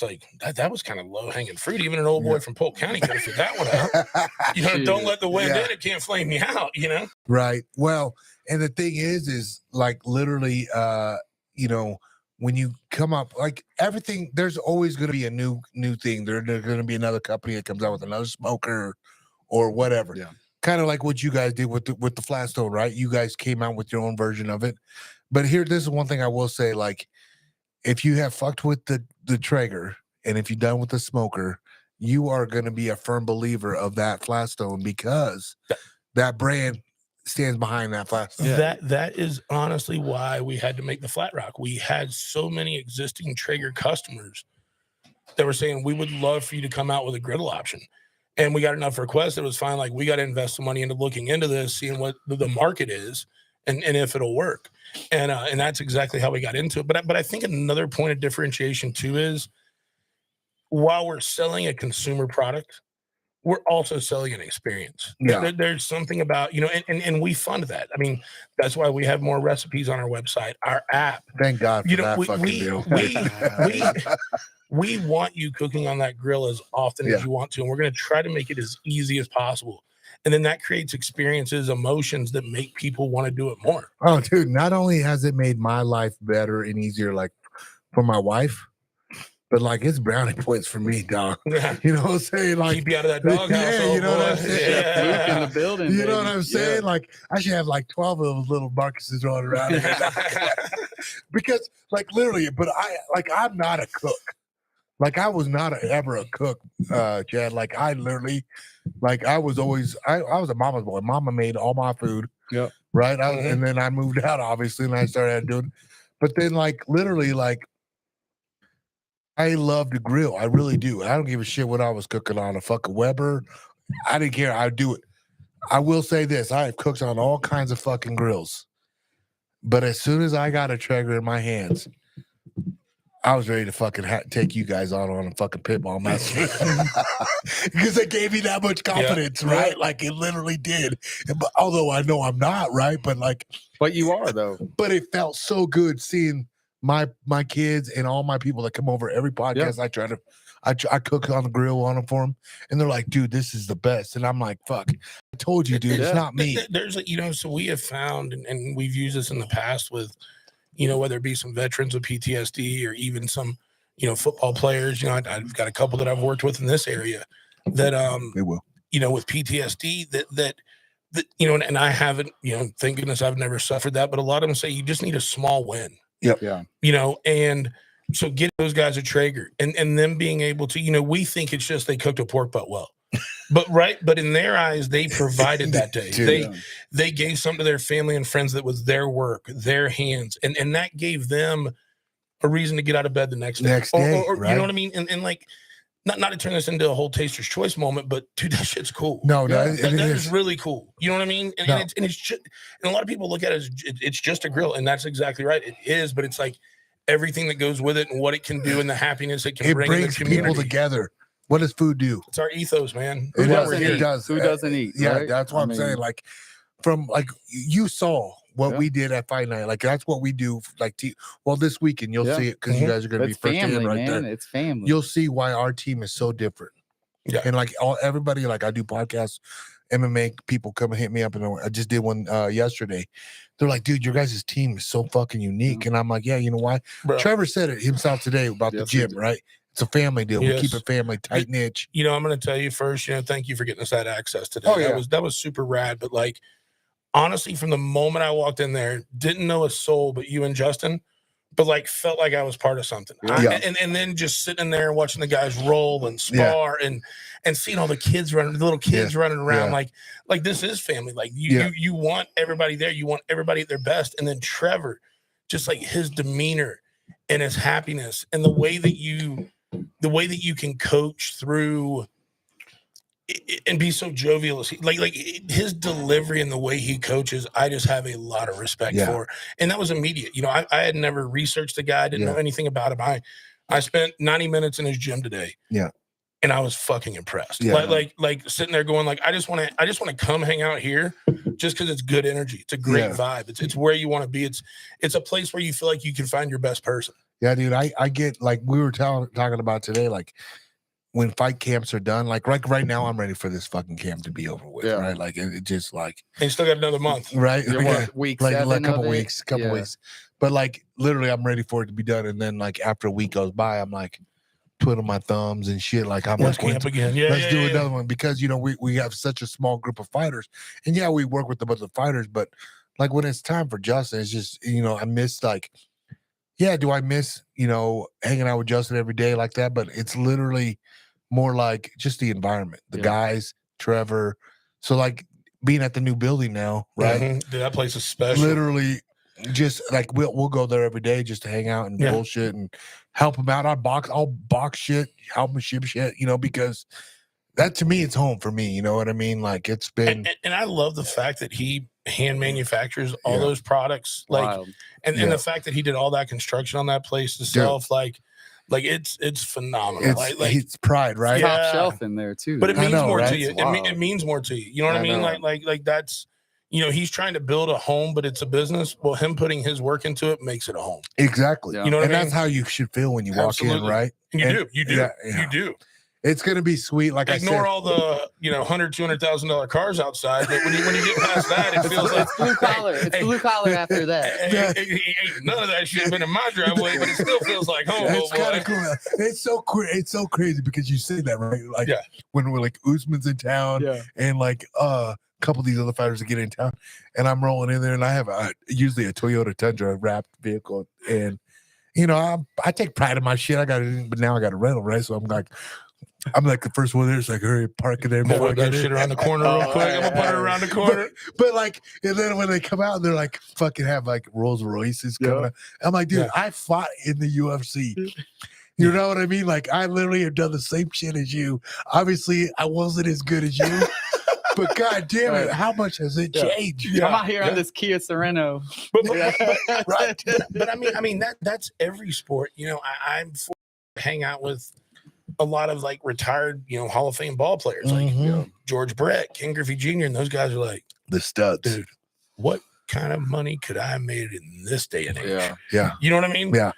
like that was kind of low hanging fruit. Even an old boy from Polk County could have figured that one out. You know, don't let the wind in; it can't flame you out. You know, right? Well, and the thing is like literally, you know, when you come up, like everything, there's always going to be a new thing. There's going to be another company that comes out with another smoker or whatever. Yeah. Kind of like what you guys did with the Flatstone, right? You guys came out with your own version of it. But this is one thing I will say, like, if you have fucked with the Traeger and if you're done with the smoker, you are going to be a firm believer of that Flatstone because that brand stands behind that Flatstone. Yeah. That is honestly why we had to make the Flat Rock. We had so many existing Traeger customers that were saying, we would love for you to come out with a griddle option. And we got enough requests. It was fine. Like, we got to invest some money into looking into this, seeing what the market is and if it'll work. And that's exactly how we got into it. But I think another point of differentiation too is while we're selling a consumer product, we're also selling an experience. Yeah. There's something about, you know, and we fund that. I mean, that's why we have more recipes on our website, our app. Thank God for you know, that fucking deal. We want you cooking on that grill as often as you want to, and we're going to try to make it as easy as possible. And then that creates experiences, emotions that make people want to do it more. Oh, dude, not only has it made my life better and easier, like for my wife, but like it's brownie points for me, dog. Yeah. You know what I'm saying? Like, keep you out of that doghouse. Yeah, you know what I'm saying? Yeah. In the building, you know what I'm saying? Like, I should have like 12 of those little Marcuses running around here. Because, like, literally, but I'm not a cook. Like, I was not ever a cook, Chad. Like, I literally, like, I was always, I was a mama's boy. Mama made all my food. Yeah. Right. And then I moved out, obviously, and I started doing, but then, like, literally, like, I love to grill. I really do. I don't give a shit what I was cooking on a fucking Weber. I didn't care. I'd do it. I will say this. I have cooked on all kinds of fucking grills. But as soon as I got a Traeger in my hands, I was ready to fucking take you guys on a fucking pitball match because it gave me that much confidence, right? Like it literally did. But although I know I'm not, right? But like, but you are though. But it felt so good seeing my kids and all my people that come over every podcast. I cook on the grill on them for them, and they're like, "Dude, this is the best." And I'm like, "Fuck, I told you, dude, it's not me." There's you know, so we have found, and we've used this in the past with, you know, whether it be some veterans with PTSD or even some, you know, football players. You know, I've got a couple that I've worked with in this area that they will, you know, with PTSD that you know, and I haven't, you know, thank goodness I've never suffered that, but a lot of them say you just need a small win. Yep. Yeah. You know, and so get those guys a Traeger and them being able to, you know, we think it's just they cooked a pork butt well. But in their eyes, they provided that day. They gave something to their family and friends that was their work, their hands, and that gave them a reason to get out of bed the next day. Or right? You know what I mean? And like, not to turn this into a whole taster's choice moment, but dude, that shit's cool. No, that is really cool. You know what I mean? And it's just, and a lot of people look at it as it's just a grill, and that's exactly right. It is, but it's like everything that goes with it and what it can do and the happiness it can bring in the community. People together. What does food do? It's our ethos, man. Who doesn't eat? Yeah, right? that's what I'm saying. Like, from like you saw what we did at Fight Night. Like that's what we do. Like, this weekend you'll see it because you guys are going to be first in right there. It's family. You'll see why our team is so different. Yeah, and like everybody, like I do podcasts, MMA people come and hit me up, and I just did one yesterday. They're like, "Dude, your guys' team is so fucking unique," and I'm like, "Yeah, you know why?" Bro. Trevor said it himself today about the gym, right? It's a family deal. We keep it family, tight niche. You know, I'm going to tell you first, you know, thank you for getting us that access today. That was super rad. But like, honestly, from the moment I walked in there, didn't know a soul but you and Justin, but like felt like I was part of something. And then just sitting there and watching the guys roll and spar and seeing all the kids running, the little kids running around, like this is family. Like you want everybody there. You want everybody at their best. And then Trevor, just like his demeanor and his happiness and the way that you can coach through and be so jovial. Like his delivery and the way he coaches, I just have a lot of respect for. And that was immediate. You know, I had never researched the guy, didn't know anything about him. I spent 90 minutes in his gym today. Yeah. And I was fucking impressed. Yeah. Like sitting there going like, I just want to come hang out here just because it's good energy. It's a great vibe. It's where you want to be. It's a place where you feel like you can find your best person. Yeah, dude. I get like we were talking about today, like when fight camps are done, like right now, I'm ready for this fucking camp to be over with, right? Like it just like and you still got another month, right? Week like 7 a couple of it? weeks, but like literally, I'm ready for it to be done. And then like after a week goes by, I'm like twiddling my thumbs and shit. Like I'm let's like, camp again. Yeah, let's do another one because we have such a small group of fighters, and yeah, we work with a bunch of fighters, but like when it's time for Justin, it's just I miss like. Yeah, do I miss, hanging out with Justin every day like that? But it's literally more like just the environment, the guys, Trevor. So like being at the new building now, right? Mm-hmm. Dude, that place is special. Literally just like we'll go there every day just to hang out and bullshit and help him out. I'll box shit, help him ship shit, because that to me it's home for me. You know what I mean? Like it's been and I love the fact that he hand manufactures all those products. Like and the fact that he did all that construction on that place himself, like it's phenomenal. It's pride, right? Top shelf in there too. But it means more right? to you. It means more to you. You know what I mean? Like that's he's trying to build a home, but it's a business. Well, him putting his work into it makes it a home. Exactly. You know what I mean? That's how you should feel when you walk in, right? And you do. It's gonna be sweet. Like ignore all the $100,000-$200,000 cars outside, but when you get past that, it feels like it's blue collar. It's blue collar after that. None of that shit has been in my driveway, but it still feels like home. It's kind of cool. It's so crazy because you say that, right? Like when we're like Usman's in town, and like a couple of these other fighters that get in town, and I'm rolling in there, and I have usually a Toyota Tundra wrapped vehicle, and I take pride in my shit. But now I got a rental, right? So I'm like the first one there. It's like, hurry, park it there. Move that shit around the corner real quick. I'm gonna put it around the corner. But like, and then when they come out, they're like, fucking have like Rolls Royces coming out. I'm like, dude, I fought in the UFC. You know what I mean? Like, I literally have done the same shit as you. Obviously, I wasn't as good as you. But god damn it, how much has it changed? I'm out here on this Kia Sorento. But I mean that's every sport. I'm forced to hang out with a lot of like retired, Hall of Fame ball players, like George Brett, Ken Griffey Jr., and those guys are like the studs. Dude, what kind of money could I have made in this day and age? Yeah. You know what I mean? Yeah.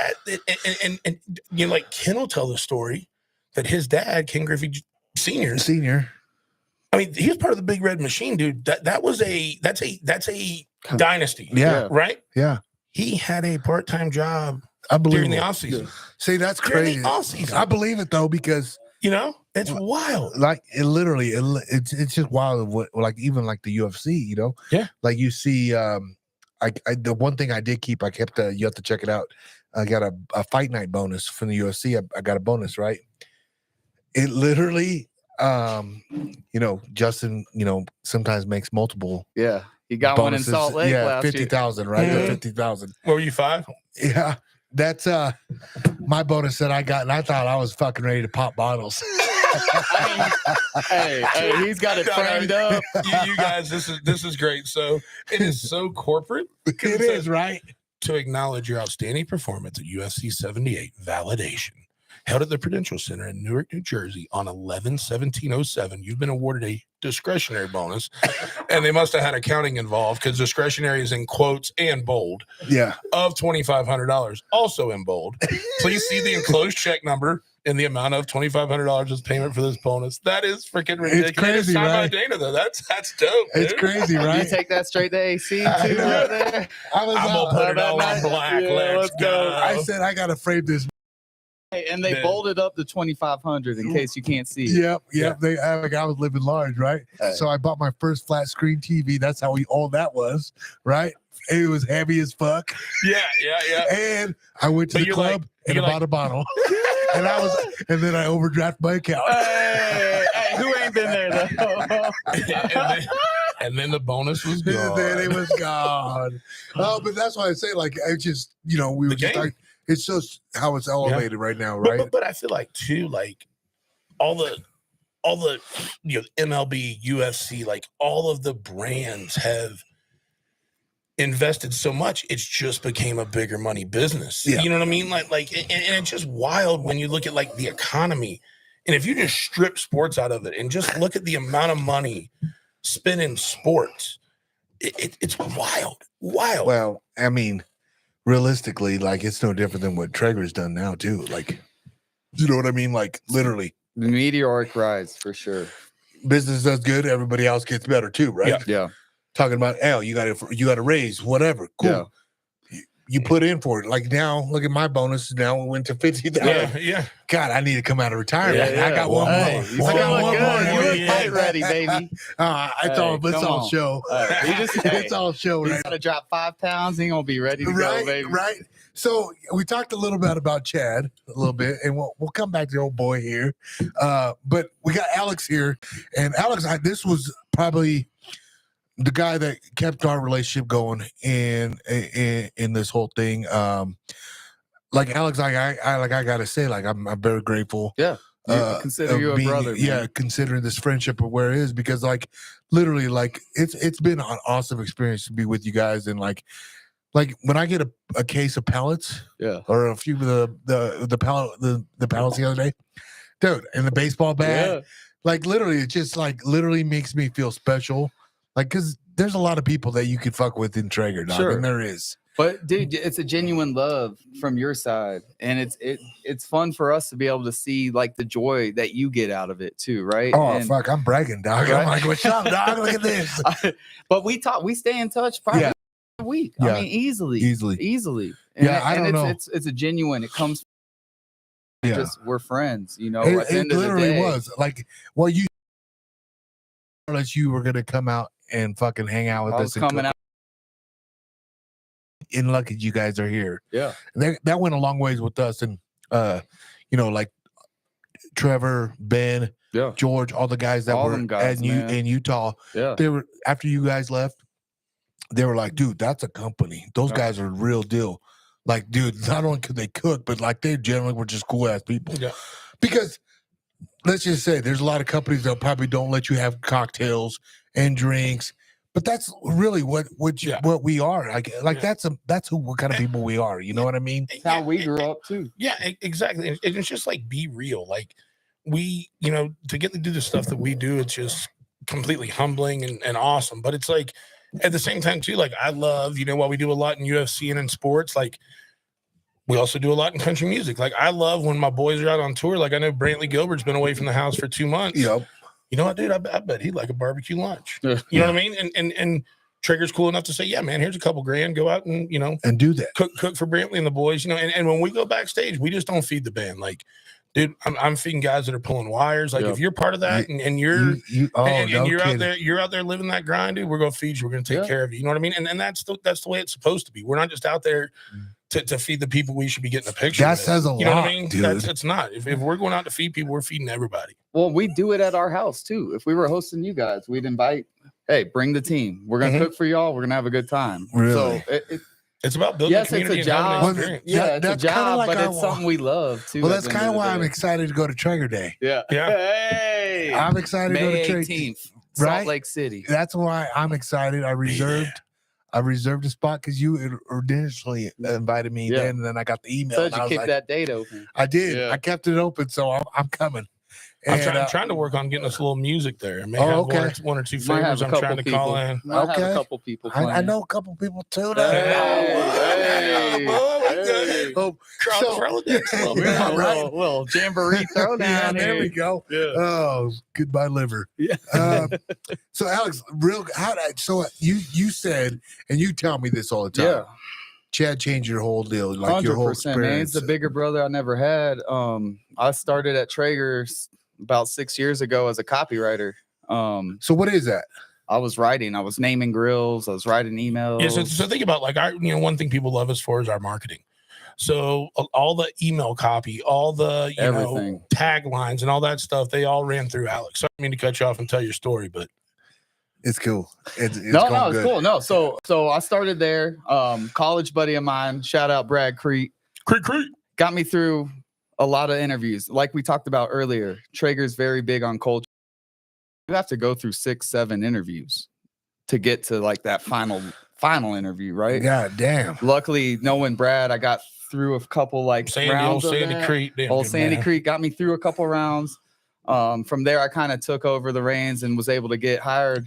And like Ken will tell the story that his dad, Ken Griffey Senior. I mean, he was part of the Big Red Machine, dude. That's a dynasty. Yeah. Right? Yeah. He had a part-time job during the offseason. See, that's crazy. I believe it though, because it's wild. Like it's just wild of what, like even like the UFC, Yeah. Like you see, the one thing I did keep, you have to check it out. I got a fight night bonus from the UFC. I got a bonus, right? It literally, Justin, sometimes makes multiple. Yeah. He got bonuses. One in Salt Lake. Yeah, 50,000, right? Mm-hmm. 50,000. What were you, 5? Yeah. That's my bonus that I got, and I thought I was fucking ready to pop bottles. hey, he's got it framed up. You guys, this is great. So it is so corporate. It is, right? To acknowledge your outstanding performance at UFC 78 validation. Held at the Prudential Center in Newark, New Jersey on 11/17/07. You've been awarded a discretionary bonus, and they must have had accounting involved because discretionary is in quotes and bold. Yeah, of $2,500, also in bold. Please see the enclosed check number in the amount of $2,500 as payment for this bonus. That is freaking ridiculous. It's crazy, it's right? By Dana, though. That's dope. It's dude. Crazy, right? You take that straight to AC too, right there. I'm gonna put it all on black. Let's go. I said I gotta frame this. And they bolted up the 2,500 in case you can't see it. Yep. They I was living large, right? So I bought my first flat screen TV. That's how all that was, right? It was heavy as fuck. Yeah. And I went to the club and bought a bottle. and then I overdrafted my account. Hey, who ain't been there though? and then the bonus was gone. Then it was gone. Oh, but that's why I say, like, I just, we were just like, it's just how it's elevated right now, right? But I feel like too, like all the MLB, UFC, like all of the brands have invested so much, it's just became a bigger money business. Yeah. You know what I mean? Like, and it's just wild when you look at like the economy, and if you just strip sports out of it and just look at the amount of money spent in sports, it's wild. Well, I mean, realistically, like it's no different than what Traeger's done now too. Like, you know what I mean? Like literally, the meteoric rise for sure. Business does good, everybody else gets better too, right? Yeah. Talking about you got to raise whatever. Cool. Yeah. You put in for it. Like now, look at my bonus. Now it went to 50,000. Yeah. God, I need to come out of retirement. Yeah. I got one more. Hey, you I got look one good. more. You look fight ready, baby. It's all show. It's all show, He's right? gonna drop 5 pounds. He gonna be ready to go, baby. Right. So we talked a little bit about Chad a little bit, and we'll come back to the old boy here. But we got Alex here, and Alex, this was probably the guy that kept our relationship going in this whole thing. Like Alex, I gotta say, like I'm very grateful. Yeah. Consider you a brother. Man. Yeah, considering this friendship of where it is, because like literally, like it's been an awesome experience to be with you guys, and like when I get a case of pellets, or a few of the pellets the other day, dude, and the baseball bat, like literally, it just like literally makes me feel special. Like, because there's a lot of people that you could fuck with in Traeger, dog, and there is. But dude, it's a genuine love from your side, and it's fun for us to be able to see like the joy that you get out of it too, right? Oh fuck, I'm bragging, dog. Right? I'm like, what's up, dog? Look at this. But we stay in touch probably a week. I mean, easily. And I don't know. It's a genuine. It comes. Just we're friends, you know. It literally was like, well, you were gonna come out and fucking hang out with us. Coming out. And lucky you guys are here. Yeah, that went a long ways with us, and you know, like Trevor, Ben, George, all the guys that were in Utah. Yeah, they were after you guys left. They were like, dude, that's a company. Those guys are real deal. Like, dude, not only could they cook, but like they generally were just cool ass people. Yeah, because let's just say there's a lot of companies that probably don't let you have cocktails and drinks. But that's really what we are. Like that's what kind of people we are. You know what I mean? That's how we grew up too. Yeah, exactly. And it's just like be real. Like we, you know, to get to do the stuff that we do, it's just completely humbling and awesome. But it's like at the same time too, like I love, you know, while we do a lot in UFC and in sports, like we also do a lot in country music. Like I love when my boys are out on tour. Like I know Brantley Gilbert's been away from the house for 2 months. Yep. You know what, dude? I bet he'd like a barbecue lunch. You know what I mean? And Traeger's cool enough to say, yeah, man, here's a couple grand. Go out and, you know, and do that. Cook for Brantley and the boys, you know. And when we go backstage, we just don't feed the band. Like, dude, I'm feeding guys that are pulling wires. Like, if you're part of that and you're out there living that grind, dude, we're gonna feed you. We're gonna take care of you. You know what I mean? And that's the way it's supposed to be. We're not just out there to feed the people we should be getting a picture. That says a lot. You know what I mean? Dude. It's not. If we're going out to feed people, we're feeding everybody. Well, we do it at our house too. If we were hosting you guys, we'd invite, hey, bring the team. We're gonna cook for y'all. We're gonna have a good time. Really? So it's about building a community. It's a job. It's a job, like but it's something we love too. Well, that's kind of why I'm excited to go to Traeger Day. Yeah. Hey, I'm excited to go to Traeger. 18th, right? Salt Lake City. That's why I'm excited. I reserved a spot because you initially invited me then, and then I got the email. So you kept that date open. I did. I kept it open, so I'm coming. And, I'm trying to work on getting us a little music there. I may have one or two favors I'm trying to call in. Have a couple people. I know a couple people too. Little jamboree throwdown. There we go. Yeah. Oh, goodbye liver. Yeah. So Alex, you said, and you tell me this all the time. Yeah. Chad changed your whole deal, like your whole experience. Man. It's the bigger brother I never had. I started at Traeger about 6 years ago as a copywriter. So what is that? I was naming grills. I was writing emails. Yeah, so think about like one thing people love us for is our marketing. So all the email copy, all the everything, taglines and all that stuff, they all ran through Alex. So I mean to cut you off and tell your story, but it's cool. It's cool. No, so I started there. College buddy of mine, shout out Brad Creek, got me through a lot of interviews. Like we talked about earlier, Traeger's very big on culture. You have to go through 6-7 interviews to get to like that final interview, right? God damn. Luckily, knowing Brad, I got through a couple rounds. Old Sandy Creek got me through a couple rounds. From there, I kind of took over the reins and was able to get hired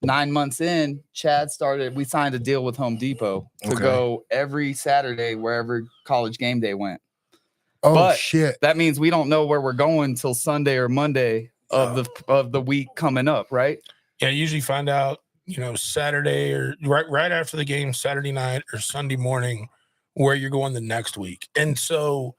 9 months in, we signed a deal with Home Depot to go every Saturday wherever College game day went. Oh, shit. That means we don't know where we're going till Sunday or Monday of the week coming up, right? Yeah, I usually find out, Saturday or right after the game, Saturday night or Sunday morning, where you're going the next week. And so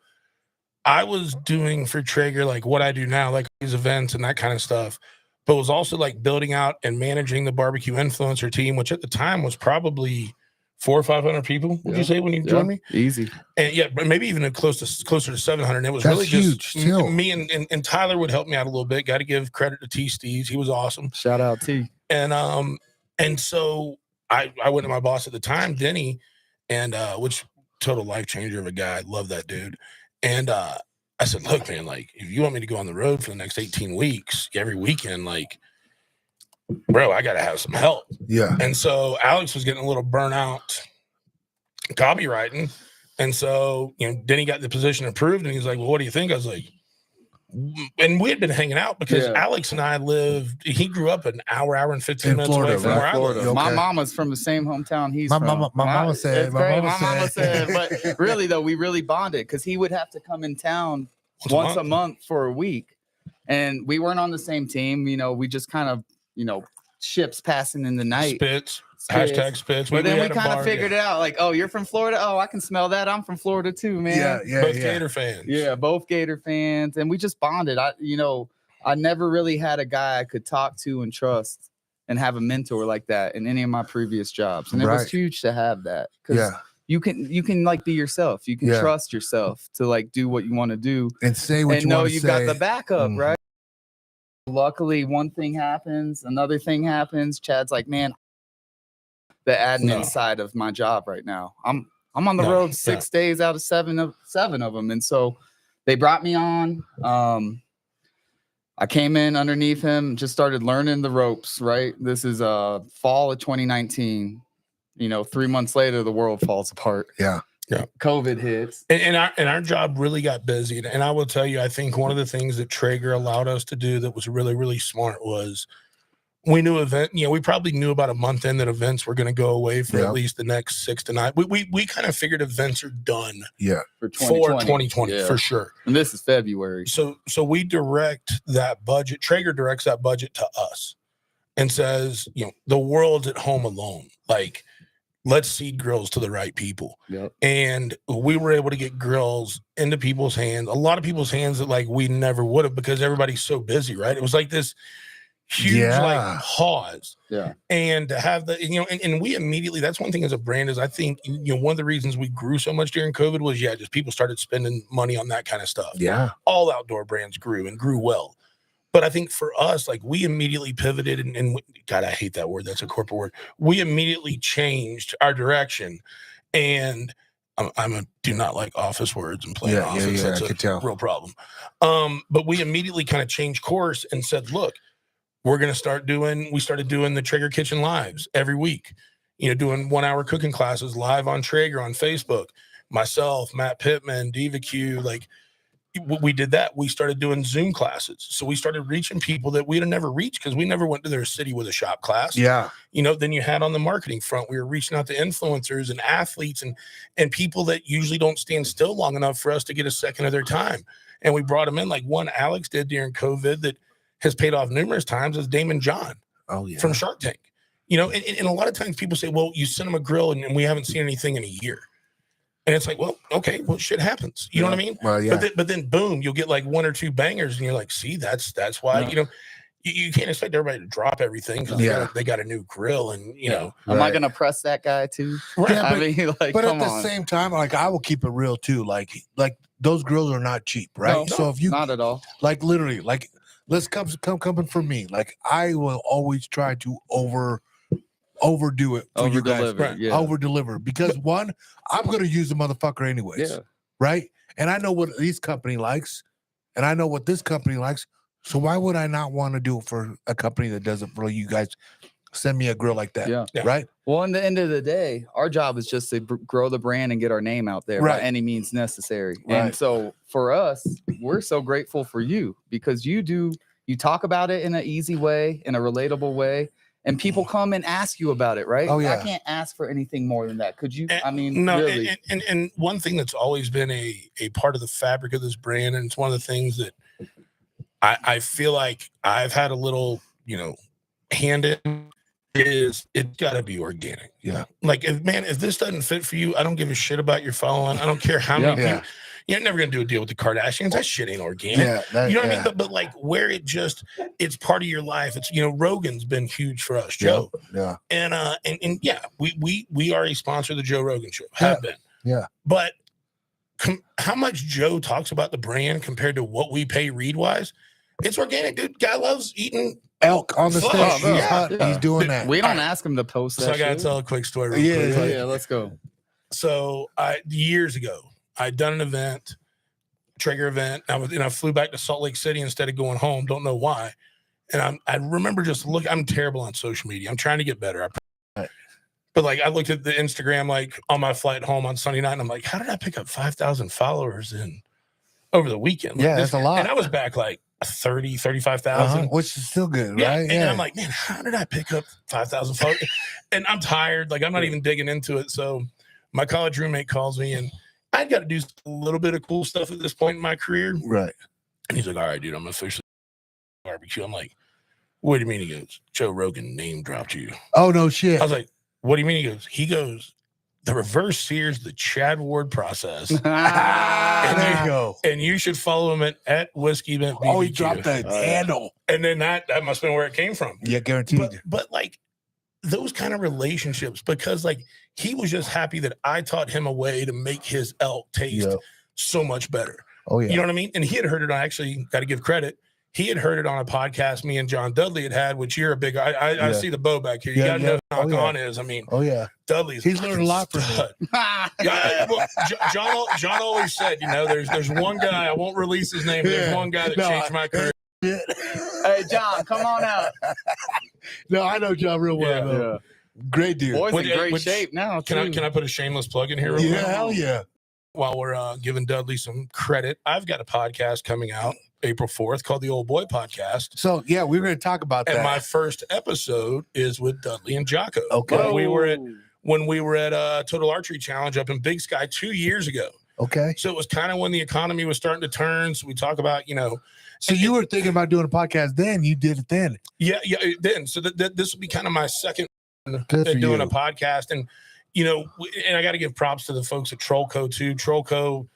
I was doing for Traeger like what I do now, like these events and that kind of stuff, but was also like building out and managing the barbecue influencer team, which at the time was probably 400 or 500 people. Would you say when you joined me? Easy. And but maybe even closer to 700. And it was really huge, just me and Tyler would help me out a little bit. Got to give credit to T Steves. He was awesome. Shout out T. And so I went to my boss at the time, Denny, and which total life changer of a guy. I love that dude. And I said, look, man, like if you want me to go on the road for the next 18 weeks, every weekend, like, bro, I got to have some help. Yeah. And so Alex was getting a little burnout copywriting. And so, Denny got the position approved and he's like, well, what do you think? I was like, and we had been hanging out because Alex and I he grew up an hour and 15 minutes Florida, away from where I live. Okay. My mama's from the same hometown he's from. My mama said, but really though, we really bonded because he would have to come in town once a month for a week. And we weren't on the same team. We just kind of, ships passing in the night. Spits. Hashtag spits. But then we kind of figured it out. Like, oh, you're from Florida. Oh, I can smell that. I'm from Florida too, man. Both Gator fans. Yeah, both Gator fans. And we just bonded. I never really had a guy I could talk to and trust and have a mentor like that in any of my previous jobs. And it was huge to have that. Because you can like be yourself. You can trust yourself to like do what you want to do. And say what you want to say. And know you've got the backup, right? Luckily, one thing happens, another thing happens. Chad's like, man, the admin side of my job right now. I'm on the road 6 days out of seven of them. And so they brought me on. I came in underneath him, just started learning the ropes, right? This is fall of 2019. 3 months later, the world falls apart. Yeah. COVID hits. And our job really got busy. And I will tell you, I think one of the things that Traeger allowed us to do that was really, really smart was we knew we probably knew about a month in that events were going to go away for at least the next 6 to 9. We kind of figured events are done for 2020 for sure. And this is February. So we direct that budget. Traeger directs that budget to us and says, the world's at home alone. Like, let's seed grills to the right people. And we were able to get grills into people's hands, a lot of people's hands that like we never would have because everybody's so busy, right? It was like this huge like pause. And to have the, and we immediately, that's one thing as a brand is I think, one of the reasons we grew so much during COVID was just people started spending money on that kind of stuff. All outdoor brands grew and grew well. But I think for us, like we immediately pivoted and God, I hate that word. That's a corporate word. We immediately changed our direction. And I do not like office words and playing office. That's a real problem. But we immediately kind of changed course and said, look, we started doing the Traeger Kitchen Lives every week, doing 1 hour cooking classes live on Traeger on Facebook. Myself, Matt Pittman, Diva Q, like, we did that. We started doing Zoom classes. So we started reaching people that we'd have never reached because we never went to their city with a shop class. Then you had on the marketing front, we were reaching out to influencers and athletes and people that usually don't stand still long enough for us to get a second of their time. And we brought them in like one Alex did during COVID that has paid off numerous times is Damon John from Shark Tank. And a lot of times people say, well, you sent them a grill and we haven't seen anything in a year. And it's like, well, okay, well, shit happens. You know what I mean? Well, But then boom, you'll get like 1 or 2 bangers and you're like, see, that's why, you can't expect everybody to drop everything because they got a new grill and, Am I going to press that guy too? But at the same time, like I will keep it real too. Like those grills are not cheap, right? No, if you not at all. Like literally, like let's coming from me. Like I will always try to overdo it for you guys. Over deliver because one, I'm gonna use the motherfucker anyways. Right. And I know what this company likes, and I know what this company likes. So why would I not want to do it for a company that does it for you guys? Send me a grill like that. Right. Well, in the end of the day, our job is just to grow the brand and get our name out there by any means necessary. And so for us, we're so grateful for you because you talk about it in an easy way, in a relatable way. and people come and ask you about it, right? Oh, yeah. I can't ask for anything more than that. Could you? And, I mean, no. really. And one thing that's always been a part of the fabric of this brand, and it's one of the things that I feel like I've had a little, hand in, is it's got to be organic. Yeah. Like, if this doesn't fit for you, I don't give a shit about your following. I don't care how many people. You're never gonna do a deal with the Kardashians. That shit ain't organic. Yeah, you know what I mean? But like, where it's part of your life. It's Rogan's been huge for us, Joe. Yeah. And yeah, we are a sponsor of the Joe Rogan Show. Have been. Yeah. But how much Joe talks about the brand compared to what we pay read wise? It's organic, dude. Guy loves eating elk on the stage. He's doing that. We don't ask him to post that. So I gotta tell a quick story. Real quick. Yeah, let's go. So years ago, I'd done an event, Traeger event. I flew back to Salt Lake City instead of going home. Don't know why. And I remember just I'm terrible on social media. I'm trying to get better. But like, I looked at the Instagram, like on my flight home on Sunday night, and I'm like, how did I pick up 5,000 followers over the weekend? Like, that's a lot. And I was back like 35,000, which is still good, yeah, right? And I'm like, man, how did I pick up 5,000 followers? And I'm tired. Like, I'm not even digging into it. So my college roommate calls me, and I'd got to do a little bit of cool stuff at this point in my career. Right. And he's like, all right, dude, I'm officially barbecue. I'm like, what do you mean? He goes, Joe Rogan name dropped you. Oh, no shit. I was like, what do you mean? He goes, the reverse sears the Chad Ward process. And there you go. And you should follow him at Whiskey Bent BBQ. Oh, he dropped the handle. And then that must have been where it came from. Yeah, guaranteed. But like, those kind of relationships, because like, he was just happy that I taught him a way to make his elk taste so much better. Oh, yeah. You know what I mean? And he had heard it on, actually, got to give credit, he had heard it on a podcast me and John Dudley had, which you're a big, I see the bow back here. You got to know who Knock On is. I mean, Dudley's, he's learned a lot from me. Well, John always said, there's one guy, I won't release his name, but there's one guy that changed my career. Hey, John, come on out. No, I know John real well. Yeah. Great dude. Boy's in great shape now. Can I put a shameless plug in here? Real quick? Hell yeah. While we're giving Dudley some credit, I've got a podcast coming out April 4th called the Old Boy Podcast. So yeah, we're going to talk about that. And my first episode is with Dudley and Jocko. Okay. When we were at Total Archery Challenge up in Big Sky 2 years ago. Okay. So it was kind of when the economy was starting to turn. So we talk about, So you were thinking about doing a podcast then? You did it then? Yeah, then. So this will be kind of my second doing a podcast. And, and I got to give props to the folks at Trollco too. Trollco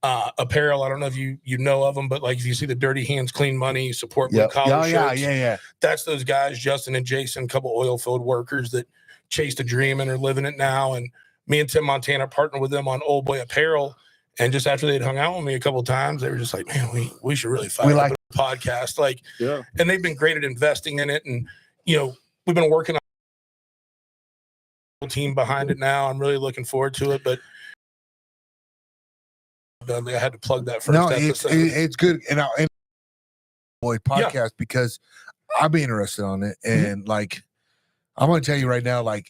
apparel. I don't know if you know of them, but like if you see the Dirty Hands, Clean Money, support blue collar shirts. Yeah. That's those guys, Justin and Jason, a couple oil field workers that chased a dream and are living it now. And me and Tim Montana partnered with them on Old Boy Apparel. And just after they'd hung out with me a couple of times, they were just like, man, we should really fire up a podcast. Like, and they've been great at investing in it. And, we've been working on a team behind it now. I'm really looking forward to it. But I had to plug that first episode. It's good. And Boy podcast because I'm interested on it. And like, I'm going to tell you right now, like,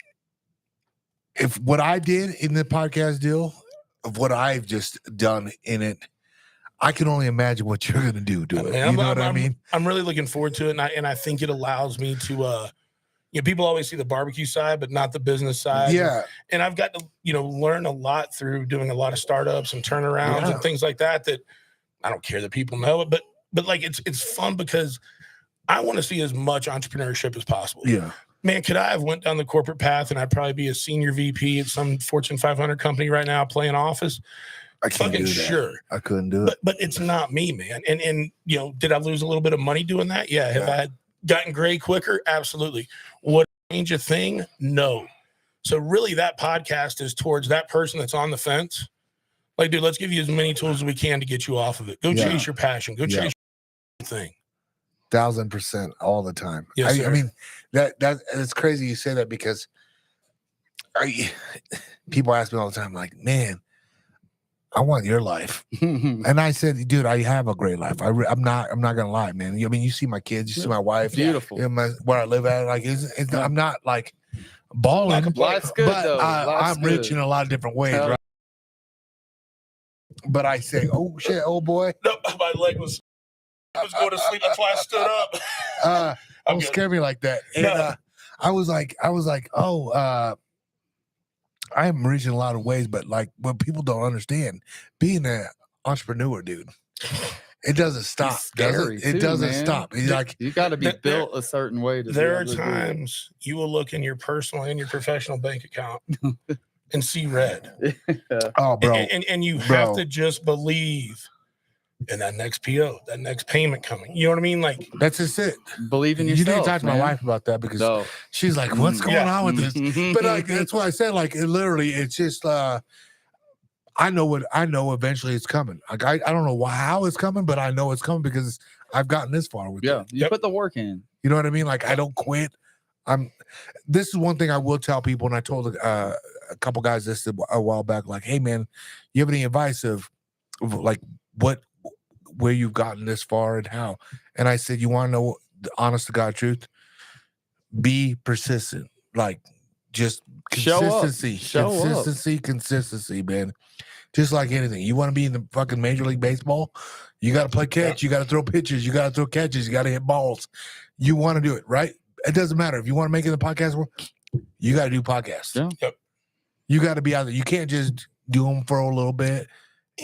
if what I did in the podcast deal, of what I've just done in it, I can only imagine what you're going to do to it. You know what I mean? I'm really looking forward to it. And I think it allows me to, people always see the barbecue side, but not the business side. Yeah. And I've got to, learn a lot through doing a lot of startups and turnarounds and things like that I don't care that people know it, but like, it's fun because I want to see as much entrepreneurship as possible. Yeah. Man, could I have went down the corporate path and I'd probably be a senior VP at some Fortune 500 company right now playing office? I can't do that. Sure. I couldn't do it. But it's not me, man. And did I lose a little bit of money doing that? Yeah. Have I gotten gray quicker? Absolutely. Would I change a thing? No. So really that podcast is towards that person that's on the fence. Like, dude, let's give you as many tools as we can to get you off of it. Go chase your passion. Go chase your thing. 1,000% all the time. Yes, I mean, it's crazy you say that because people ask me all the time, like, man, I want your life. And I said, dude, I have a great life. I'm not gonna lie, man. I mean, you see my kids, you see my wife, beautiful. Where I live at, like, I'm not like balling, life's good, though. I'm rich in a lot of different ways, right? But I say, oh shit, old boy. No, my leg was. I was going to sleep. That's why I stood up. Don't scare me like that. And I was like, oh, I am rich in a lot of ways, but like what people don't understand, being an entrepreneur, dude, it doesn't stop. Scary It too, doesn't man. stop. It's like You got to be built a certain way to. There are times you will look in your personal and your professional bank account and see red. oh, bro, And you have to just believe in that next PO, that next payment coming. You know what I mean? Like that's just it. Believe in You yourself. didn't talk to my wife about that because she's like, "What's going on with this?" But like, that's why I said, like, it's just. I know eventually it's coming. Like I don't know how it's coming, but I know it's coming because I've gotten this far with it. You put the work in. You know what I mean? Like I don't quit. This is one thing I will tell people, and I told a couple guys this a while back. Like, hey man, you have any advice of like where you've gotten this far and how? And I said, you want to know the honest to God truth? Be persistent. Like just consistency, man. Just like anything. You want to be in the fucking Major League Baseball, you got to play catch, you got to throw pitches, you got to throw catches, you got to hit balls. You want to do it, right? It doesn't matter. If you want to make it in the podcast world, you got to do podcasts. Yeah. Yep. You got to be out there. You can't just do them for a little bit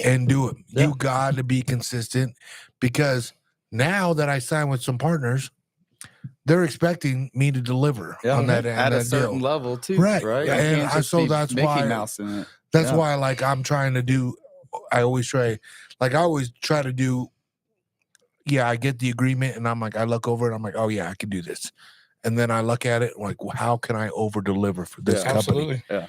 and do it. Yeah. You got to be consistent because now that I signed with some partners, they're expecting me to deliver on that at a certain deal. level too, Right. right? Yeah, and so that's Mickey why Mouse in it. That's why, like, I'm trying to do. I always try to do. Yeah, I get the agreement, and I'm like, I look over it, I'm like, oh yeah, I can do this, and then I look at it like, well, how can I over deliver for this company? Absolutely. Yeah.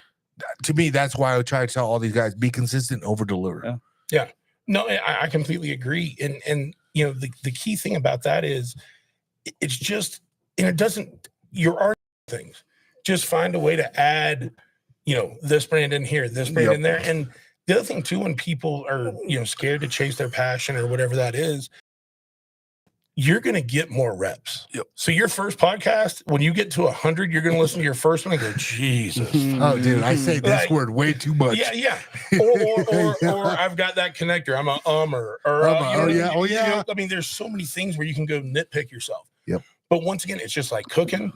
To me, that's why I try to tell all these guys, be consistent, over deliver. Yeah. No, I completely agree, and you know the key thing about that is, it's just, and it doesn't. You're already things. Just find a way to add, you know, this brand in here, this brand in there. And the other thing too, when people are, you know, scared to chase their passion or whatever that is, you're going to get more reps. Yep. So your first podcast, when you get to 100, you're going to listen to your first one and go, Jesus. Oh, dude, I say this word way too much. Yeah. Or I've got that connector. I'm a or I mean, there's so many things where you can go nitpick yourself. Yep. But once again, it's just like cooking.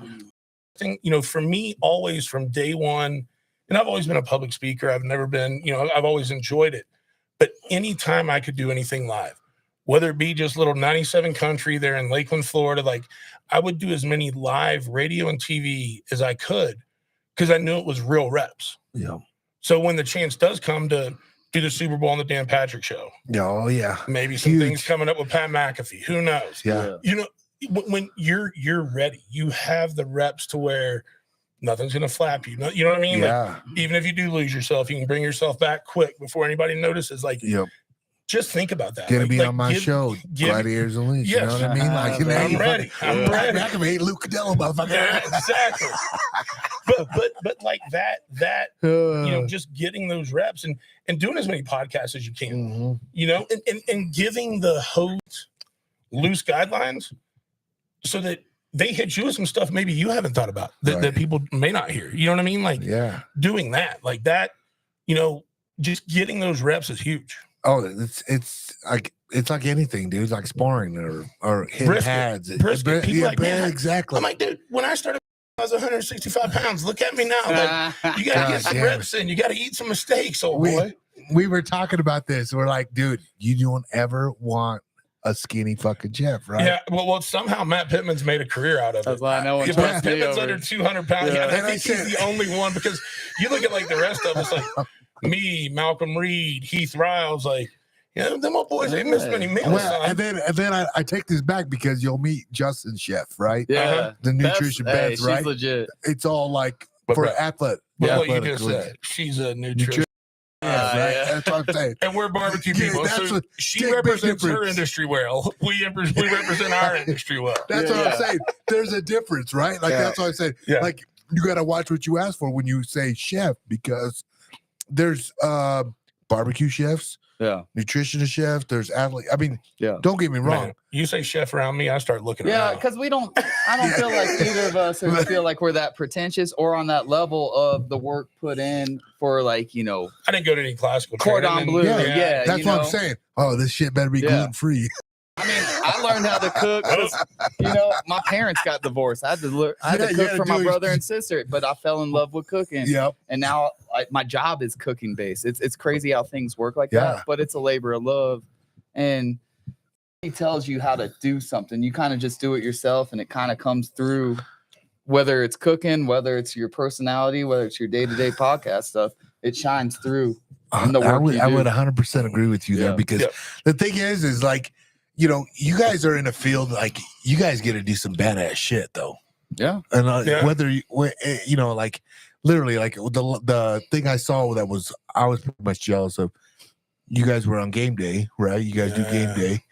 You know, for me, always from day one, and I've always been a public speaker. I've never been, you know, I've always enjoyed it. But anytime I could do anything live, whether it be just little 97 Country there in Lakeland, Florida, like I would do as many live radio and TV as I could because I knew it was real reps. Yeah. So when the chance does come to do the Super Bowl on the Dan Patrick Show, maybe some things coming up with Pat McAfee, who knows? Yeah. You know, when you're ready, you have the reps to where nothing's going to flap you. You know what I mean? Yeah. Like, even if you do lose yourself, you can bring yourself back quick before anybody notices. Like, just think about that. Gonna be on my show, Gladiators and Leash. You know what I mean? Like, I'm ready. I'm ready. McAfee, Luke Cadello, motherfucker. Yeah, exactly. but like that, you know, just getting those reps and doing as many podcasts as you can, you know, and giving the host loose guidelines so that they hit you with some stuff maybe you haven't thought about that people may not hear. You know what I mean? Like, doing that, like that, you know, just getting those reps is huge. Oh, it's like anything, dude. It's like sparring or hitting pads. Brisket. People like, man, exactly. I'm like, dude, when I started, I was 165 pounds. Look at me now. Like, you got to get some reps in. You got to eat some mistakes, old boy. We were talking about this. We're like, dude, you don't ever want a skinny fucking Jeff, right? Yeah. Well, somehow Matt Pittman's made a career out of it. That's why I know Matt Pittman's under 200 pounds. Yeah, I think he's the only one because you look at like the rest of us, like me, Malcolm Reed, Heath Riles, like, you know, them old boys ain't missed many meals. Well, and then I take this back because you'll meet Justin Chef, right? Yeah. The nutrition Beth, right? She's legit. It's all like for athlete. But what you just said, she's a nutrition. That's what I'm saying. And we're barbecue people. So she represents her industry well. We represent our industry well. That's what I'm saying. There's a difference, right? Like that's what I'm saying. Yeah. Like you got to watch what you ask for when you say chef because there's barbecue chefs, nutritionist chefs. There's athlete. I mean, don't get me wrong. Man, you say chef around me, I start looking around. Yeah, because I don't feel like either of us feel like we're that pretentious or on that level of the work put in for, like, you know, I didn't go to any classical cordon bleu. Yeah, that's what I'm saying. Oh, this shit better be gluten free. I mean, I learned how to cook. You know, my parents got divorced. I had to learn. I had to cook for my brother and sister, but I fell in love with cooking. Yep. And now my job is cooking based. It's crazy how things work like that, but it's a labor of love. And he tells you how to do something. You kind of just do it yourself, and it kind of comes through. Whether it's cooking, whether it's your personality, whether it's your day-to-day podcast stuff, it shines through. In the work I would 100% agree with you there, because the thing is like, you know, you guys are in a field, like, you guys get to do some badass shit though. Yeah. And whether you know, like, literally, like the thing I saw that I was pretty much jealous of. You guys were on game day, right? You guys do game day.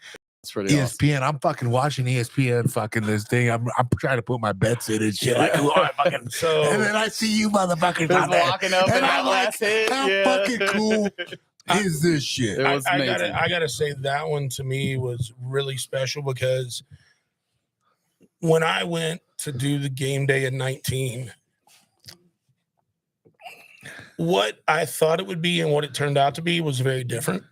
ESPN. Awesome. I'm fucking watching ESPN, fucking this thing. I'm trying to put my bets in and shit. Like, fucking, and then I see you motherfuckers walking up and I'm like, how fucking cool is this shit? It was amazing. I gotta say that one to me was really special, because when I went to do the game day at 19, what I thought it would be and what it turned out to be was very different.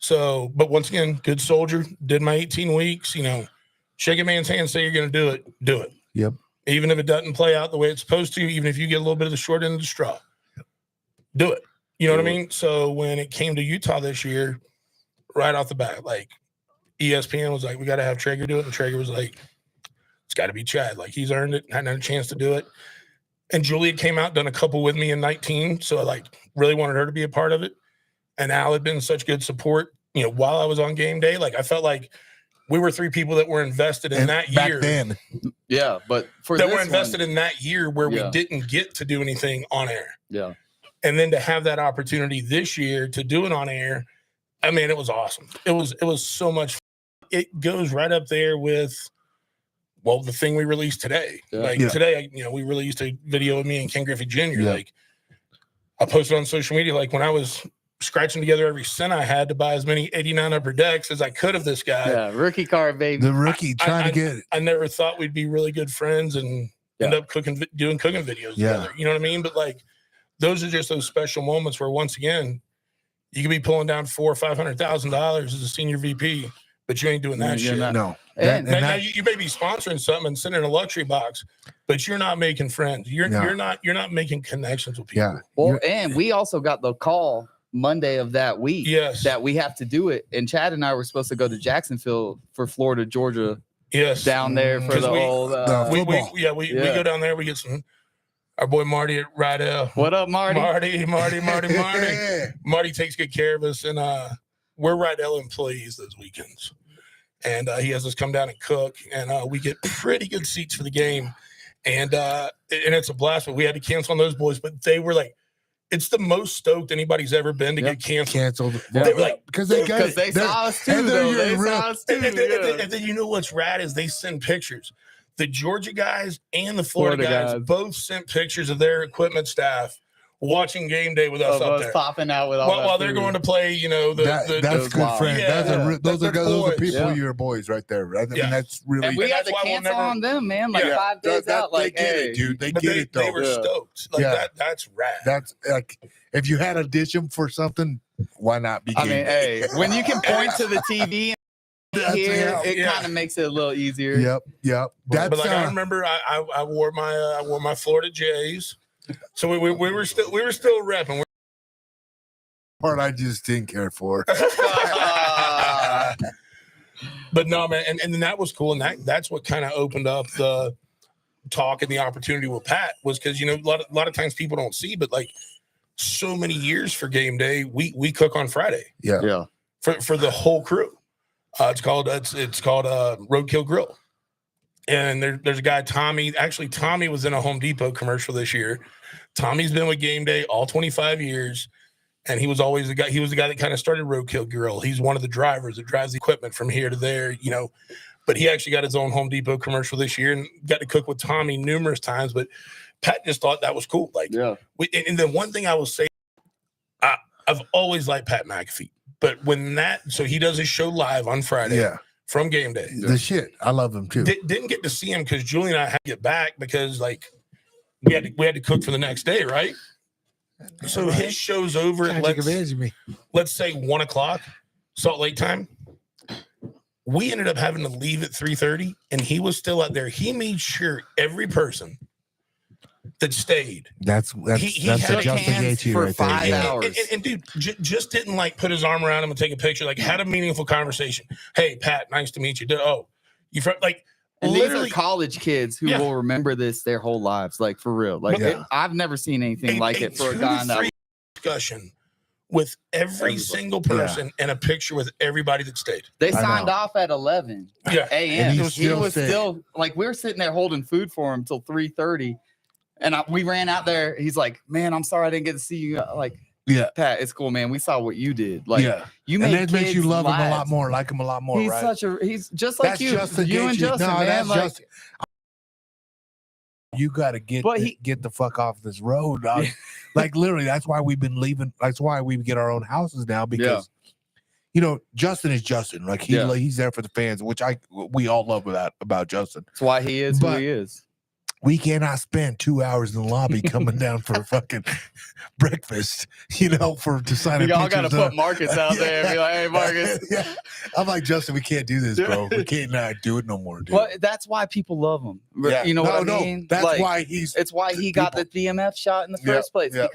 So, but once again, good soldier, did my 18 weeks, you know, shake a man's hand, say you're going to do it. Yep. Even if it doesn't play out the way it's supposed to, even if you get a little bit of the short end of the straw, do it. You know what I mean? So when it came to Utah this year, right off the bat, like, ESPN was like, we got to have Traeger do it. And Traeger was like, it's got to be Chad. Like, he's earned it, hadn't had a chance to do it. And Julia came out, done a couple with me in 19. So I, like, really wanted her to be a part of it. And Al had been such good support, you know, while I was on game day. Like, I felt like we were three people that were invested in that year. Back then. Yeah, but that were invested in that year where we didn't get to do anything on air. Yeah. And then to have that opportunity this year to do it on air, I mean, it was awesome. It was so much fun. It goes right up there with, well, the thing we released today. Today, you know, we released a video of me and Ken Griffey Jr. Like, I posted on social media, like, when I was scratching together every cent I had to buy as many 89 upper decks as I could of this guy. Yeah, rookie card, baby. The rookie trying to get it. I never thought we'd be really good friends and end up doing cooking videos together. You know what I mean? But, like, those are just those special moments where, once again, you could be pulling down $400,000 or $500,000 as a senior VP, but you ain't doing that shit. No. Now you may be sponsoring something and sending a luxury box, but you're not making friends. You're not making connections with people. Yeah. Well, and we also got the call Monday of that week that we have to do it. And Chad and I were supposed to go to Jacksonville for Florida, Georgia. down there for the old we go down there. We get our boy Marty at Rydell. What up, Marty? Marty takes good care of us, and we're Rydell employees those weekends. And he has us come down and cook, and we get pretty good seats for the game. And it's a blast, but we had to cancel on those boys. But they were like, it's the most stoked anybody's ever been to get canceled. They were like, because they saw us too. They saw us too. And then you know what's rad is they send pictures. The Georgia guys and the Florida guys both sent pictures of their equipment staff watching game day with us up there, popping out with all while they're going to play. You know, that's good friends. Yeah, those are people, your boys right there. I mean, that's really. And we had to cancel on them, man. Like 5 days out. Like, they get it, dude. They get it though. They were stoked. Like that's rad. That's like, if you had to ditch them for something, why not be? I mean, hey, when you can point to the TV. Here, it kind of makes it a little easier. Yep. But like I remember, I wore my Florida Jays, so we were still repping. Part I just didn't care for. But no, man, and that was cool, and that's what kind of opened up the talk and the opportunity with Pat, was because, you know, a lot of times people don't see, but like so many years for game day, we cook on Friday. Yeah. For the whole crew. It's called Roadkill Grill, and there's a guy, Tommy. Actually, Tommy was in a Home Depot commercial this year. Tommy's been with Game Day all 25 years, and he was always the guy. He was the guy that kind of started Roadkill Grill. He's one of the drivers that drives the equipment from here to there, you know. But he actually got his own Home Depot commercial this year and got to cook with Tommy numerous times. But Pat just thought that was cool. Like, and then one thing I will say, I've always liked Pat McAfee. But so he does his show live on Friday from game day. The shit. I love him too. Didn't get to see him because Julie and I had to get back because like we had to cook for the next day, right? So his show's over at let's say 1:00 Salt Lake time. We ended up having to leave at 3:30, and he was still out there. He made sure every person that stayed. That's he a had Justin hands Gaethje for right 5 there. Yeah. hours. And dude, just didn't like put his arm around him and take a picture. Like had a meaningful conversation. Hey, Pat, nice to meet you. Oh, you like. And these are Literally, college kids who will remember this their whole lives, like for real. Like I've never seen anything like it for a guy in that discussion with every single person and a picture with everybody that stayed. They signed off at 11 a.m. And he was still like, we were sitting there holding food for him till 3:30. And we ran out there. He's like, man, I'm sorry I didn't get to see you. Like, Pat, it's cool, man. We saw what you did. Like, you made and that makes you love him a lot more, like him a lot more. He's he's just like you. Justin You and Gaethje. Justin, No, man. that's Like, Justin. You got to get the fuck off this road, dog. Like literally, that's why we've been leaving. That's why we get our own houses now because, you know, Justin is Justin. Like he's there for the fans, which we all love about Justin. That's why he is who he is. We cannot spend 2 hours in the lobby coming down for fucking breakfast, you know, to sign We all got to put Marcus out there and be like, hey, Marcus. I'm like, Justin, we can't do this, bro. We can't do it no more, dude. Well, that's why people love him. You know what I mean? That's like, why it's why he got the DMF shot in the first place. Because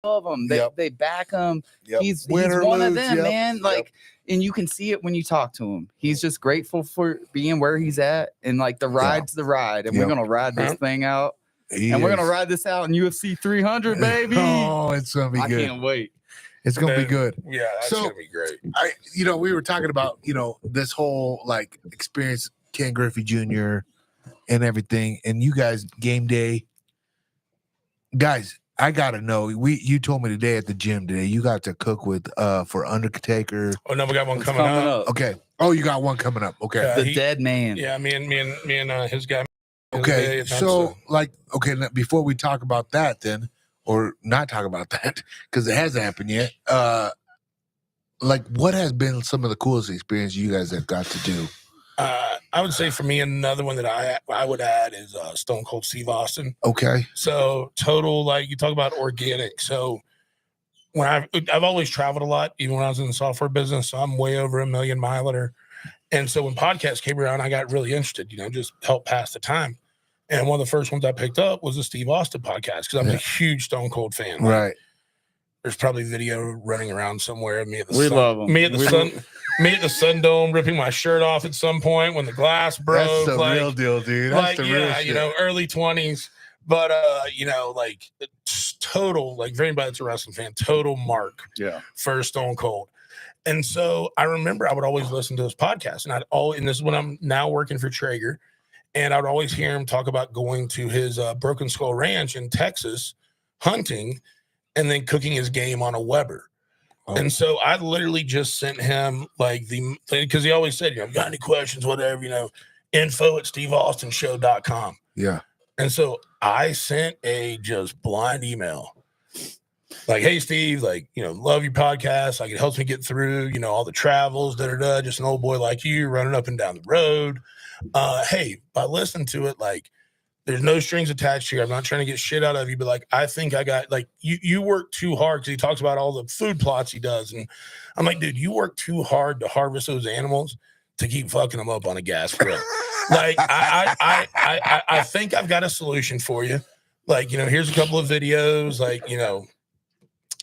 they love him. They back him. He's one of them, man. Like, and you can see it when you talk to him. He's just grateful for being where he's at. And like the ride's the ride. And we're going to ride this thing out. We're going to ride this out in UFC 300, baby. Oh, it's going to be good. I can't wait. It's going to be good. Yeah, that's going to be great. We were talking about, this whole like experience, Ken Griffey Jr. and everything. And you guys, game day. Guys, I gotta know. You told me today at the gym today you got to cook with for Undertaker. Oh no, we got one coming up. Okay. Oh, you got one coming up. Okay. The dead man. Yeah, me and his guy. Okay. So before we talk about that, then or not talk about that because it hasn't happened yet. Like, what has been some of the coolest experience you guys have got to do? I would say for me, another one that I would add is Stone Cold Steve Austin. Okay. So total, like you talk about organic. So when I've always traveled a lot, even when I was in the software business, so I'm way over 1 million miler. And so when podcasts came around, I got really interested, just help pass the time. And one of the first ones I picked up was the Steve Austin podcast because I'm a huge Stone Cold fan. Right. There's probably video running around somewhere of me at the love him. Me at the Sun Dome ripping my shirt off at some point when the glass broke. That's the real deal, dude. That's the real shit. Early 20s. But like total, like for anybody that's a wrestling fan, total mark for Stone Cold. And so I remember I would always listen to his podcast, and this is when I'm now working for Traeger, and I would always hear him talk about going to his Broken Skull Ranch in Texas, hunting, and then cooking his game on a Weber. Oh. And so I literally just sent him like because he always said, got any questions, whatever, info@steveaustenshow.com. Yeah. And so I sent a just blind email. Like, hey, Steve, like, love your podcast. Like, it helps me get through, all the travels, just an old boy like you running up and down the road. Hey, by listening to it, like, there's no strings attached here. I'm not trying to get shit out of you, but like, I think I got like, you work too hard because he talks about all the food plots he does. And I'm like, dude, you work too hard to harvest those animals to keep fucking them up on a gas grill. Like, I think I've got a solution for you. Like, here's a couple of videos, like,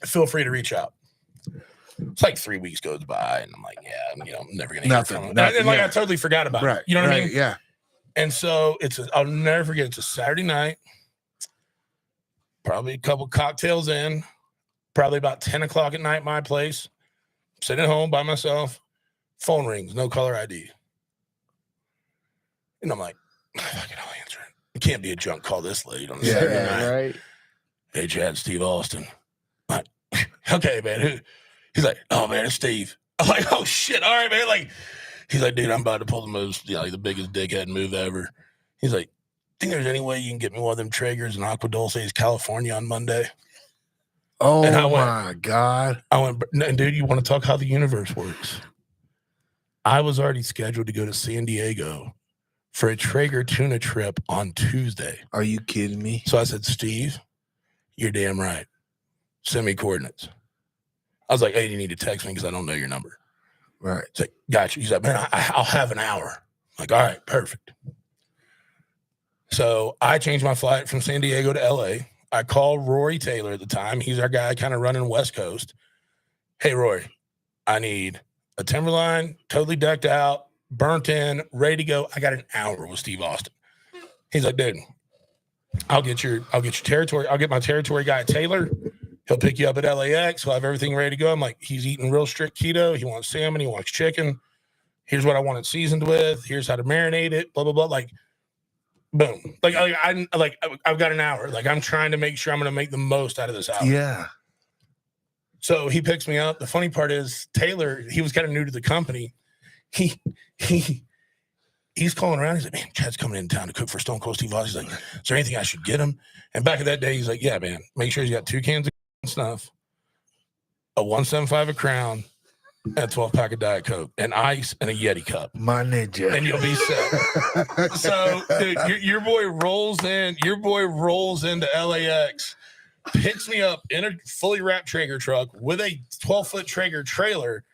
feel free to reach out. It's like 3 weeks goes by and I'm like, yeah, I'm never going to hear from him. And like, I totally forgot about it. You know what I mean? Yeah. And so I'll never forget. It's a Saturday night, probably a couple cocktails in, probably about 10 o'clock at night, my place, sitting at home by myself, phone rings, no caller ID. And I'm like, fucking I'll answer it. It can't be a junk call this late on the Saturday night. Right. Hey, Chad, Steve Austin. I'm like, okay, man. Who? He's like, oh, man, it's Steve. I'm like, oh, shit. All right, man. Like, he's like, dude, I'm about to pull the most, the biggest dickhead move ever. He's like, think there's any way you can get me one of them Traegers in Aqua Dulce's, California on Monday? Oh, my God. I went, and dude, you want to talk how the universe works? I was already scheduled to go to San Diego for a Traeger tuna trip on Tuesday. Are you kidding me? So I said, Steve, you're damn right. Send me coordinates. I was like, hey, you need to text me because I don't know your number. Right. He's like, got you. He's like, man, I'll have an hour. I'm like, all right, perfect. So I changed my flight from San Diego to LA. I called Rory Taylor at the time. He's our guy kind of running West Coast. Hey, Rory, I need a Timberline, totally decked out, burnt in, ready to go. I got an hour with Steve Austin. He's like, dude, I'll get your territory. I'll get my territory guy, Taylor. He'll pick you up at LAX. He'll have everything ready to go. I'm like, he's eating real strict keto. He wants salmon. He wants chicken. Here's what I want it seasoned with. Here's how to marinate it, blah, blah, blah. Like, boom. I've got an hour. Like, I'm trying to make sure I'm going to make the most out of this hour. Yeah. So he picks me up. The funny part is Taylor, he was kind of new to the company. He's calling around. He's like, man, Chad's coming in town to cook for Stone Cold Steve Austin. He's like, is there anything I should get him? And back in that day, he's like, yeah, man, make sure he's got 2 cans of snuff, a 175 a Crown, and a 12-pack of Diet Coke, and ice, and a Yeti cup. My ninja. And you'll be set. So, dude, your boy rolls in. Your boy rolls into LAX, picks me up in a fully wrapped Traeger truck with a 12-foot Traeger trailer.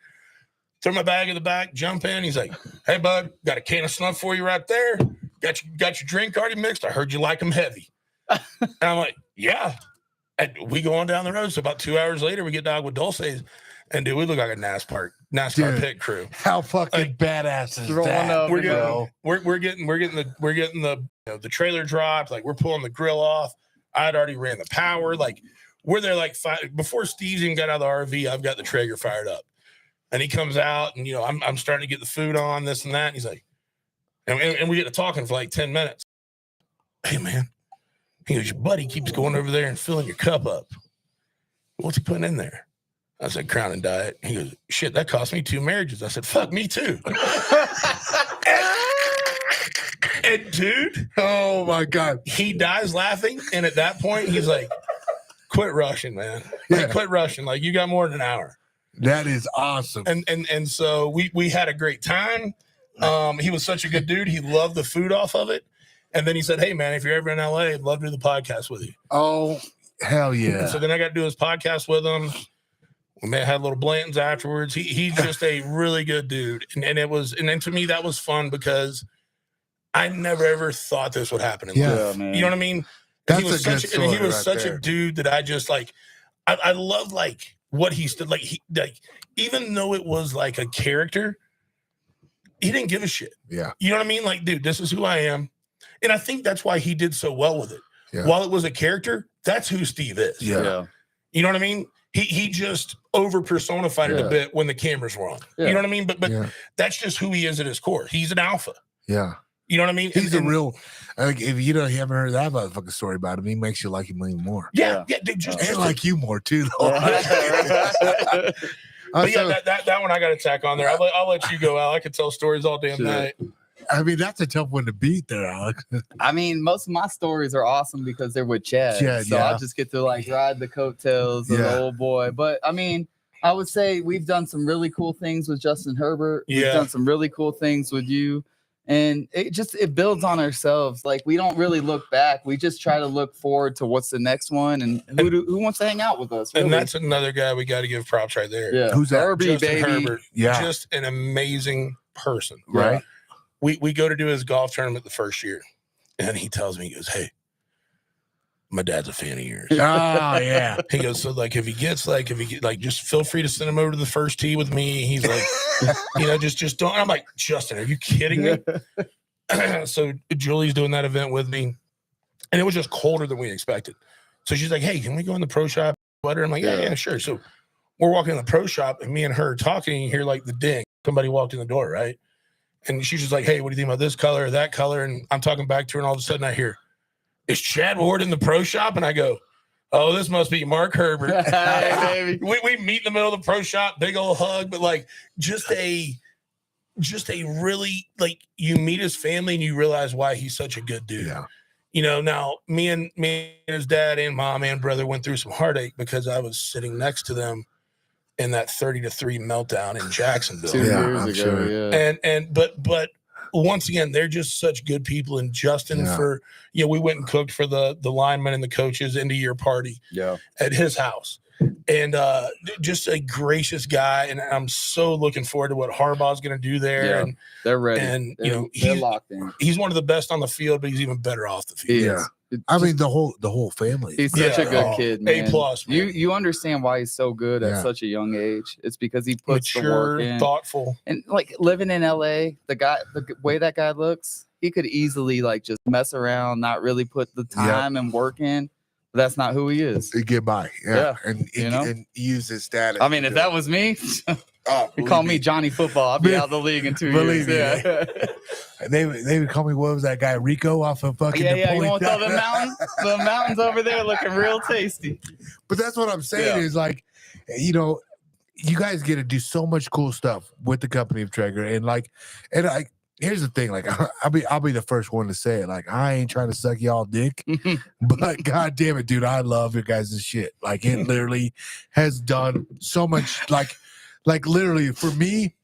Throw my bag in the back, jump in. He's like, hey, bud, got a can of snuff for you right there. Got your drink already mixed. I heard you like them heavy. And I'm like, yeah. And we go on down the road. So about 2 hours later, we get dog with Dulce's. And dude, we look like a NASCAR dude, pit crew. How fucking badass is that? We're getting the trailer dropped. Like, we're pulling the grill off. I'd already ran the power. Like, we're there like 5 before Steve's even got out of the RV. I've got the Traeger fired up. And he comes out, and I'm starting to get the food on, this and that. And he's like, and we get to talking for like 10 minutes. Hey, man. He goes, your buddy keeps going over there and filling your cup up. What's he putting in there? I said, Crown and Diet. He goes, shit, that cost me 2 marriages. I said, fuck, me too. and dude, oh my God, he dies laughing. And at that point, he's like, quit rushing, man. Like, quit rushing. Like, you got more than an hour. That is awesome. And so we had a great time. He was such a good dude. He loved the food off of it. And then he said, hey, man, if you're ever in LA, I'd love to do the podcast with you. Oh, hell yeah. And so then I got to do his podcast with him. We had little Blantons afterwards. He's just a really good dude. And then to me, that was fun because I never ever thought this would happen in life. Man. You know what I mean? That's he was such a dude that I just like, I love like what he stood like. Even though it was like a character, he didn't give a shit. Yeah. You know what I mean? Like, dude, this is who I am. And I think that's why he did so well with it. Yeah. While it was a character, that's who Steve is. Yeah. You know what I mean? He just over personified it a bit when the cameras were on. You know what I mean? But that's just who he is at his core. He's an alpha. Yeah. You know what I mean? He's a real, like, if you haven't heard that motherfucking story about him, he makes you like him even more. Yeah, dude, just like you more too, though. But that one I got to tack on there. I'll let you go, Al. I could tell stories all damn night. I mean, that's a tough one to beat there, Alex. I mean, most of my stories are awesome because they're with Chad. So I just get to like ride the coattails of the old boy. But I mean, I would say we've done some really cool things with Justin Herbert. We've done some really cool things with you. And it builds on ourselves. Like, we don't really look back. We just try to look forward to what's the next one and who wants to hang out with us. Really. And that's another guy we got to give props right there. Yeah. Who's that? Herbie, Justin baby. Herbert. Yeah. Just an amazing person. Right. We go to do his golf tournament the first year. And he tells me, he goes, hey, my dad's a fan of yours. Oh, yeah. He goes, so like, if he gets just feel free to send him over to the first tee with me. He's like, just don't. I'm like, Justin, are you kidding me? So Julie's doing that event with me, and it was just colder than we expected. So she's like, hey, can we go in the pro shop? Weather? I'm like, yeah, sure. So we're walking in the pro shop, and me and her talking, and you hear like the ding. Somebody walked in the door, right? And she's just like, hey, what do you think about this color or that color? And I'm talking back to her, and all of a sudden I hear, is Chad Ward in the pro shop? And I go, oh, this must be Mark Herbert. Hey, baby. We meet in the middle of the pro shop, big old hug, but like just a really, like, you meet his family and you realize why he's such a good dude. Yeah. Now me and his dad and mom and brother went through some heartache because I was sitting next to them in that 30-3 meltdown in Jacksonville. 2 years ago. Yeah. But once again, they're just such good people. And Justin, we went and cooked for the linemen and the coaches end of year party at his house. and just a gracious guy. And I'm so looking forward to what Harbaugh's going to do there. Yeah, And they're ready. And they're he's locked in. He's one of the best on the field, but he's even better off the field. Yeah. I mean the whole family. He's such a good kid, man. A+. You understand why he's so good at such a young age. It's because he puts the work in. Thoughtful, and like living in LA, the way that guy looks, he could easily like just mess around, not really put the time and work in. But that's not who he is. He get by, and use his status. I mean, if that was me, you call me Johnny Football, I'll be out of the league in 2 years. Yeah. They would call me, what was that guy, Rico off of fucking you want to throw the mountains over there looking real tasty. But that's what I'm saying is like, you know, you guys get to do so much cool stuff with the company of Traeger, and here's the thing, like I'll be the first one to say it. Like, I ain't trying to suck y'all dick, but god damn it, dude, I love your guys' shit. Like, it literally has done so much, like literally for me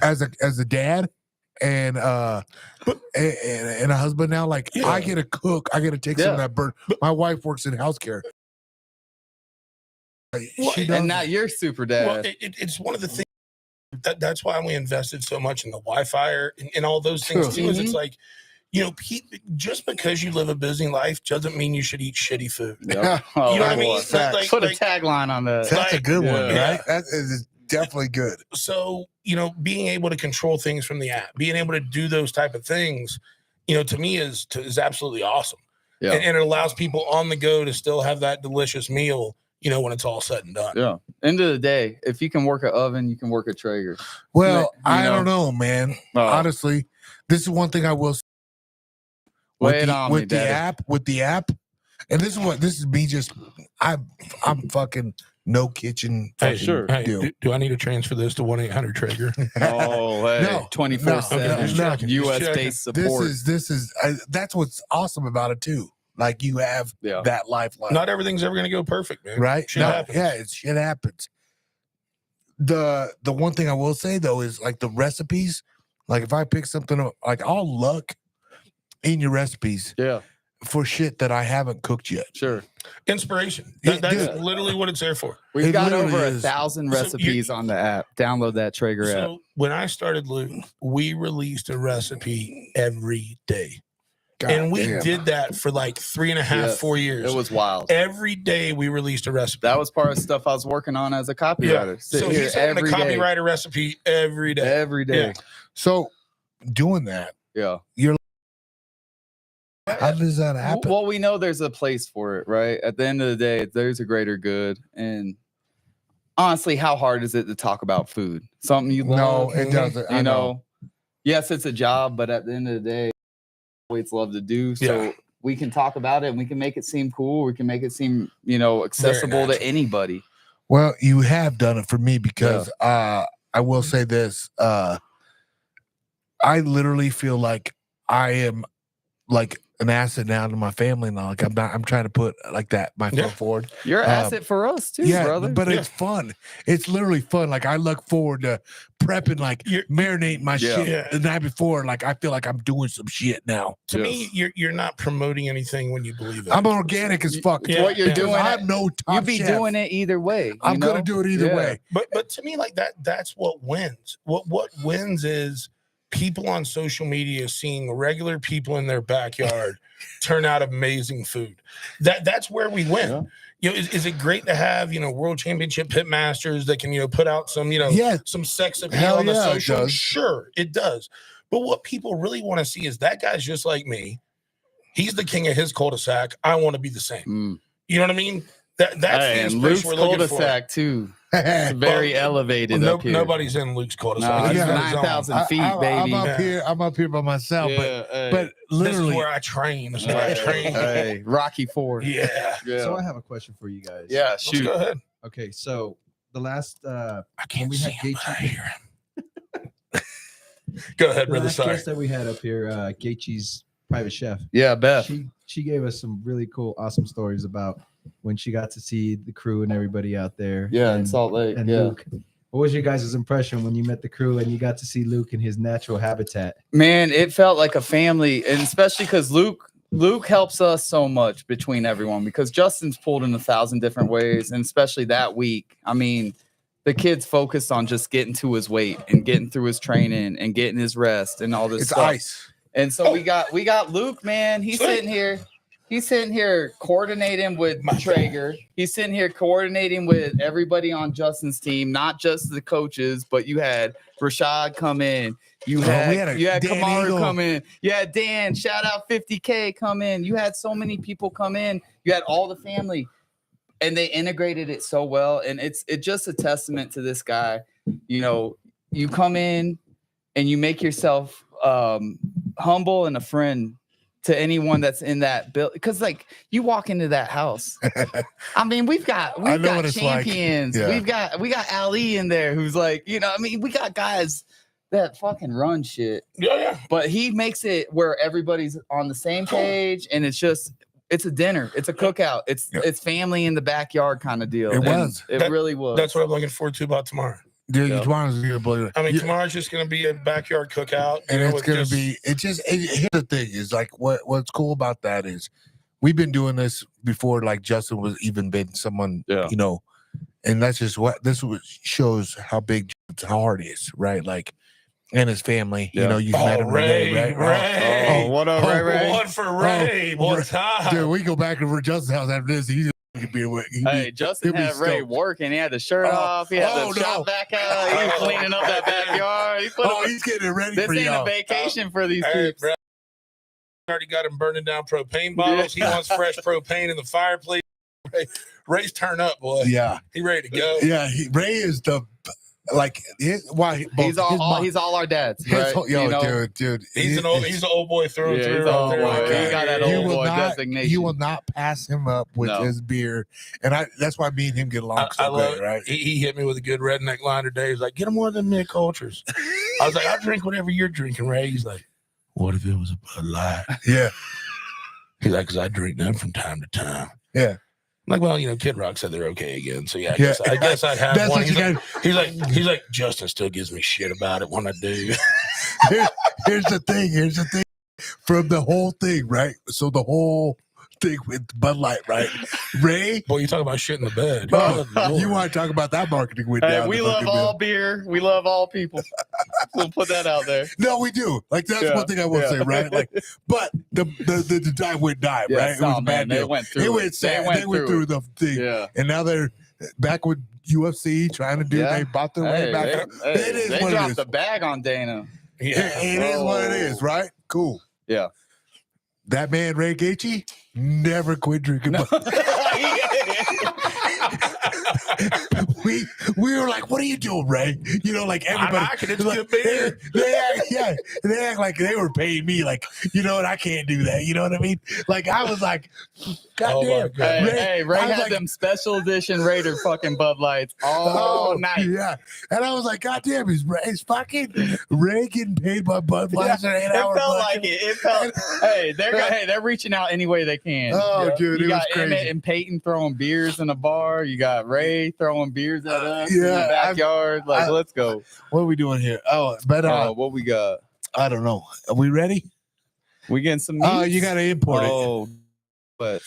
as a dad and a husband now, like I get to cook, I get to take some of that burden. My wife works in healthcare. And now you're super dad. Well, it's one of the things that's why we invested so much in the Wi-Fi and all those things too. Is it's like, you know, just because you live a busy life doesn't mean you should eat shitty food. Yep. You know what I mean? Put a tagline on that. That's a good one, right? That is definitely good. So, you know, being able to control things from the app, being able to do those type of things, you know, to me is absolutely awesome. Yeah. And it allows people on the go to still have that delicious meal, you know, when it's all said and done. Yeah. End of the day, if you can work an oven, you can work a Traeger. Well, I don't know, man. Honestly, this is one thing I will say. With the app, and this is me just, I'm fucking no kitchen. Hey, sure. Hey, do I need to transfer this to 1-800-Traeger? Oh, hey, no, 24/7 US based support. This is that's what's awesome about it too. Like, you have that lifeline. Not everything's ever going to go perfect, man. Right? Shit happens. Shit happens. The one thing I will say though is like the recipes. Like, if I pick something up, like, I'll look in your recipes. Yeah. For shit that I haven't cooked yet. Sure. Inspiration. That's literally what it's there for. We've got over 1,000 recipes on the app. Download that Traeger app. When I started Luke, we released a recipe every day. We did that for like 3.5, 4 years. It was wild. Every day we released a recipe. That was part of the stuff I was working on as a copywriter. Yeah. So he's having a copywriter recipe every day. Every day. Yeah. So doing that, you're. How does that happen? Well, we know there's a place for it, right? At the end of the day, there's a greater good. And honestly, how hard is it to talk about food? Something you love? No, it doesn't. You know, yes, it's a job, but at the end of the day, it's love to do. So we can talk about it and we can make it seem cool. We can make it seem, you know, accessible to anybody. Well, you have done it for me because I will say this. I literally feel like I am like an asset now to my family now. Like, I'm trying to put like that my foot forward. You're an asset for us too, brother. But it's fun. It's literally fun. Like, I look forward to prepping, like marinating my shit the night before. Like, I feel like I'm doing some shit now. To me, you're not promoting anything when you believe it. I'm organic as fuck. What you're doing, I have no top you'd be doing it either way. I'm gonna do it either way. But to me, like that's what wins. What wins is people on social media seeing regular people in their backyard turn out amazing food. That's where we win. Yeah. You know, is it great to have, you know, world championship pit masters that can, you know, put out some, you know, some sex appeal on the social? Sure, it does. But what people really want to see is that guy's just like me. He's the king of his cul-de-sac. I want to be the same. You know what I mean? That's the inspiration Luke's we're looking for. Cul-de-sac too. It's very elevated up here. Nobody's in Luke's cul-de-sac. No, 9,000 feet, baby. I'm up here by myself, but literally, this is where I train. This is where I train. Hey, Rocky Ford. Yeah. So I have a question for you guys. Yeah, shoot. Go ahead. Okay, so the last I can't see him, but I hear him. Go ahead, brother. Sorry. Guest that we had up here, Gaethje's private chef. Yeah, Beth. She gave us some really cool, awesome stories about when she got to see the crew and everybody out there. Yeah, in Salt Lake. And Luke. What was your guys' impression when you met the crew and you got to see Luke in his natural habitat? Man, it felt like a family, and especially because Luke Luke helps us so much between everyone because Justin's pulled in 1,000 different ways, and especially that week. I mean, the kid's focused on just getting to his weight and getting through his training and getting his rest and all this It's stuff. ice. And so we got Luke, man. He's sitting here coordinating with Traeger. He's sitting here coordinating with everybody on Justin's team, not just the coaches, but you had Rashad come in. You had Kamaru come in. You had Dan, shout out 50K come in. You had so many people come in. You had all the family. And they integrated it so well. And it's just a testament to this guy. You know, you come in and you make yourself humble and a friend to anyone that's in that build, because like you walk into that house. I mean, we've got champions. Like. Yeah. We got Ali in there who's like, you know, I mean, we got guys that fucking run shit. Yeah. But he makes it where everybody's on the same page, and it's a dinner, it's a cookout, it's family in the backyard kind of deal. It really was. That's what I'm looking forward to about tomorrow. Dude, tomorrow's gonna be. I mean, tomorrow's just gonna be a backyard cookout, and it's gonna be. Here's the thing: is like what's cool about that is we've been doing this before. Like Justin was even been someone, you know, and that's just what shows how hard he is, right? Like, and his family. You know, you've met him, Ray, right? Oh, what up, Ray? One for Ray. What time? Dude, we go back over Justin's house after this. He's Hey, Justin had Ray working. He had the shirt off. He had the shop back out. He was cleaning up that backyard. He's getting it ready for you. This ain't a vacation for these kids. Already got him burning down propane bottles. He wants fresh propane in the fireplace. Ray's turn up, boy. Yeah, he ready to go. Yeah, Ray is the. Like he's all our dads, right? Dude, he's an old boy through and through. He got that old boy designation. You will not pass him up with his beer, and that's why me and him get along so good, right? He hit me with a good redneck line today. He's like, "Get him one of them mid cultures." I was like, "I'll drink whatever you're drinking, Ray." He's like, "What if it was a Bud Light?" Yeah. He's like, "'Cause I drink them from time to time." Yeah. I'm like, well, you know, Kid Rock said they're okay again, so I guess I'd have one. He's like, Justin still gives me shit about it when I do. Here's the thing. From the whole thing, right? So the whole thing with Bud Light, right? Ray, boy, you talk about shit in the bed. You want to talk about that marketing went down? We love all beer. We love all people. We'll put that out there. No, we do. Like that's one thing I will say, right? Like, but the dive went dive, right? It was a bad deal. They went through. They went through the thing, and now they're back with UFC trying to do. They bought their way back. They dropped the bag on Dana. Yeah, it is what it is, right? Cool. Yeah. That man Ray Gaethje never quit drinking. We were like, "What are you doing, Ray?" You know, like everybody. It's good beer. They act like they were paying me, like, you know, and I can't do that. You know what I mean? Like I was like, "God damn!" Ray had them special edition Raider fucking Bud Lights all night. Yeah, and I was like, "God damn, is fucking Ray getting paid by Budweiser?" It felt like it. It felt. They're reaching out any way they can. Oh, dude, you it got was crazy. Emmett and Peyton throwing beers in a bar. You got Ray throwing beers at us in the backyard. Let's go. What are we doing here? What we got? I don't know. Are we ready? We getting some meats? Oh, you got to import it. Don't be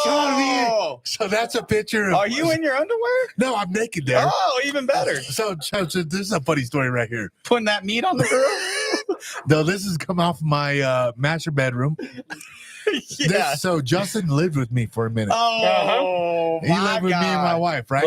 showing me. So that's a picture. Are you in your underwear? No, I'm naked there. Oh, even better. So this is a funny story right here. Putting that meat on the grill? No, this has come off my master bedroom. So Justin lived with me for a minute. Oh, he lived with me and my wife, right?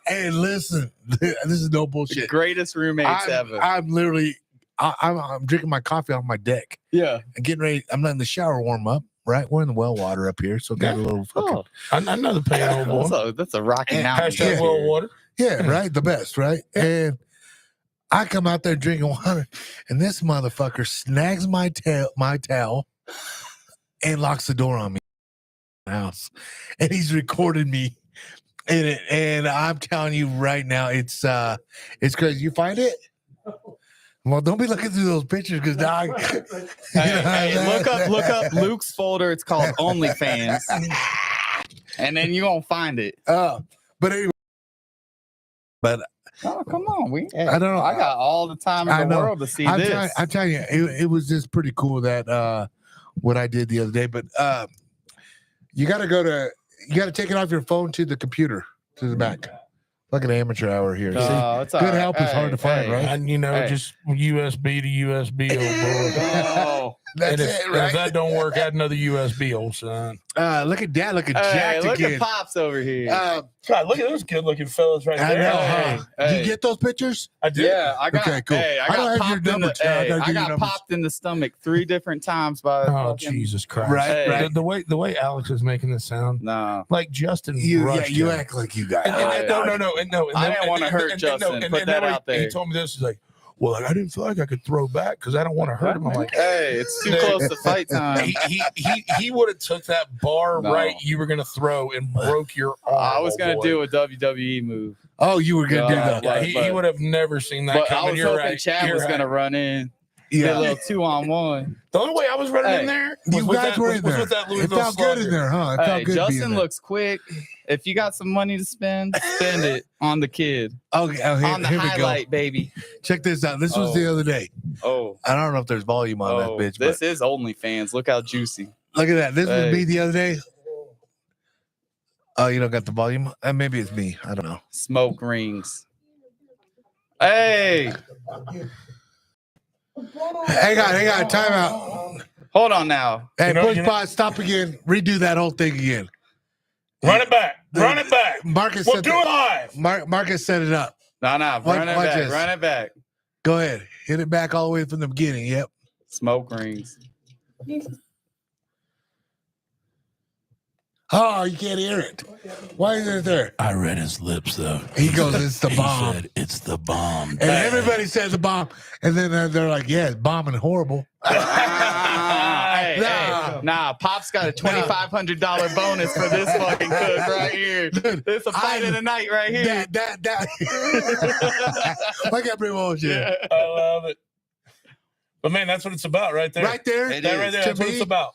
Hey, listen, this is no bullshit. The greatest roommates ever. I'm literally, I'm drinking my coffee off my deck. Yeah, and getting ready. I'm letting the shower warm up. Right, we're in the well water up here, so got a little fucking. Another pan, old boy. That's a Rocky Mountain. Hashtag well water. Yeah, right, the best, right, and. I come out there drinking water, and this motherfucker snags my towel and locks the door on me in the house. And he's recorded me in it. And I'm telling you right now, it's crazy. You find it? Well, don't be looking through those pictures because now look up Luke's folder. It's called OnlyFans. And then you're gonna find it. But anyway. But Oh, come on. I don't know. I got all the time in the world to see this. I'm telling you, it was just pretty cool that what I did the other day. But you got to take it off your phone to the computer, to the back. Like an amateur hour here. It's Good help is hard to find, right? And just USB to USB, old boy. Oh, That's and it, right? if that don't work, add another USB, old son. Look at Dad, looking hey, jacked look again. at Pops over here. God, look at those good-looking fellas right I there. know, Hey, huh? hey. Did you get those pictures? I did. Yeah, I got. Okay, cool. Hey, I I don't got have your popped in number, the. Chad. I Hey, gotta I give you got numbers. popped in the stomach 3 different times by. Oh, fucking, Jesus Christ! Right, Hey. right. The way Alex is making this sound, Nah. like Justin You brushed you him. act like you got And- it. no. And I didn't wanna hurt Justin. Put that out there. He told me this. He's like, well, I didn't feel like I could throw back because I don't want to hurt him. I'm like, Hey, it's too close to fight time. he would have took that bar No. right you were gonna throw and broke your arm. I was gonna boy. do a WWE move, Oh, you were gonna do Yeah, that. Yeah, but- he would have never seen that but I coming. was You're hoping right. Chad You're was gonna right. run in, get a Yeah, little 2-on-1. The only way I was running Hey, in there you was guys were in there. with that It Louisville felt good in Slugger. there, huh? It Hey, felt good being Justin there. looks quick. If you got some money to spend it on the kid, Okay, oh, on the here we highlight, baby. go. Check this out. This was the other day. Oh, I don't know if there's volume on that bitch, this but is OnlyFans. Look how juicy. look at that. This Hey. was me the other day. Oh, you don't got the volume? Maybe it's me. I don't know. Smoke rings. Hey, Hang on. Time out. hold on now. Hey, You know- push you know- pause. Stop again. Redo that whole thing again. Run it back. Run it back. Marcus We'll set do it live. Marcus set it up. No, run it watch back. this. Run it back. Go ahead. Hit it back all the way from the beginning. Yep. Smoke rings. Oh, you can't hear it. Why is it there? I read his lips though. He goes, it's the bomb. said, "It's the bomb." And everybody says the bomb. And then they're like, yeah, it's bombing horrible. Nah, Pop's got a $2,500 bonus for this fucking cook right here. This a fight of the night right here. That. Like every bullshit. I love it. But man, that's what it's about right there. Right there. It That is. right there. To That's what me, it's about.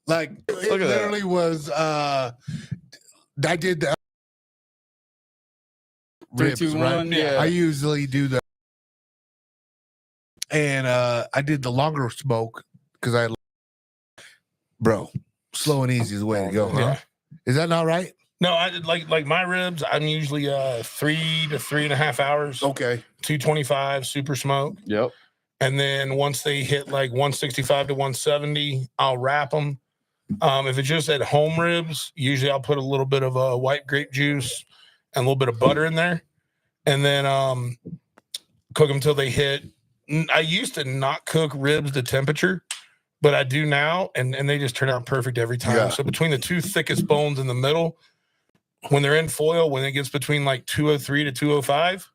Like, it Look at that. literally was, I did the 3, ribs, 2, right? 1. Yeah. I usually do the, and I did the longer smoke because bro, slow and easy is the way to go, huh? Yeah. Is that not right? No, I did like my ribs. I'm usually 3 to 3.5 hours. Okay. 225 super smoke. Yep. And then once they hit like 165 to 170, I'll wrap them. If it's just at home ribs, usually I'll put a little bit of white grape juice and a little bit of butter in there, and then cook them till they hit. I used to not cook ribs to temperature, but I do now, and they just turn out perfect every time. Yeah. So between the 2 thickest bones in the middle, when they're in foil, when it gets between like 203 to 205,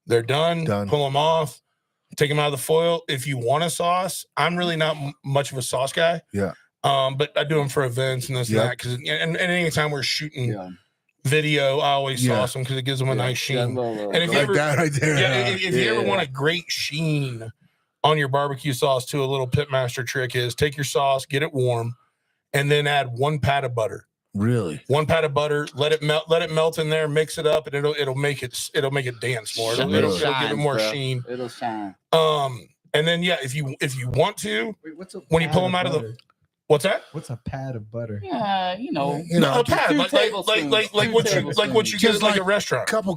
they're done. Pull them off. Take them out of the foil. If you want a sauce, I'm really not much of a sauce guy. Yeah. But I do them for events and this and that. Because and anytime we're shooting video, I always sauce them because it gives them a nice sheen. And if you Like ever, that right there. if you ever want a great sheen on your barbecue sauce, too, a little pitmaster trick is take your sauce, get it warm, and then add 1 pat of butter. Really? 1 pat of butter, let it melt in there, mix it up, and it'll make it dance more. It'll give it more sheen. It'll shine. And then if you want to, Wait, what's a when you pad pull them of out of the butter? what's that? What's a pad of butter? Yeah, You know, A pad, 2 like tablespoons. what you get Just like a like restaurant. couple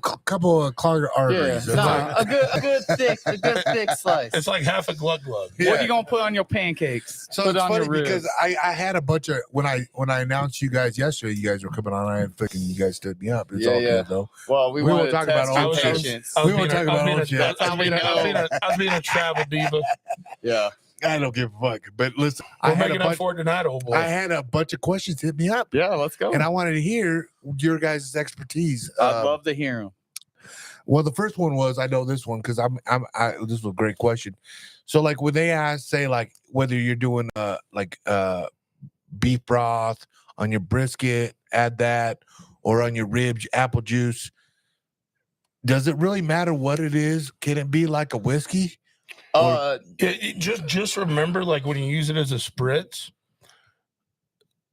of clogged arteries. Yeah, nah, a good thick slice. It's like half a glug. What are you gonna put on your pancakes? So put it's on funny your ribs. because I had a bunch of when I announced you guys yesterday, you guys were coming on. I had fucking you guys stood me up. It's all good though. Well, we won't wanted talk to about test old your shit. patience. We won't talk about old shit. That's how we know. I was being a travel diva. Yeah. I don't give a fuck. But listen, We're I had making a up bunch. for it tonight, old boy. I had a bunch of questions hit me up, Yeah, let's go. and I wanted to hear your guys' expertise. I'd love to hear them. Well, the first one was I know this one because this was a great question. So like when they ask, say like whether you're doing beef broth on your brisket, add that, or on your ribs, apple juice. Does it really matter what it is? Can it be like a whiskey? Just remember, like when you use it as a spritz,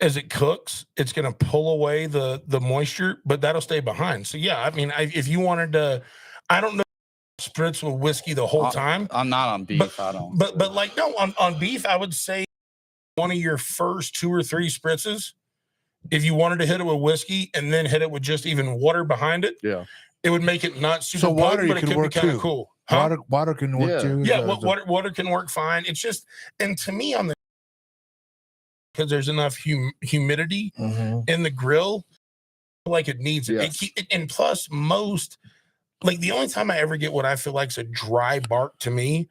as it cooks, it's going to pull away the moisture, but that'll stay behind. So yeah, I mean, if you wanted to, I don't know, spritz with whiskey the whole time. I'm not on beef. I don't. But like no, on beef, I would say one of your first 2 or 3 spritzes, if you wanted to hit it with whiskey and then hit it with just even water behind it, it would make it not super potent, but it could be kind of cool. Huh? Water can work too. Yeah, water can work fine. It's just, and to me on the, because there's enough humidity in the grill, like it needs it. And plus, most, like the only time I ever get what I feel like is a dry bark to me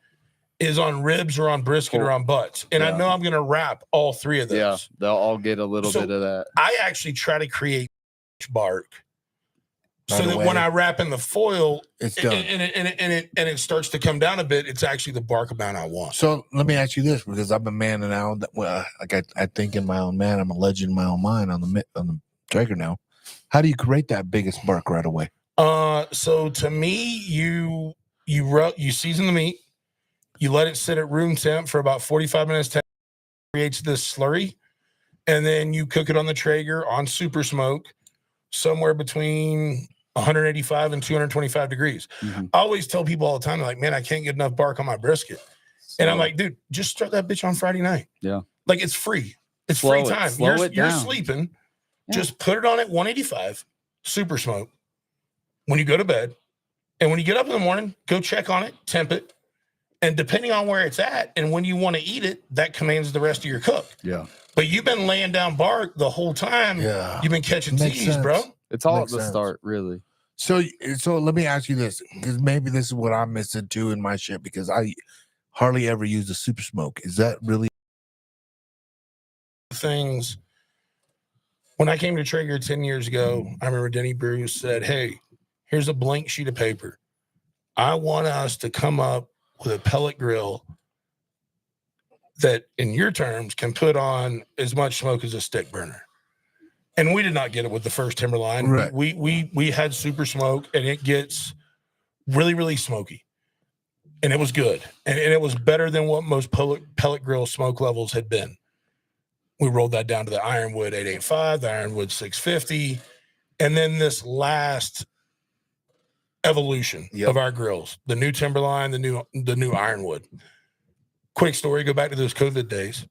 is on ribs or on brisket or on butts. And I know I'm going to wrap all 3 of those. Yeah, they'll all get a little bit of that. I actually try to create bark so that when I wrap in the foil, it's done. And it starts to come down a bit. It's actually the bark amount I want. So let me ask you this, because I've been manning out. Well, like I think in my own man, I'm a legend in my own mind on the Traeger now. How do you create that biggest bark right away? So to me, you season the meat, you let it sit at room temp for about 45 minutes, creates this slurry, and then you cook it on the Traeger on super smoke, somewhere between 185 and 225 degrees. I always tell people all the time, like, man, I can't get enough bark on my brisket. And I'm like, dude, just start that bitch on Friday night. Yeah. Like it's free. It's free time. You're sleeping. Yeah. Just put it on at 185, super smoke, when you go to bed. And when you get up in the morning, go check on it, temp it. And depending on where it's at and when you want to eat it, that commands the rest of your cook. Yeah. But you've been laying down bark the whole time. Yeah. You've been catching Z's, bro. It's all at the start, really. So let me ask you this, because maybe this is what I'm missing too in my shit, because I hardly ever use the super smoke. Is that really things? When I came to Traeger 10 years ago, I remember Denny Bruce said, hey, here's a blank sheet of paper. I want us to come up with a pellet grill that, in your terms, can put on as much smoke as a stick burner. And we did not get it with the first Timberline. Right. We had super smoke, and it gets really, really smoky. And it was good. And it was better than what most pellet grill smoke levels had been. We rolled that down to the Ironwood 885, the Ironwood 650, and then this last evolution of our grills, the new Timberline, the new Ironwood. Quick story, go back to those COVID days.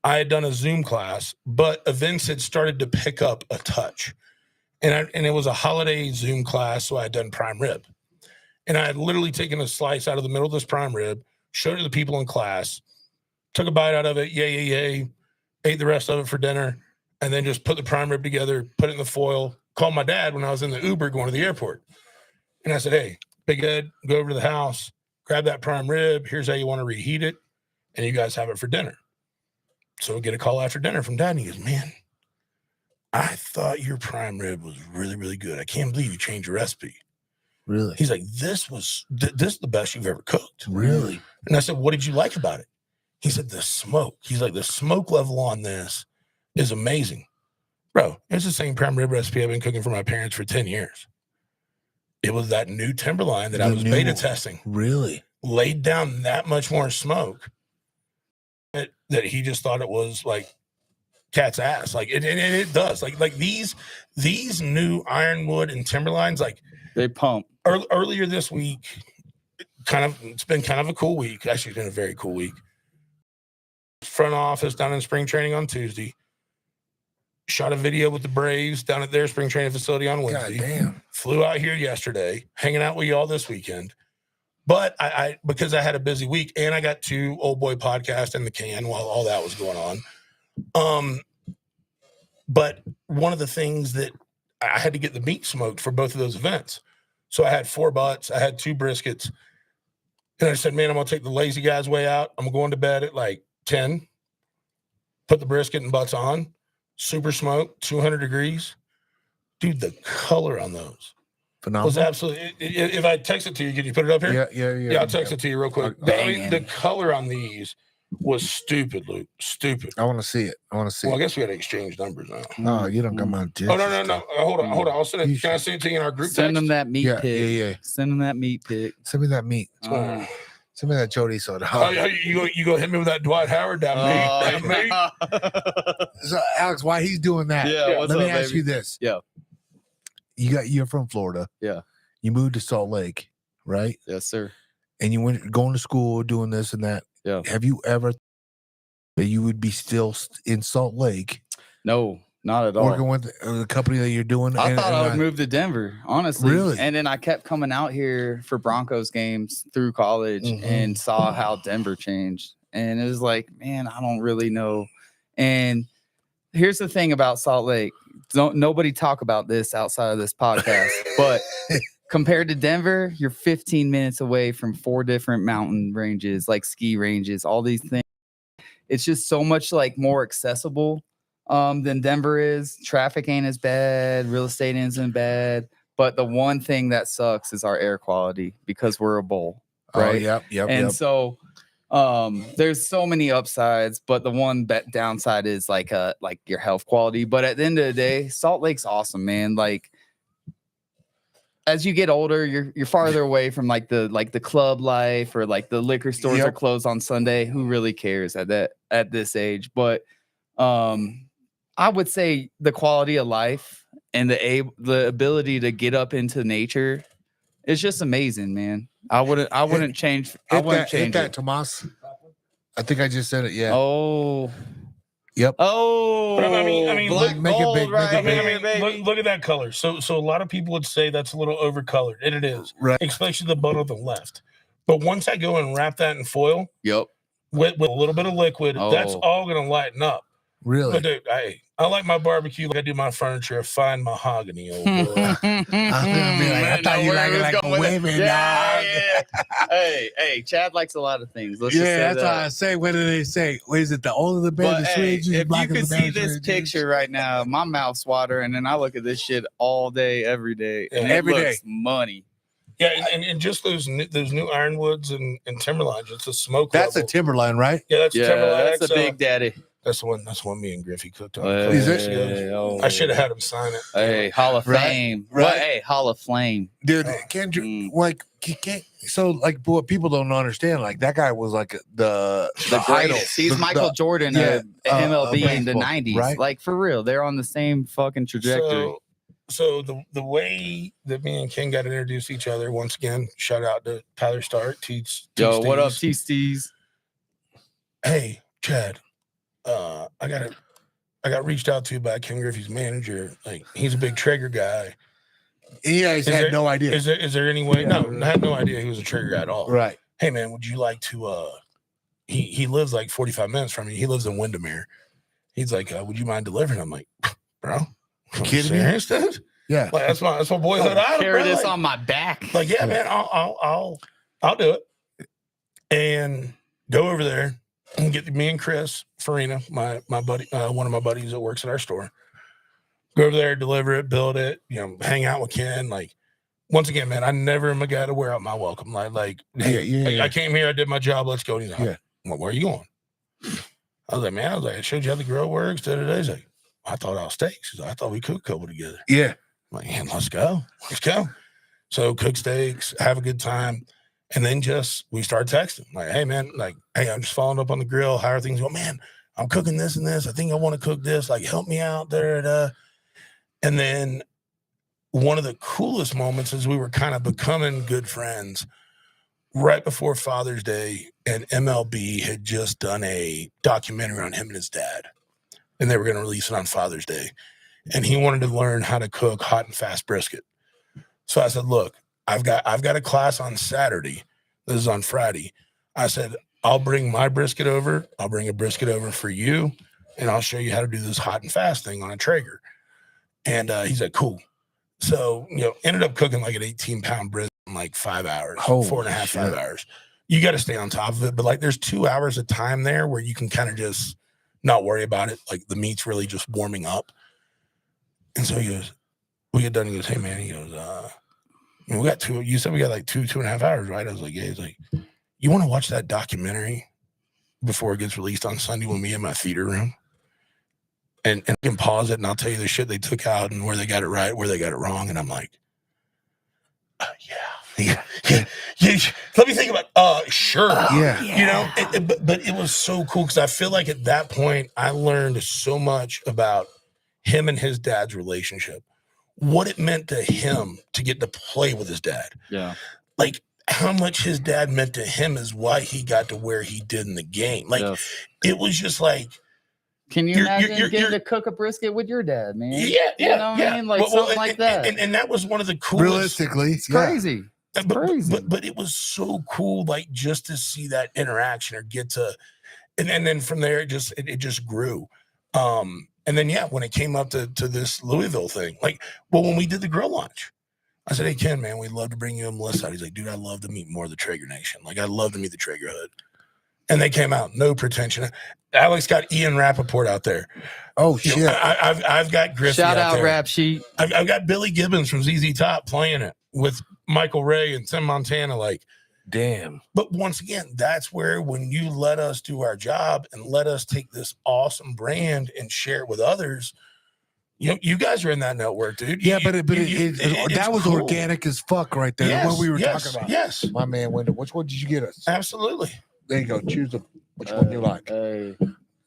I had done a Zoom class, but events had started to pick up a touch. And it was a holiday Zoom class, so I had done prime rib. And I had literally taken a slice out of the middle of this prime rib, showed it to the people in class, took a bite out of it, yay, ate the rest of it for dinner, and then just put the prime rib together, put it in the foil, called my dad when I was in the Uber going to the airport. And I said, hey, Big Ed, go over to the house, grab that prime rib. Here's how you want to reheat it, and you guys have it for dinner. So we get a call after dinner from Dad, and he goes, man, I thought your prime rib was really, really good. I can't believe you changed your recipe. Really? He's like, this is the best you've ever cooked. Really? And I said, what did you like about it? He said, the smoke. He's like, the smoke level on this is amazing. Bro, it's the same prime rib recipe I've been cooking for my parents for 10 years. It was that new Timberline that I was beta testing. Really? Laid down that much more smoke that he just thought it was like cat's ass. Like it does. Like these new Ironwood and Timberlines, like they pump. Earlier this week, it's been kind of a cool week. Actually, it's been a very cool week. Front office down in spring training on Tuesday. Shot a video with the Braves down at their spring training facility on Wednesday. God damn. Flew out here yesterday, hanging out with y'all this weekend. But I because I had a busy week and I got 2 old boy podcasts in the can while all that was going on. But one of the things that I had to get the meat smoked for both of those events. So I had 4 butts, I had 2 briskets. And I said, man, I'm going to take the lazy guy's way out. I'm going to bed at like 10, put the brisket and butts on, super smoke, 200 degrees. Dude, the color on those was absolutely, if I text it to you, can you put it up here? Yeah, I'll text it to you real quick. The color on these was stupid, Luke. Stupid. I want to see it. Well, I guess we had to exchange numbers now. No, you don't got my no. Hold on. I'll send it. Can I send it to you in our group Send text? them that meat pic. Yeah. Send them that meat pic. Send me that meat. Some of that chorizo. Oh, yeah, you go hit me with that Dwight Howard down me. So Alex, why he's doing that? Yeah, Let me ask you this. Yeah. You're from Florida. Yeah. You moved to Salt Lake, right? Yes, sir. And you went going to school, doing this and that. Yeah. Have you ever that you would be still in Salt Lake? No, not at all. Working with the company that you're doing. I thought I would move to Denver, honestly. Really? And then I kept coming out here for Broncos games through college and saw how Denver changed. And it was like, man, I don't really know. And here's the thing about Salt Lake. Nobody talk about this outside of this podcast, but compared to Denver, you're 15 minutes away from 4 different mountain ranges, like ski ranges, all these things. It's just so much like more accessible than Denver is. Traffic ain't as bad. Real estate isn't bad. But the one thing that sucks is our air quality because we're a bowl. Right. Oh, yep. And so there's so many upsides, but the one downside is like your health quality. But at the end of the day, Salt Lake's awesome, man. Like as you get older, you're farther away from like the club life or like the liquor stores are closed on Sunday. Who really cares at this age? But I would say the quality of life and the ability to get up into nature is just amazing, man. I wouldn't change. I wouldn't change that, it. Tomas. I think I just said it. Yeah. Oh. Yep. Oh. But I mean, black make it gold big, right make it here, big. baby. Look at that color. So a lot of people would say that's a little overcolored, and it is, Right. especially the button on the left. But once I go and wrap that in foil Yep. with a little bit of liquid, that's all going to lighten up. Really? But dude, I like my barbecue like I do my furniture, a fine mahogany, old boy. I thought you liked it like a women, dog. Hey, Chad likes a lot of things. Let's just say That's that. why I say. What do they say? What is it? The older the better, But the hey, sweet juice, if black you is could the see better, this sweet juice. picture right now, my mouth's watering, and I look at this shit all day, every day. And Every it day. looks money. Yeah, and just those new ironwoods and timberlines, it's a smoke That's level. a timberline, right? Yeah, that's a timberline. That's a big daddy. That's the one me and Griffey cooked on. Is it? I should have had him sign it. Hey, Hall of Right, Fame. right. Well, hey, Hall of Flame. Dude, Kendrick, like, you can't. So, like, what people don't understand, like, that guy was like the idol. Greatest. He's The- Michael the- Jordan yeah, of MLB in the baseball, 90s. right? Like, for real. They're on the same fucking trajectory. So the way that me and Ken got introduced to each other, once again, shout out to Tyler Stark. Yo, what up, T-Steez? Hey, Chad, I got reached out to by Ken Griffey's manager. Like, he's a big Traeger guy. Yeah, he had no idea. Is there any way? No, I had no idea he was a Traeger guy at all. Right. Hey man, would you like to he lives like 45 minutes from me. He lives in Windermere. He's like, would you mind delivering? I'm like, bro, Kidding me? serious, dude? Yeah. Like that's my boyhood idol. Carry Bro. this Like, on my back. like, yeah, man, I'll do it. And go over there and get me and Chris Farina, my buddy, one of my buddies that works at our store. Go over there, deliver it, build it, hang out with Ken. Like, once again, man, I never am a guy to wear out my welcome. Like, hey, I came here, I did my job, let's go. And he's like, Yeah. well, where are you going? I was like, man, I showed you how the grill works. He's like, I thought I was steaks. He's like, I thought we cooked a couple together. Yeah. I'm like, man, let's go. So cook steaks, have a good time. And then we start texting. Like, hey, man, hey, I'm just following up on the grill. How are things going? Man, I'm cooking this and this. I think I want to cook this. Like, help me out. And then one of the coolest moments is we were kind of becoming good friends right before Father's Day, and MLB had just done a documentary on him and his dad, and they were going to release it on Father's Day. And he wanted to learn how to cook hot and fast brisket. So I said, look, I've got a class on Saturday. This is on Friday. I said, I'll bring my brisket over. I'll bring a brisket over for you, and I'll show you how to do this hot and fast thing on a Traeger. And he's like, cool. So, ended up cooking like an 18-pound brisket in like 5 hours, Holy 4.5, shit. 5 hours. You got to stay on top of it. But like, there's 2 hours of time there where you can kind of just not worry about it. Like, the meat's really just warming up. And so we get done. He goes, hey man, he goes, we got you said we got like 2.5 hours, right? I was like, yeah. He's like, you want to watch that documentary before it gets released on Sunday with me in my theater room? And I can pause it and I'll tell you the shit they took out and where they got it right, where they got it wrong. And I'm like, yeah. Yeah. Let me think about. Sure. Yeah. You know, but it was so cool because I feel like at that point I learned so much about him and his dad's relationship, what it meant to him to get to play with his dad. Yeah. Like how much his dad meant to him is why he got to where he did in the game. Like it was just like. Can you imagine getting to cook a brisket with your dad, man? Yeah, you know what I mean? Like something like that. And that was one of the coolest. Realistically, it's crazy. It's crazy. But it was so cool, like just to see that interaction or get to, and then from there it just grew. And then when it came up to this Louisville thing, like, well, when we did the grill launch, I said, hey Ken, man, we'd love to bring you and Melissa out. He's like, dude, I'd love to meet more of the Traeger Nation. Like, I'd love to meet the Traeger Hood. And they came out, no pretension. Alex got Ian Rappaport out there. Oh shit! You know, I've got Griffey. Shout out out there. Rap Sheet. I've got Billy Gibbons from ZZ Top playing it with Michael Ray and Tim Montana. Like, damn. But once again, that's where when you let us do our job and let us take this awesome brand and share it with others. You know, you guys are in that network, dude. Yeah, that was cool. Organic as fuck right there. Yes, what we were talking about. Yes, my man, Wendell. Which one did you get us? Absolutely. There you go. Choose which one you like.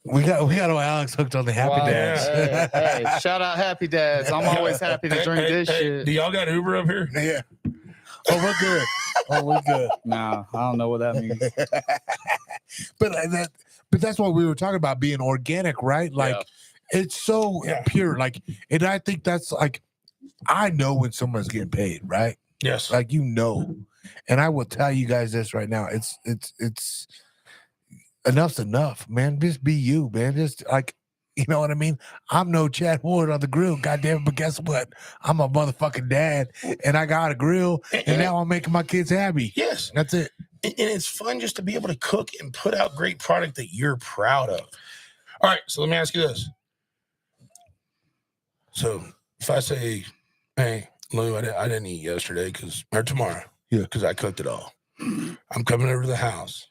We got Alex hooked on the Happy Dads. Hey, shout out Happy Dads. I'm always happy to drink this shit. Do y'all got Uber up here? Yeah. Oh, we're good. We're good. Nah, I don't know what that means. but that's what we were talking about, being organic, right? Like it's so pure. Like, and I think that's like, I know when someone's getting paid, right? Yes. Like, you know, and I will tell you guys this right now. It's enough's enough, man. Just be you, man. Just like, you know what I mean? I'm no Chad Ward on the grill, goddamn. But guess what? I'm a motherfucking dad, and I got a grill, and now I'm making my kids happy. Yes, that's it. And it's fun just to be able to cook and put out great product that you're proud of. All right, so let me ask you this. So if I say, hey, Lou, I didn't eat yesterday or tomorrow, because I cooked it all. I'm coming over to the house.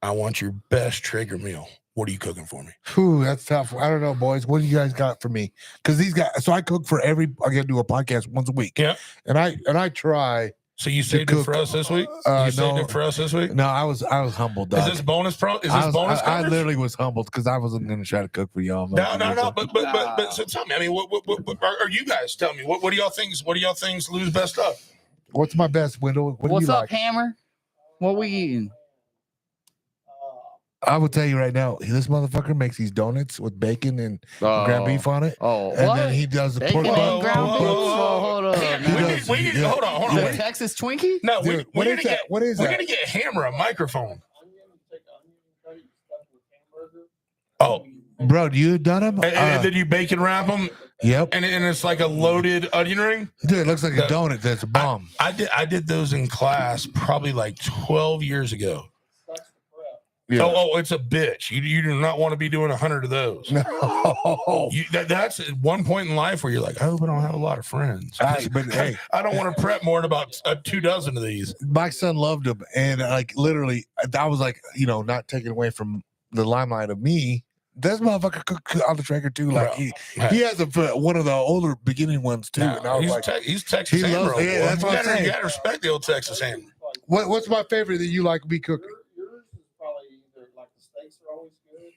I want your best Traeger meal. What are you cooking for me? Whew, that's tough. I don't know, boys. What do you guys got for me? Because these guys, so I cook for I gotta do a podcast once a week. Yeah. And I try. So you saved it for us this week? You saved it for us this week? No, I was humbled. Dog. Is this bonus bonus? I literally was humbled because I wasn't gonna try to cook for y'all. No. But so tell me. I mean, what are you guys? Tell me. What do y'all think? What do y'all think Lou's best up? What's my best, Wendell? What's up, Hammer? What we eating? I will tell you right now, this motherfucker makes these donuts with bacon and ground beef on it. Oh, and then he does the pork buns. Hold on. Hold on. The Texas Twinkie? No, dude, what is that? What is that? We're gonna get Hammer a microphone. Oh, bro, you done them? And then you bacon wrap them. Yep. And it's like a loaded onion ring. Dude, it looks like a donut. That's a bomb. I did those in class probably like 12 years ago. Yeah. Oh, it's a bitch. You do not want to be doing 100 of those. No. That's at one point in life where you're like, I hope I don't have a lot of friends. But hey, I don't want to prep more than about 24 of these. My son loved them, and like literally, I was like, not taking away from the limelight of me. This motherfucker cooked on the Traeger too. Like he has one of the older beginning ones too. And I was he's Texas Hammer. That's what I'm saying. You gotta respect the old Texas Hammer. What's my favorite that you like me cooking?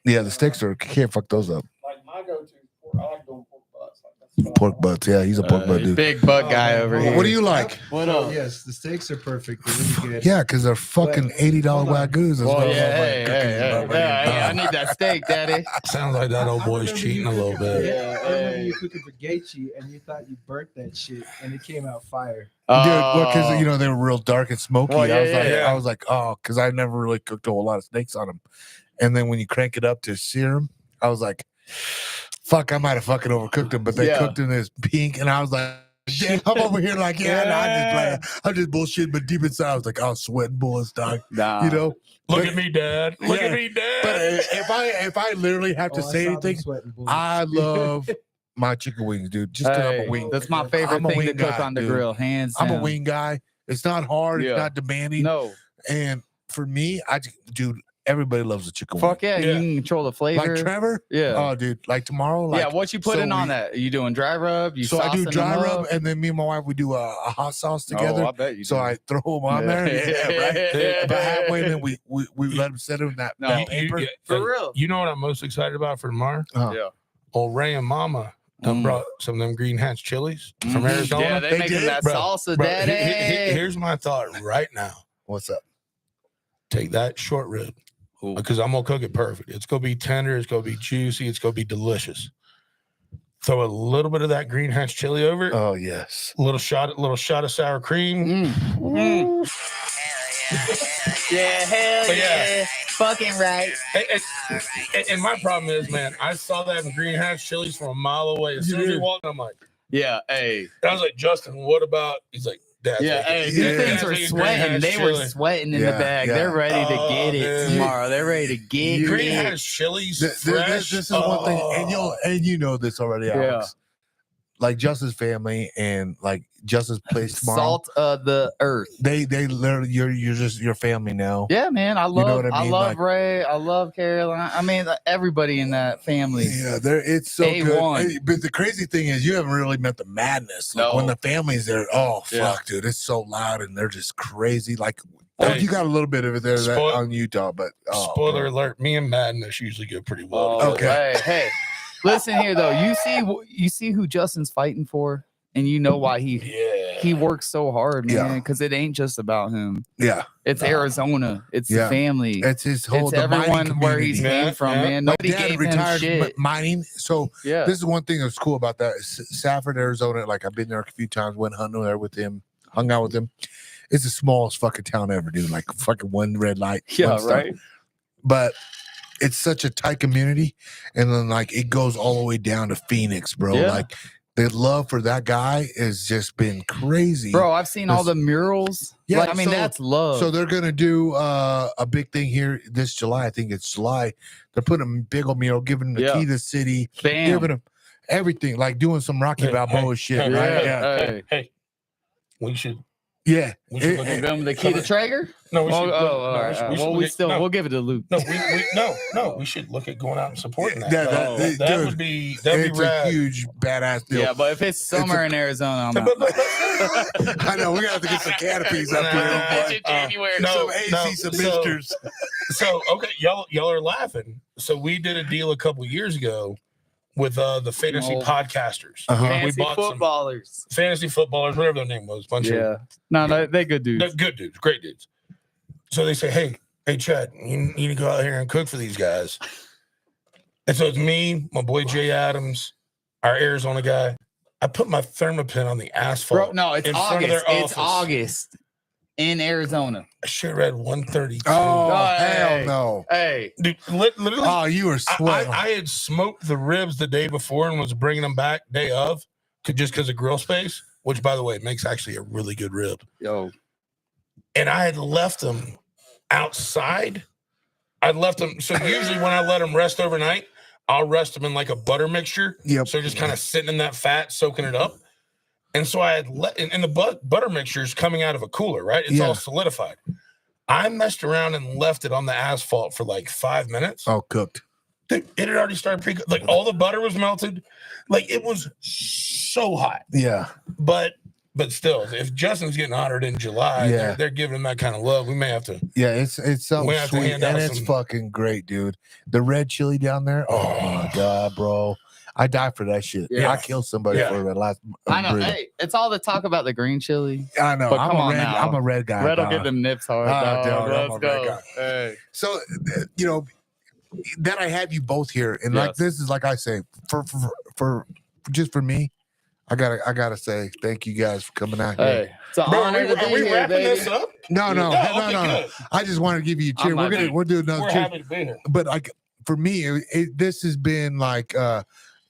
Yeah, the steaks can't fuck those up. Like my go-to, I like doing pork butts. Pork butts, yeah, he's a pork butt dude. Big butt guy over here. What do you like? What up? Yes, the steaks are perfect. They're really good. Yeah, because they're fucking $80 Wagyus. Oh yeah, hey, I need that steak, Daddy. Sounds like that old boy's cheating a little bit. Yeah, I remember you cooking for Gaethje, and you thought you burnt that shit, and it came out fire. Dude, because they were real dark and smoky. Well, I was like, oh, because I never really cooked a whole lot of steaks on them. And then when you crank it up to sear them, I was like, fuck, I might have fucking overcooked them, but they cooked in this pink, and I was like, I'm over here like, I'm just bullshit, but deep inside I was like, I was sweating bullets, dog. Nah. Look at me, Dad. Look at me, Dad. But if I literally have to say anything, I love my chicken wings, dude. Just because I'm a wing. That's my favorite thing to cook on the grill, hands down. I'm a wing guy. It's not hard. It's not demanding. No. And for me, dude, everybody loves a chicken wing. Fuck yeah, you can control the flavor. Like Trevor? Yeah. Oh, dude, like tomorrow? Like, yeah, what you putting on that? Are you doing dry rub? You so I do saucing dry them rub, up? and then me and my wife, we do a hot sauce together. Oh, I bet you So do. I throw them on there. Yeah, right? About halfway, then we let them sit in that, that paper. For real. You know what I'm most excited about for tomorrow? Yeah. Old Ray and Mama done brought some of them green hatch chilies from Arizona. Yeah, they making did, that bro. salsa, Bro, daddy. here's my thought right now. What's up? Take that short rib because I'm gonna cook it perfect. It's gonna be tender. It's gonna be juicy. It's gonna be delicious. Throw a little bit of that green hatch chili over it. Oh, yes. Little shot of sour cream. Yeah, hell But yeah. Fucking right. And my problem is, man, I saw that in green hatch chilies from a mile away. As soon as he walked, I'm like, Yeah, hey. and I was like, Justin, what about? He's like, Dad's Yeah, like, hey, Dad's these things like were green sweating. hatch They were chili. sweating in Yeah, the bag. yeah. They're ready to get it man. tomorrow. They're ready to get Green it. hatch chilies, This fresh. is one thing, and you know this already, Alex. Like Justin's family and like Justin's place tomorrow. Salt of the earth. They literally you're just your family now. Yeah, man. I love know what I I mean? love Like- Ray. I love Caroline. I mean, everybody in that family. Yeah, it's so A1. good. Hey, but the crazy thing is, you haven't really met the madness. Like No. when the family's there, oh Yeah. fuck, dude, it's so loud and they're just crazy. Like, Hey. you got a little bit of it there Spoil- on Utah, but Spoiler alert: me and Madness usually go pretty well. Oh, Okay. Hey. Listen here though. You see who Justin's fighting for, and you know why he works so hard, man. Yeah. Because it ain't just about him. yeah, It's Arizona. It's Yeah. the family. it's his whole It's the mining everyone where he's community. Yeah, came from, yeah. man. My Nobody dad gave him retired shit. mining, so Yeah. this is one thing that's cool about that. Safford, Arizona. Like I've been there a few times, went hunting there with him, hung out with him. It's the smallest fucking town ever, dude. Like fucking one red light. Yeah, one stop. right. But it's such a tight community, and then like it goes all the way down to Phoenix, bro. Yeah. Like the love for that guy has just been crazy, Bro, I've seen all the murals. Yeah, Like, I mean, so- that's love. So they're gonna do a big thing here this July. I think it's July. They're putting a big old mural, giving them the Yeah. key to the city, Bam. giving them everything, like doing some Rocky Hey, Balboa hey, shit, hey, right? yeah. Yeah, Hey. Hey, we should yeah. We should look It- at Give him the key to Traeger? No, we Oh, should. look- all no, right. we should Well, look we at- still no, we'll give it to Luke. no. We should look at going out and supporting that. Yeah, that- that dude, would be that'd it's be a rad. huge badass deal. Yeah, but if it's summer in Arizona, I'm out. I know we're gonna have to get some canopies up here. Nah, but, January. no, some AC, no, some so- misters. So okay, y'all are laughing. So we did a deal a couple years ago with the fantasy Oh. podcasters. Uh-huh. Fancy We bought some footballers. fantasy footballers, whatever their name was. Bunch of Yeah. No, they good dudes. they're good dudes, great dudes. So they say, hey, Chad, you need to go out here and cook for these guys. And so it's me, my boy Jay Adams, our Arizona guy. I put my thermopin on the asphalt. Bro, no, it's in front of August. their It's office. August in Arizona. I should have read 132. Oh, Hey. hell no. Hey. Dude, literally, Oh, you were sweating. I had smoked the ribs the day before and was bringing them back day of, just because of grill space, which, by the way, makes actually a really good rib. Yo. And I had left them outside. I'd left them. So usually when I let them rest overnight, I'll rest them in like a butter mixture. Yep. So just kind of sitting in that fat, soaking it up. And so I had and the butter mixture is coming out of a cooler, right? It's Yeah. all solidified. I messed around and left it on the asphalt for like 5 minutes. Oh, cooked. Dude, it had already started like all the butter was melted. Like it was so hot. Yeah. But still, if Justin's getting honored in July, Yeah. they're giving him that kind of love. We may have to. Yeah, it's something We have to sweet, hand and out it's some- fucking great, dude. The red chili down there. Oh my god, bro! I die for that shit. Yeah. I killed somebody Yeah. for the last. I know. bread. Hey, it's all the talk about the green chili. I know. But I'm come a on red. now. I'm a red guy. Red will dog. get them nips hard. Ah, dog. dog, I'm Let's a red go. guy. Hey. So that I have you both here, and like Yes. this is like I say for just for me, I gotta say thank you guys for coming out here. Hey. It's an Bro, honor to be are we here, wrapping baby. this up? No, no, Yeah, no, okay, no, no. good. I just want to give you a cheer. I'm not- We'll do another We're cheer. happy to be here. But like for me, this has been like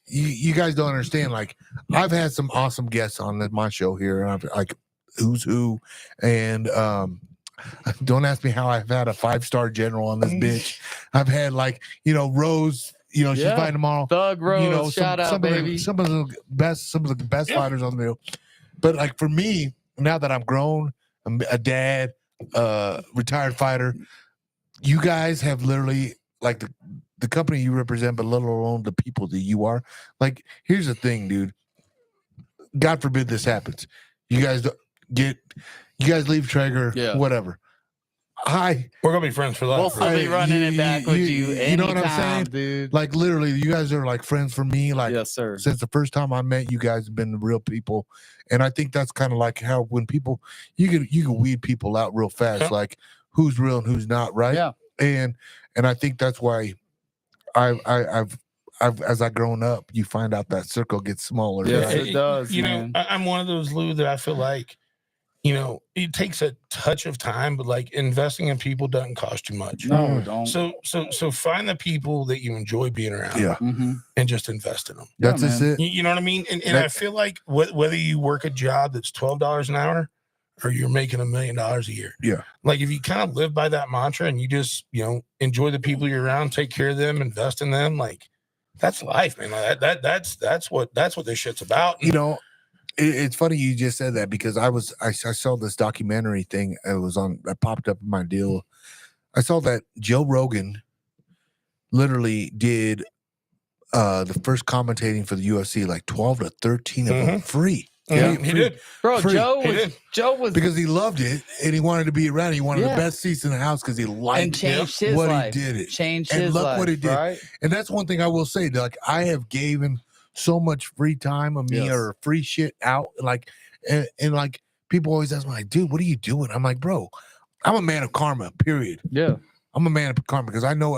you guys don't understand. Like I've had some awesome guests on my show here, and I've like who's who, and don't ask me how I've had a 5-star general on this bitch. I've had like Rose. She's Yeah. fighting tomorrow. Thug Rose, shout out, baby. Some of the best Yeah. fighters on the deal. But like for me, now that I'm grown, I'm a dad, retired fighter, you guys have literally like the company you represent, but let alone the people that you are. Like, here's the thing, dude. God forbid this happens. You guys leave Traeger, Yeah. whatever. We're gonna be friends for life. We'll still be running it back with you. You know what I'm anytime, saying, dude? Like, literally, you guys are like friends for me. Like, Yes, sir. since the first time I met you guys, have been real people, and I think that's kind of like how when people you can weed people out real fast, Yeah. like who's real and who's not, right? Yeah. And I think that's why I've as I grown up, you find out that circle gets smaller. Yes, right? it does, You man. know, I'm one of those, Lou, that I feel like, you know, it takes a touch of time, but like investing in people doesn't cost you much. No, don't. So find the people that you enjoy being around, Yeah. and just invest in them. That's Yeah, just man. it. You know what I mean? And I feel like whether you work a job that's $12 an hour or you're making $1 million a year. Yeah. Like if you kind of live by that mantra and you just, you know, enjoy the people you're around, take care of them, invest in them, like that's life, man. Like that's what this shit's about. You know, it's funny you just said that because I saw this documentary thing. That popped up in my deal. I saw that Joe Rogan literally did the first commentating for the UFC, like 12 to 13 of them free. Yeah, Free. he did. Bro, Free. Joe was Because he loved it and he wanted to be around. He wanted Yeah. the best seats in the house because he and liked changed his what life. he did it. Changed And his look life, what he did. right? And that's one thing I will say. Like, I have given so much free time of me Yes. or free shit out. Like, and like people always ask me, like, dude, what are you doing? I'm like, bro, I'm a man of karma, period. Yeah. I'm a man of karma because I know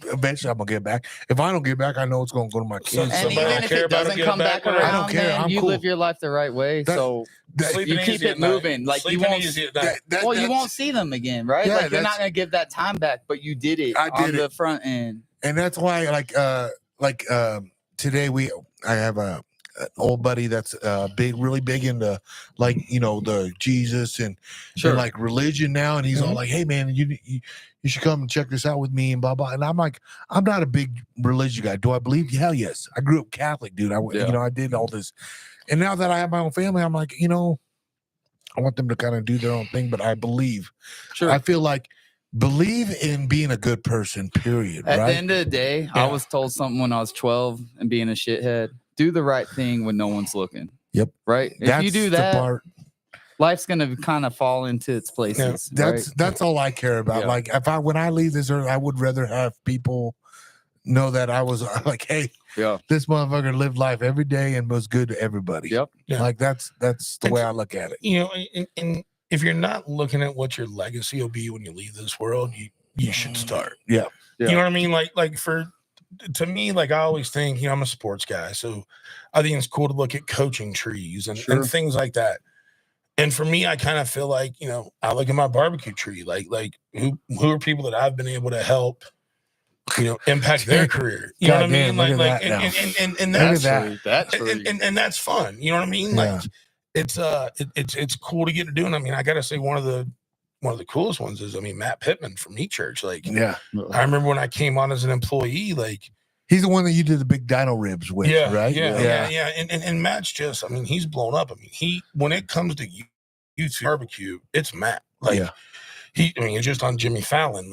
eventually I'm gonna get back. If I don't get back, I know it's gonna go to my kids. And Somebody even don't if care it about it, doesn't get come it back back, around, whatever. I don't care. man, I'm you cool. live your life the right way. That- so Sleeping you keep easy it at night. moving. Like you Sleeping won't. easy at night. Well, you that's- won't see them again, right? Yeah, Like you're that's- not gonna give that time back, but you did it I on did the it. front end. And that's why, today I have a an old buddy that's really big into like, you know, the Jesus and like religion now, and he's all like, hey man, you should come and check this out with me and blah blah. And I'm like, I'm not a big religion guy. Do I believe? Hell yes. I grew up Catholic, dude. You know, I did all this, and now that I have my own family, I'm like, you know, I want them to kind of do their own thing, but I believe. Sure. I feel like believe in being a good person, period. At right? the end of the day, I was told something when I was 12 and being a shithead. Do the right thing when no one's looking. Yep. Right. If you do that, life's gonna kind of fall into its places. That's all I care about. Yeah. Like when I leave this earth, I would rather have people know that I was like, hey, this motherfucker lived life every day and was good to everybody. Yep. Yeah. Like that's the way I look at it. You know, and if you're not looking at what your legacy will be when you leave this world, you should start. Yeah. You know what I mean? Like to me, like I always think, you know, I'm a sports guy, so I think it's cool to look at coaching trees and things like that. And for me, I kind of feel like, you know, I look at my barbecue tree, like who are people that I've been able to help, you know, impact their career. You know what I mean? Like and that's and that's fun. You know what I mean? Like it's cool to get to do. And I mean, I gotta say one of the coolest ones is, I mean, Matt Pittman from Meat Church. Like, yeah, I remember when I came on as an employee, like he's the one that you did the big dino ribs with, right? Yeah. And Matt's just, I mean, he's blown up. I mean, when it comes to youth barbecue, it's Matt. Like he's just on Jimmy Fallon,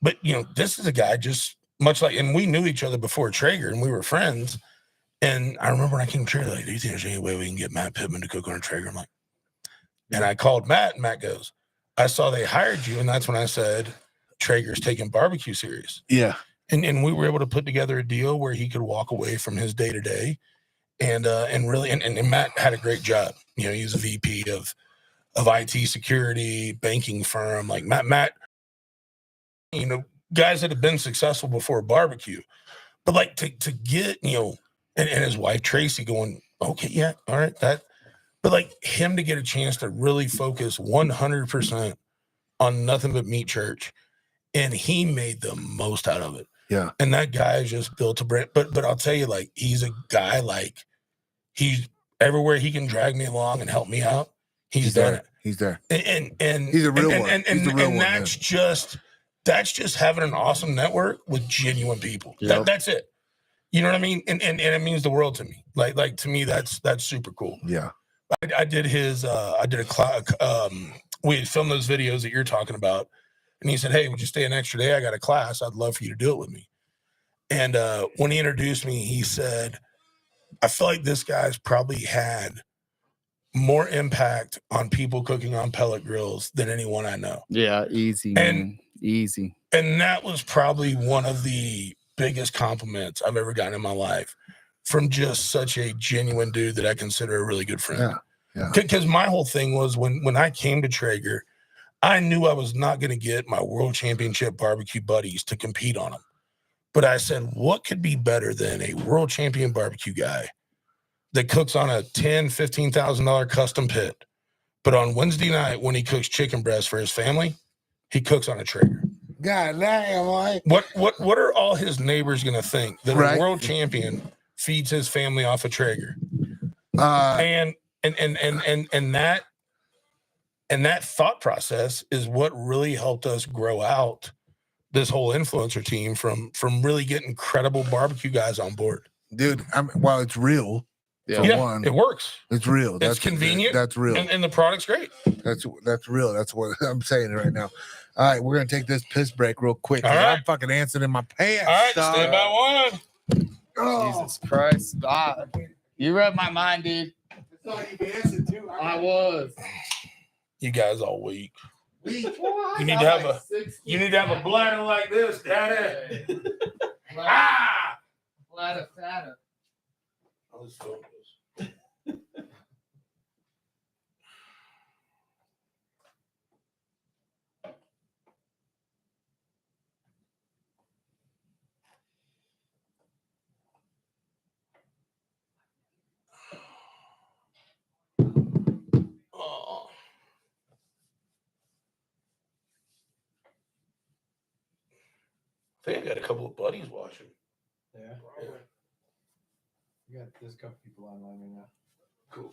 but you know, this is a guy just much like, and we knew each other before Traeger and we were friends. And I remember when I came to Traeger, like, do you think there's any way we can get Matt Pittman to cook on a Traeger? I'm like, and I called Matt, and Matt goes, I saw they hired you. And that's when I said, Traeger's taking barbecue serious. Yeah. And we were able to put together a deal where he could walk away from his day to day. And really, and Matt had a great job. You know, he's a VP of IT security, banking firm. Like Matt, you know, guys that have been successful before barbecue. But like to get, you know, and his wife Tracy going, okay, yeah, all right, that. But like him to get a chance to really focus 100% on nothing but Meat Church, and he made the most out of it. Yeah. And that guy is just built a brand. But I'll tell you, like, he's a guy, like, he's everywhere he can drag me along and help me out. He's there. He's there. And he's a real one. And that's just having an awesome network with genuine people. Yep. That's it. You know what I mean? And it means the world to me. Like to me, that's super cool. Yeah. I did we filmed those videos that you're talking about And he said, hey, would you stay an extra day? I got a class. I'd love for you to do it with me. And when he introduced me, he said, I feel like this guy's probably had more impact on people cooking on pellet grills than anyone I know. Yeah, easy, man. Easy. And that was probably one of the biggest compliments I've ever gotten in my life from just such a genuine dude that I consider a really good friend. Yeah. Because my whole thing was when I came to Traeger, I knew I was not going to get my world championship barbecue buddies to compete on them. But I said, what could be better than a world champion barbecue guy that cooks on a $10,000, $15,000 custom pit, but on Wednesday night when he cooks chicken breast for his family, he cooks on a Traeger. God damn, like what are all his neighbors going to think that Right. a world champion feeds his family off a Traeger? And that thought process is what really helped us grow out this whole influencer team from really getting credible barbecue guys on board. dude, while it's real, for one, it works. it's real. It's convenient. That's real. And the product's great. That's real. That's what I'm saying right now. All right, we're gonna take this piss break real quick. All right. I'm fucking answering in my pants. All right, dog. stand by one. Oh. Jesus Christ. Stop. You read my mind, dude. I was. You guys all weak. You You need to have a bladder like this, Daddy. Ah! Bladder fatter. Let's film this. Oh. I think I got a couple of buddies watching. Yeah. There's a couple people online right now. Cool.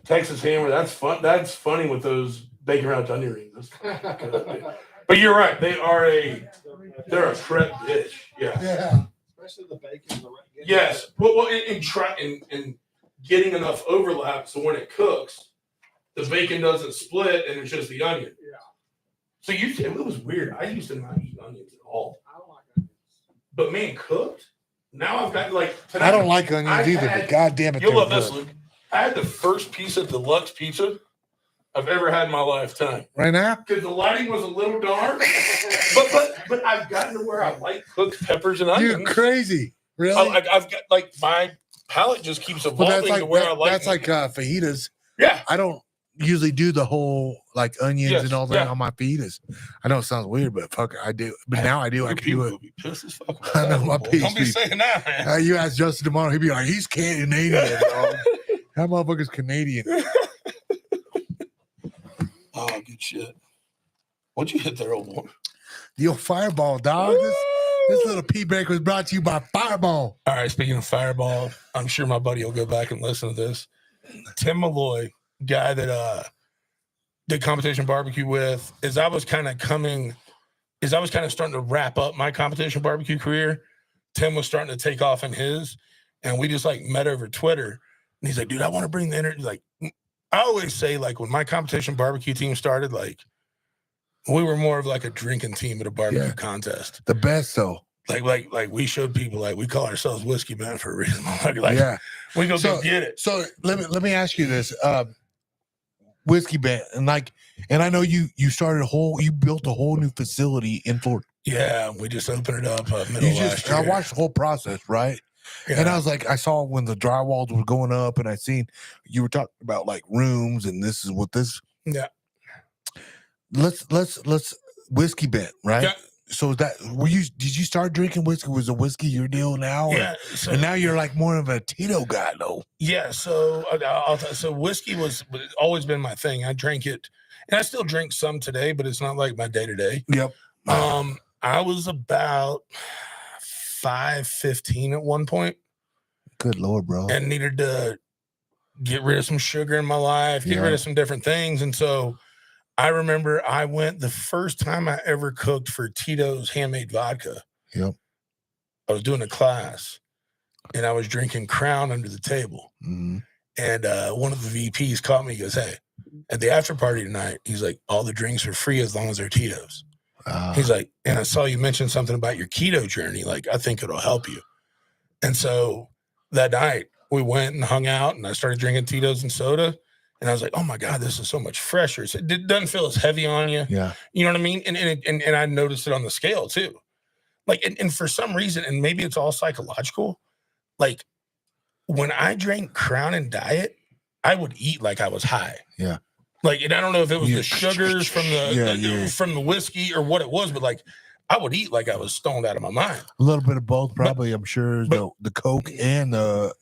Texas Hammer, that's fun. That's funny with those bacon wrapped onion rings. But you're right. They're a prep dish. Yeah. Yeah. Especially the bacon. Yes. Well, in getting enough overlap so when it cooks, the bacon doesn't split and it's just the onion. Yeah. So it was weird. I used to not eat onions at all. I don't like onions. But man, cooked. Now I've got I don't like onions I've either, had- but god damn it. You'll they're love this, good. Luke. I had the first piece of deluxe pizza I've ever had in my lifetime. Right now? Because the lighting was a little dark. but I've gotten to where I like cooked peppers and onions. You're crazy. Really? I've got my palate just keeps Well, evolving to where I like that's like fajitas. Yeah. I don't usually do the whole like onions Yes, and all that yeah. on my fajitas. I know it sounds weird, but fuck it, I do. But now I do. I You can do people it. will be pissed as fuck. I know my Don't be piece. saying that, man. You ask Justin tomorrow, he'd be like, he's Canadian, dog. That motherfucker's Canadian. Oh, good shit. What'd you hit there, old boy? The old Fireball, dog. This little pea break was brought to you by Fireball. All right, speaking of Fireball, I'm sure my buddy will go back and listen to this. Tim Malloy, guy that did competition barbecue with, as I was kind of starting to wrap up my competition barbecue career, Tim was starting to take off in his, and we just like met over Twitter. And he's like, dude, I want to bring the energy. Like, I always say, like, when my competition barbecue team started, like, we were more of like a drinking team at a barbecue contest. The best, though. Like we showed people, like, we call ourselves Whiskey Men for a reason. Yeah. We go get it. So let me ask you this. Whiskey Band, and I know you built a whole new facility in Florida. Yeah, we just opened it up middle last year. I watched the whole process, right? Yeah. And I was like, I saw when the drywalls were going up, and I seen you were talking about like rooms, and this is what this. Yeah. Let's Whiskey Band, right? Yeah. So did you start drinking whiskey? Was a whiskey your deal now? Yeah. And now you're like more of a Tito guy, though. Yeah. So so whiskey was always been my thing. I drank it, and I still drink some today, but it's not like my day to day. Yep. I was about 5'15" at one point, Good Lord, bro. and needed to get rid of some sugar in my life, get rid of some different things, and so I remember I went the first time I ever cooked for Tito's handmade vodka. Yep. I was doing a class, and I was drinking Crown under the table. Mm-hmm. And one of the VPs called me. He goes, "Hey, at the after party tonight," he's like, "all the drinks are free as long as they're Tito's." He's like, "And I saw you mention something about your keto journey. Like, I think it'll help you." And so that night we went and hung out, and I started drinking Tito's and soda. And I was like, "Oh my God, this is so much fresher. It doesn't feel as heavy on you." Yeah. You know what I mean? And I noticed it on the scale too. Like, and for some reason, and maybe it's all psychological, like when I drank Crown and Diet, I would eat like I was high. Yeah. Like, and I don't know if it was Yeah. the sugars from from the whiskey or what it was, but like I would eat like I was stoned out of my mind. A little bit of both, probably. I'm sure the Coke and the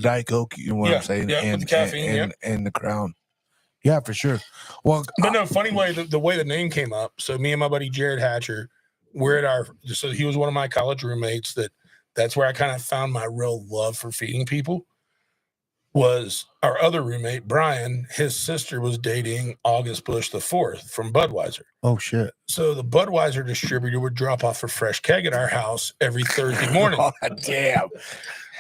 Diet Coke. You know what I'm saying? Yeah, and with the caffeine, and the Crown. Yeah, for sure. Well, but no, funny way the way the name came up. So me and my buddy Jared Hatcher, we're at so he was one of my college roommates. That's where I kind of found my real love for feeding people. Was our other roommate Brian? His sister was dating August Bush IV from Budweiser. oh shit. So the Budweiser distributor would drop off a fresh keg at our house every Thursday morning. Oh, damn.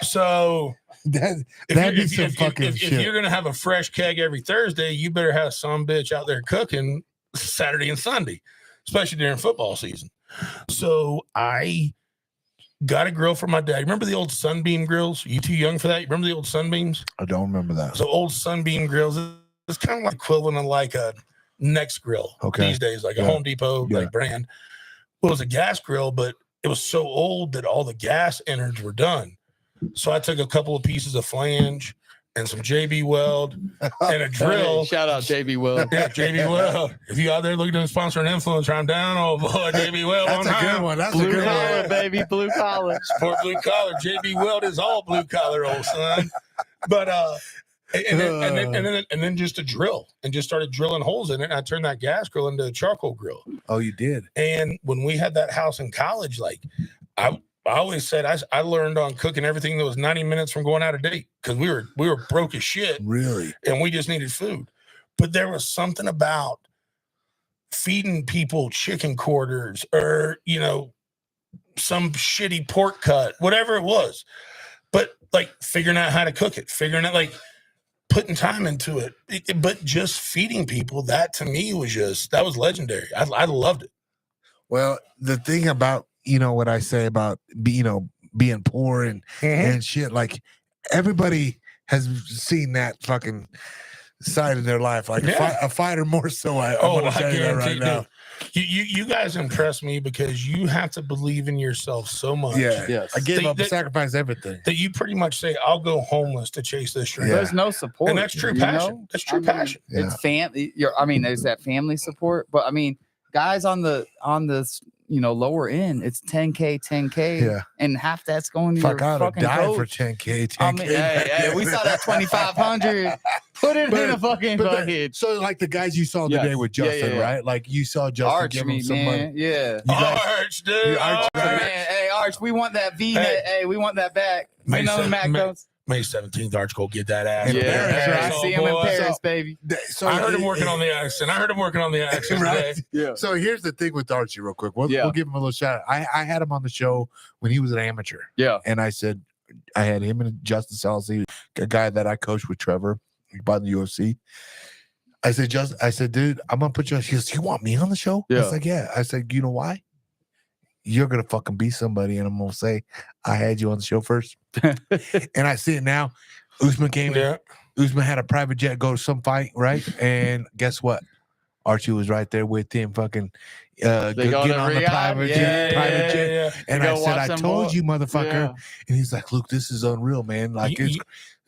So That'd be some fucking shit. If you're gonna have a fresh keg every Thursday, you better have some bitch out there cooking Saturday and Sunday, especially during football season. So I got a grill for my dad. Remember the old Sunbeam grills? You too young for that? You remember the old Sunbeams? I don't remember that. So old Sunbeam grills. It's kind of like equivalent of like a Next grill these days, like a Home Depot like brand. Well, it was a gas grill, but it was so old that all the gas innards were done. So I took a couple of pieces of flange and some JB Weld and a drill. Hey, shout out JB Weld. Yeah, JB Weld. If you out there looking to sponsor an influencer, I'm down. Oh boy, JB Weld. That's a good one. That's Blue a good collar, one. baby, blue collar. Support blue collar. JB Weld is all blue collar, old son. But and then just a drill, and just started drilling holes in it. And I turned that gas grill into a charcoal grill. Oh, you did? And when we had that house in college, like I always said, I learned on cooking everything that was 90 minutes from going out of date, because we were broke as shit. Really? And we just needed food. But there was something about feeding people chicken quarters or, some shitty pork cut, whatever it was. But like figuring out how to cook it, figuring out like putting time into it. But just feeding people, that to me that was legendary. I loved it. Well, the thing about, what I say about, being poor and shit, like everybody has seen that fucking side of their life. Like a fighter more so. I'm going to tell you that right now. You guys impress me because you have to believe in yourself so much. Yeah. Yes. I gave up, sacrificed everything. That you pretty much say, I'll go homeless to chase this dream. Yeah. There's no support. And that's true passion. That's true passion. Yeah. It's family. There's that family support, but guys on the lower end, it's 10K. Yeah. And half that's going to Fuck, your I'd have fucking died for coach. 10K. Hey, we saw that 2,500. Put it in a fucking bucket. So, like the guys you saw today with Justin, right? Like you saw Justin Arch give me, him some man. money. Yeah. Arch, dude. Arch, Arch. Man, hey, Arch, we want that V-net. Hey, we want that back. May Mac goes. May 17th, Arch, go get that ass. Yeah, I right. see him in Paris, baby. So I heard him working on the accent. Right? Today. Yeah. So here's the thing with Archie, real quick. We'll give him a little shout out. I had him on the show when he was an amateur. Yeah. And I said, I had him and Justin Salcy, a guy that I coached with Trevor, by the UFC. I said, dude, I'm gonna put you on. He goes, you want me on the show? I was like, yeah. I said, you know why? You're gonna fucking be somebody, and I'm gonna say I had you on the show first. And I see it now. Usman came in. Usman had a private jet go to some fight, right? And guess what? Archie was right there with him, fucking getting on the private jet. And I said, I told you, motherfucker. Yeah. And he's like, look, this is unreal, man. Like,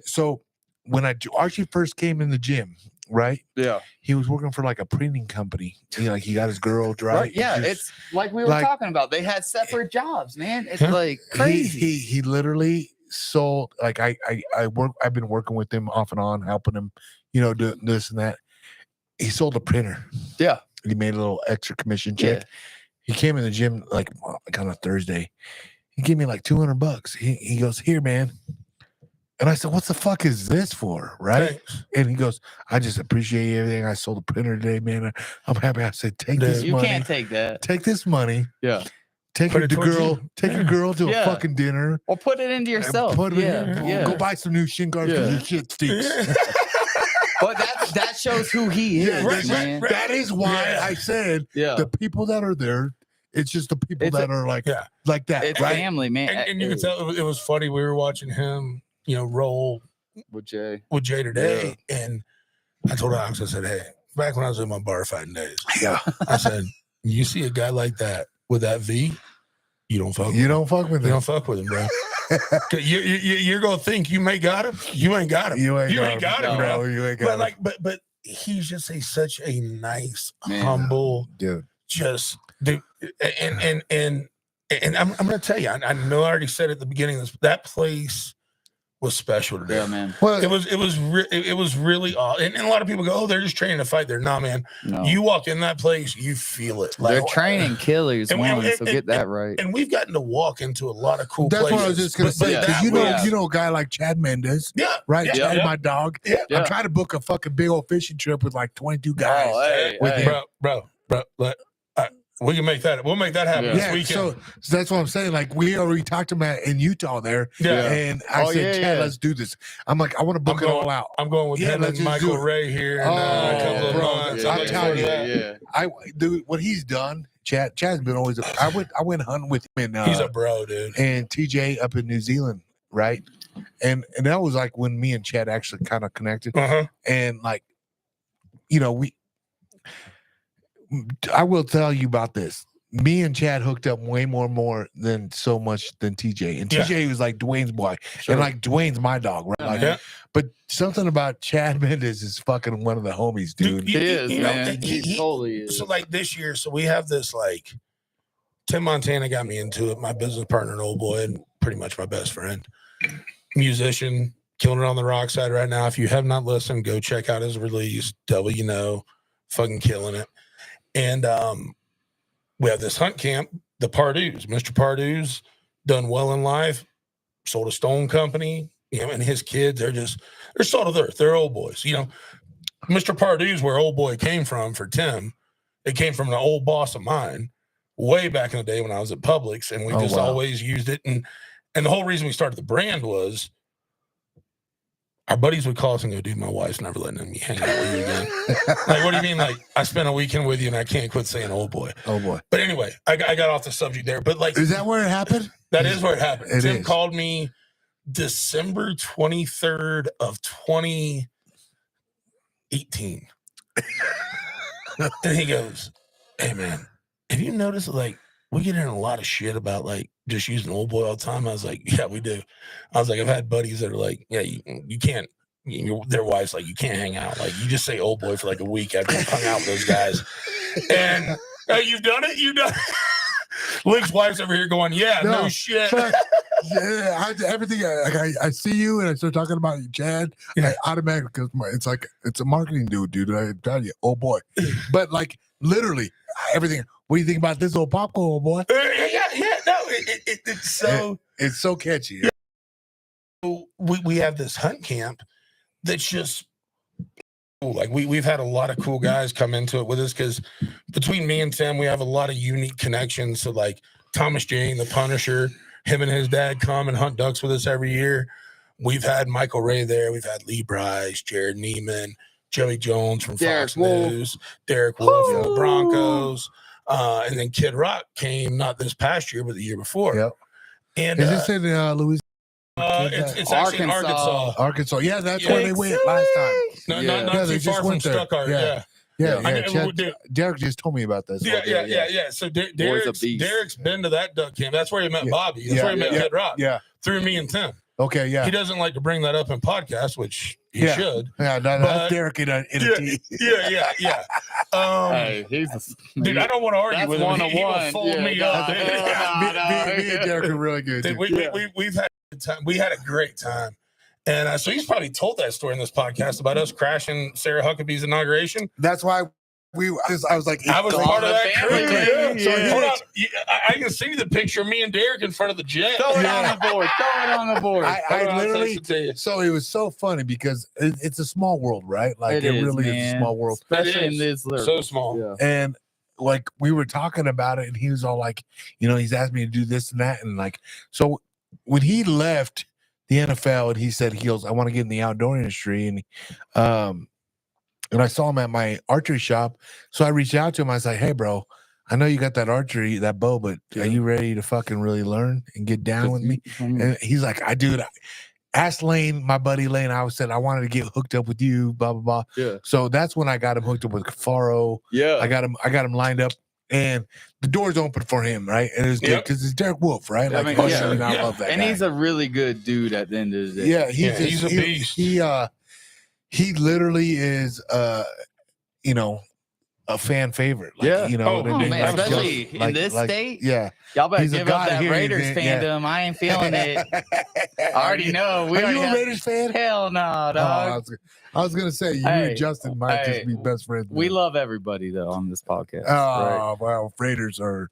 so when Archie first came in the gym, right? Yeah. He was working for like a printing company. He got his girl, right? Yeah, it's like we were talking about. They had separate jobs, man. It's like crazy. He literally sold, like I've been working with him off and on, helping him, do this and that. He sold a printer. Yeah. He made a little extra commission check. Yeah. He came in the gym like on a Thursday. He gave me like $200. He goes, here, man. And I said, what the fuck is this for? Right. Thanks. And he goes, I just appreciate everything. I sold a printer today, man. I'm happy. I said, take this money. You can't take that. Take this money. Yeah. Take Put your it towards girl, you. take your girl to a Yeah. fucking dinner. Or put it into and yourself. Put it Yeah, yeah. Go buy some new shin guards because Yeah. your shit stinks. But that shows who he is, Yeah, right, man. right. That is why Yeah. I said Yeah. the people that are there. It's just the people It's that are like Yeah. like that, It's right? family, man. And you can tell it was funny. We were watching him, roll With Jay. with Jay today, and I told Alex, I said, "Hey, back when I was in my bar fighting days, Yeah, I said, you see a guy like that with that V, you don't fuck. you don't fuck with You them. don't fuck with him, bro. 'Cause you're gonna think you may got him. You ain't got him. You ain't got him, bro. You ain't But got him. but he's just such a nice, Man. humble, Dude. just dude. And I'm gonna tell you, I know I already said at the beginning of this, that place was special today. Yeah, man. Well, It was really awesome. And a lot of people go, "Oh, they're just training to fight." They're not, man. No. You walk in that place, you feel it. They're training killers, and- one, and- so get that right. And we've gotten to walk into a lot of cool that's places. what I was just gonna But say. yeah, Because that you was- know a guy like Chad Mendez, yeah, right? yeah, Chad, yeah. my dog. Yeah. I'm trying to book a fucking big old fishing trip with like 22 guys. Oh, hey, with hey. him. bro. We can make that. We'll make that happen Yeah. this Yeah, weekend. so that's what I'm saying. Like we already talked about in Utah there, Yeah. and I Oh, said, yeah, Chad, yeah. let's do this. I'm like, I want to book I'm it going- all out. I'm going with Yeah, him let's and just do Michael it. Ray here in Oh, a couple of bro, months. I'm I'm looking telling forward you. to that. yeah. Dude, what he's done, Chad's been always. I went hunting with him and He's a bro, dude. and TJ up in New Zealand, right? And that was like when me and Chad actually kind of connected, Uh-huh. and like, I will tell you about this. Me and Chad hooked up way more than so much than TJ. And Yeah. TJ was like Dwayne's boy. Sure. And like Dwayne's my dog, right? Like, Yeah. but something about Chad Mendez is fucking one of the homies, dude. You- It is, you know, man. He totally is. So like this year, so we have this like Tim Montana got me into it. My business partner and old boy, and pretty much my best friend, musician, killing it on the rock side right now. If you have not listened, go check out his release. Devil, fucking killing it. And we have this hunt camp, the Pardews. Mr. Pardew's done well in life, sold a stone company, and his kids, they're salt of the earth. They're old boys. Mr. Pardew's where old boy came from for Tim. It came from an old boss of mine way back in the day when I was at Publix, and we Oh, just wow. always used it. And the whole reason we started the brand was our buddies would call us and go, "Dude, my wife's never letting me hang out with you again." Like, what do you mean? Like, I spent a weekend with you and I can't quit saying old boy. Oh boy. But anyway, I got off the subject there. But like, Is that where it happened? that is where it happened. It Tim is. called me December 23rd of 2018. And he goes, "Hey man, have you noticed like we get in a lot of shit about like just using old boy all the time?" I was like, "Yeah, we do." I was like, "I've had buddies that are like, yeah, you can't." Their wife's like, "You can't hang out. Like, you just say old boy for like a week after you've hung out with those guys." And you've done it. You've done. Link's wife's over here going, "Yeah, no shit." Fuck. Yeah, everything. I see you and I start talking about you, Chad. Yeah. I automatically, because it's a marketing dude. I tell you, oh boy. But like literally everything. What do you think about this old popcorn, old boy? Yeah. No, it's so. It's so catchy. We have this hunt camp that's just cool. Like we've had a lot of cool guys come into it with us because between me and Tim, we have a lot of unique connections. So like Thomas Jane, the Punisher, him and his dad come and hunt ducks with us every year. We've had Michael Ray there. We've had Lee Bryce, Jared Neiman, Joey Jones from Derek Fox Wolf. News, Derek Wolf from the Broncos. And then Kid Rock came not this past year, but the year before. Yep. And Is this in Louisiana? it's actually in Arkansas. Arkansas. Yeah, that's Yeah. where they went last time. No, Yeah. not Yeah, they too just far from went there. Stuttgart. Yeah. Yeah. Yeah. Chad, Derek just told me about this. Yeah. So Derek's been to that duck camp. That's where he met Yeah. Bobby. That's Yeah. where he met Yeah. Kid Rock. Yeah. Through me and Tim. Okay. Yeah. He doesn't like to bring that up in podcasts, which he Yeah. should. Yeah. No, but- that's Derek in a Yeah. tee. Yeah. Hey, he's Dude, I don't want to argue That's with him. He will 101. fold Yeah, me no, up. no, dude. no. Me and Derek are really good. Dude, Dude. we've had a good time. We had a great time. And so he's probably told that story in this podcast about us crashing Sarah Huckabee's inauguration. That's why I was like, I was all part of the that crew. family. So Yeah. hold on. I can see the picture of me and Derek in front of the jet. Throw it Yeah. on the board. Throw it on the board. I Hold on, I'll literally. text it to you. So it was so funny because it's a small world, right? Like it is, really is a man. small world. Especially It in is. this little. So small. Yeah. And like we were talking about it, and he was all like, he's asked me to do this and that, and like, so when he left the NFL and he said, he goes, I want to get in the outdoor industry, and I saw him at my archery shop, so I reached out to him. I was like, hey, bro, I know you got that archery, that bow, but are you ready to fucking really learn and get down with me? And he's like, ask Lane, my buddy Lane. I said I wanted to get hooked up with you, blah blah blah. Yeah. So that's when I got him hooked up with Faro. Yeah. I got him lined up, and the door's open for him, right? And it's good because it's Derek Wolf, right? I Like, mean, I love that. And guy. he's a really good dude at the end of the day. Yeah, he's a beast. He literally is a fan favorite. Like, Yeah. what I mean? Man, Like, especially just, in this state. Yeah. Y'all better He's a give up god that here, Raiders yeah. fandom. I ain't feeling it. I already know. Are you a Raiders fan? Hell no, dog. I was gonna say you and Justin might just be best friends. We man. love everybody though on this podcast. Oh well, Raiders are.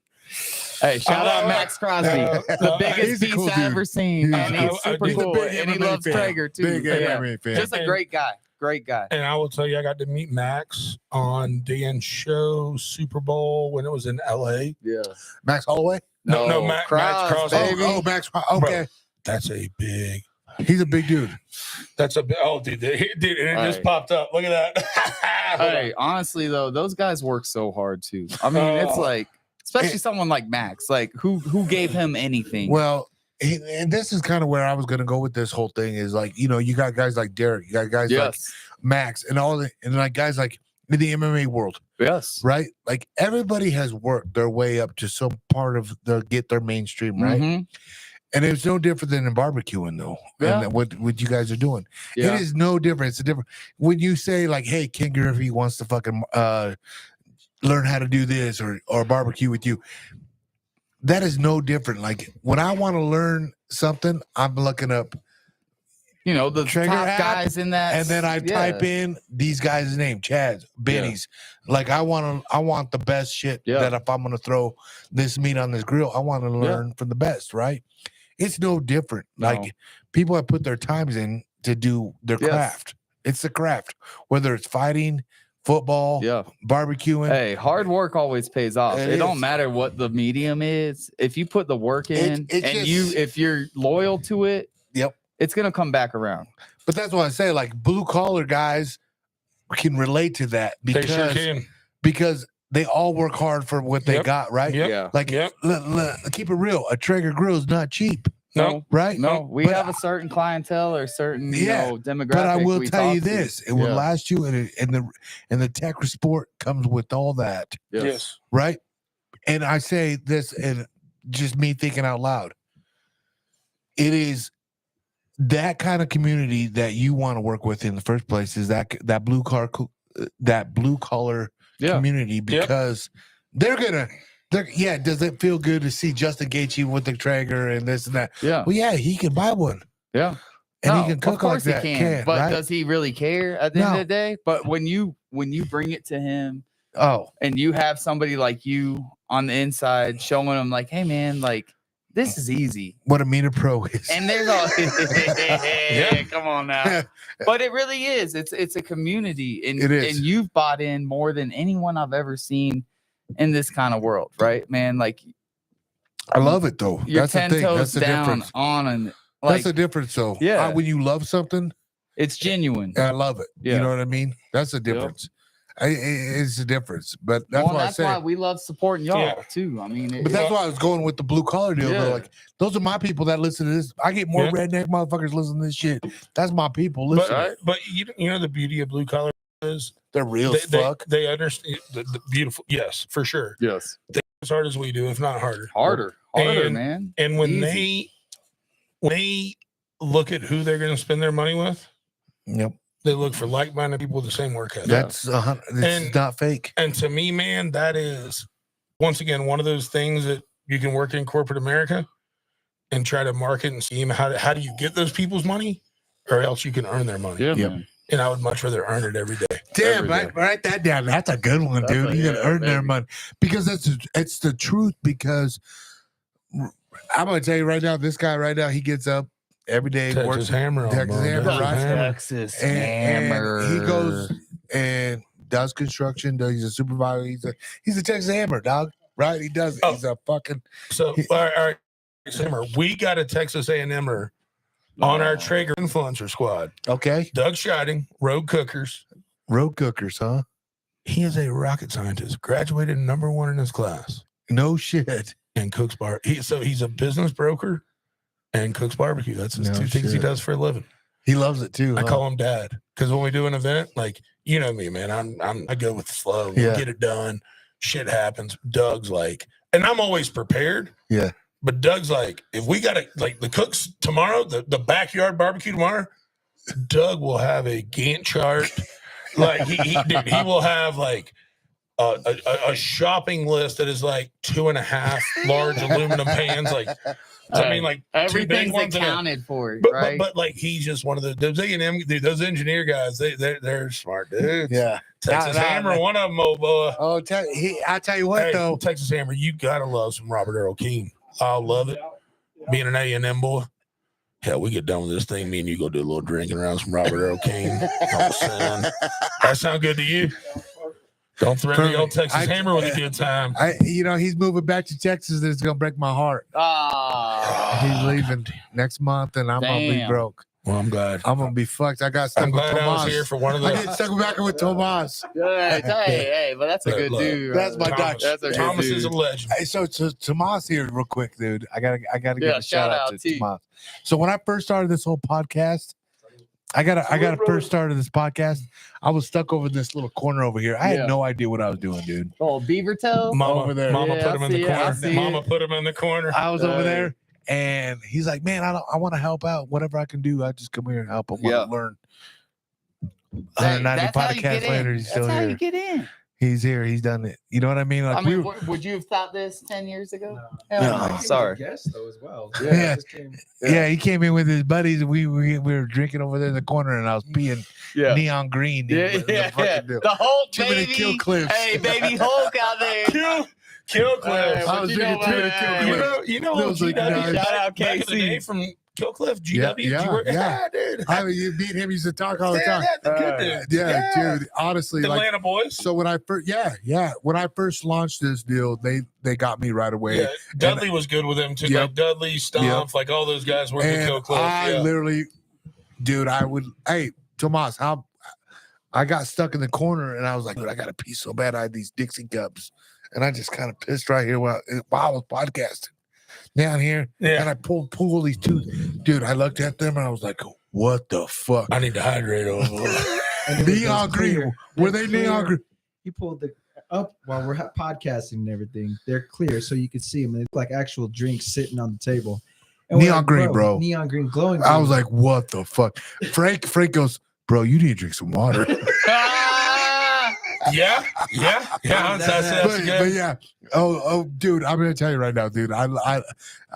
Hey, shout out Max Crosby, the biggest he's a beast cool I've dude. ever seen. Man, He's he's super a cool, big and he MMA loves fan. Traeger too. Big MMA fan. Just a great guy. Great guy. And I will tell you, I got to meet Max on Dan's show, Super Bowl, when it was in LA. Yeah. Max Holloway. No, Max Crosby. baby. Oh, Max. Okay, Bro, that's a big. he's a big dude. That's a big. Oh, dude, and it All just right. popped up. Look at that. Hey, honestly though, those guys work so hard too. I mean, it's like, especially someone like Max, like who gave him anything? Well, and this is kind of where I was going to go with this whole thing is like, you got guys like Derek, you got guys like yes, Max, and like guys like in the MMA world, yes, right? Like everybody has worked their way up to some part of get their mainstream, right? Mhm. And it's no different than in barbecuing, though. Yeah. And what you guys are doing, Yeah. it is no different. It's a different when you say like, "Hey, Ken Griffey wants to fucking learn how to do this or barbecue with you." That is no different. Like when I want to learn something, I'm looking up, The Traeger top app, guys in that, and then I type in these guys' name, Chad's, Benny's. Like I want the best shit. Yeah. That if I'm gonna throw this meat on this grill, I want to learn from the best. Right? It's no different. No. Like people have put their times in to do their Yes. craft. It's the craft, whether it's fighting, football, Yeah. barbecuing. Hey, hard work always pays off. It It don't is. matter what the medium is. If you put the work in It and just- if you're loyal to it, Yep. it's gonna come back around. But that's what I say. Like blue collar guys can relate to that They because sure can. because they all work hard for what they Yep. got, right? Yep. Yeah. Like, Yep. keep it real. A Traeger grill is not cheap, No. right? No, we But- have a certain clientele or certain Yeah, demographic. But I will we tell you talk to. this: it will Yeah. last you, and the tech sport comes with all that, Yes. right? And I say this, and just me thinking out loud, it is that kind of community that you want to work with in the first place. Is that blue collar Yeah. community because they're does it feel good to see Justin Gaethje with the Traeger and this and that? Yeah. Well, yeah, he can buy one Yeah. and No, he can of cook like course that. he can, but right? does he really care at the end No. of the day? But when you bring it to him Oh, and you have somebody like you on the inside showing him like, hey man, like this is easy. what a meter pro is. And there's all come on now. But it really is. It's a community and It is. and you've bought in more than anyone I've ever seen in this kind of world, right? Man, like I love it though. you're That's the 10 thing. toes That's the down difference. on and That's like the difference though. Yeah. When you love something, it's genuine. I love it. Yeah. You know what I mean? That's the difference. It's the difference. But that's Well, why I that's say. why we love supporting y'all Yeah. too. I mean, But that's why I was going with the blue collar deal. Yeah. Though. Like those are my people that listen to this. I get more Yeah. redneck motherfuckers listening to this shit. That's my people. But Listen, but you know the beauty of blue collar is they're real as they, fuck. they understand the beautiful. Yes, for sure. yes, As hard as we do, if not harder. harder, And- man. And when Easy. they look at who they're going to spend their money with, Yep. they look for like-minded people with the same work ethic. That's it's And- not fake. And to me, man, that is once again one of those things that you can work in corporate America and try to market and scheme how do you get those people's money, or else you can earn their money. Yeah, Yep. man. And I would much rather earn it every day. Damn, every day. write that down. That's a good one, That's dude. a- You gotta yeah, earn their baby. money because it's the truth. Because I'm gonna tell you right now, this guy right now, he gets up every day, Texas works hammer on, Texas bro. hammer, Texas right? hammer. Texas and he goes and does construction. He's a supervisor. He's a Texas Hammer, dog. Right? He does. Oh. He's a fucking. So, all right, Simmer, we got a Texas A&M'er on our Traeger influencer squad. Okay. Doug Scheiding, Road Cookers. Road cookers, huh? He is a rocket scientist, graduated #1 in his class, No shit. and cooks bar. He's a business broker and cooks barbecue. That's his No two things he shit. does for a living. He loves it too. I huh? call him dad because when we do an event, like you know me, man, I go with the flow. We Yeah. get it done. Shit happens. Doug's like, and I'm always prepared. Yeah. But Doug's like, if we got to like the cooks tomorrow, the backyard barbecue tomorrow, Doug will have a Gantt chart. Like he will have like a shopping list that is like 2.5 large aluminum pans. Like I mean, like two big everything's ones and a- accounted for, but, right? but like he's just one of those A&M dude, those engineer guys. They're smart dudes. Yeah. Texas Nah, Hammer, nah. one of them, old boy. Oh, I tell you what Hey, though. Texas Hammer, you gotta love some Robert Earl King. I love it. Being an A&M boy. Hell, we get done with this thing. Me and you go do a little drinking around some Robert Earl King. That sound good to you? Don't threaten the old Texas Hammer with a good time. He's moving back to Texas, and it's gonna break my heart. He's leaving next month, and I'm gonna be Damn. broke. Well, I'm glad. I'm gonna be fucked. I got stuck I'm with glad I was Tomas. here for one of I the. get stuck back with Tomas. Hey, but that's a good Look, dude. That's my Thomas, Dutch. That's a Thomas good is a dude. legend. Hey, so Tomas here, real quick, dude. I gotta give Yeah, a shout out to T. Tomas. So when I first started this whole podcast, I gotta first started this podcast. I was stuck over this little corner over here. I Yeah. had no idea what I was doing, dude. Oh, beaver tail. Mama, over there. Mama Yeah, put him I in the see it, I corner. see Mama it. put him in the corner. I was over there, and he's like, "Man, I want to help out. Whatever I can do, I just come here and help him. Yeah. Learn." Hey, 190 that's how you get podcasts in. later, he's That's still how here. you get in. He's here. He's done it. You know what I mean? Like I mean, we were, would you have thought this 10 years ago? No. Hell No. no. He was a Sorry. guest though as well. Yeah. it just came- yeah, he came in with his buddies. And we were drinking over there in the corner, and I was peeing Yeah. neon green. Yeah, in the yeah, fucking yeah. deal. The Hulk, Too baby. many kill clips. Hey, baby Hulk out there. Kill Cliff. Hey, I what was you drinking know too many about Kill that? Cliff. You know Those look GW. nice. Shout out Back in the KC. day from Killcliff, GW. Yeah, Did you work? yeah. Dude. You beat him. Used to talk all the time. The good dudes. Yeah, dude. Honestly, The like Atlanta boys. so when I first, when I first launched this deal, they got me right away. Yeah, Dudley was good with them too. Yep. Like Dudley, Stomp, like all those guys worked with And Killcliff. I Yeah. literally, dude, hey, Tomas, how I got stuck in the corner and I was like, dude, I got to pee so bad. I had these Dixie cups and I just kind of pissed right here while I was podcasting down here. Yeah. And I pulled these two, dude. I looked at them and I was like, what the fuck? I need to hydrate over. and it was Neon green. clear. Were They're they neon clear. green? He pulled the up while we're podcasting and everything. They're clear, so you could see them. It's like actual drinks sitting on the table. And we're Neon like, green, bro. Neon green, glowing. I was green. like, what the fuck? Frank goes, bro, you need to drink some water. yeah. That's but good. yeah. Oh, dude, I'm gonna tell you right now, dude. I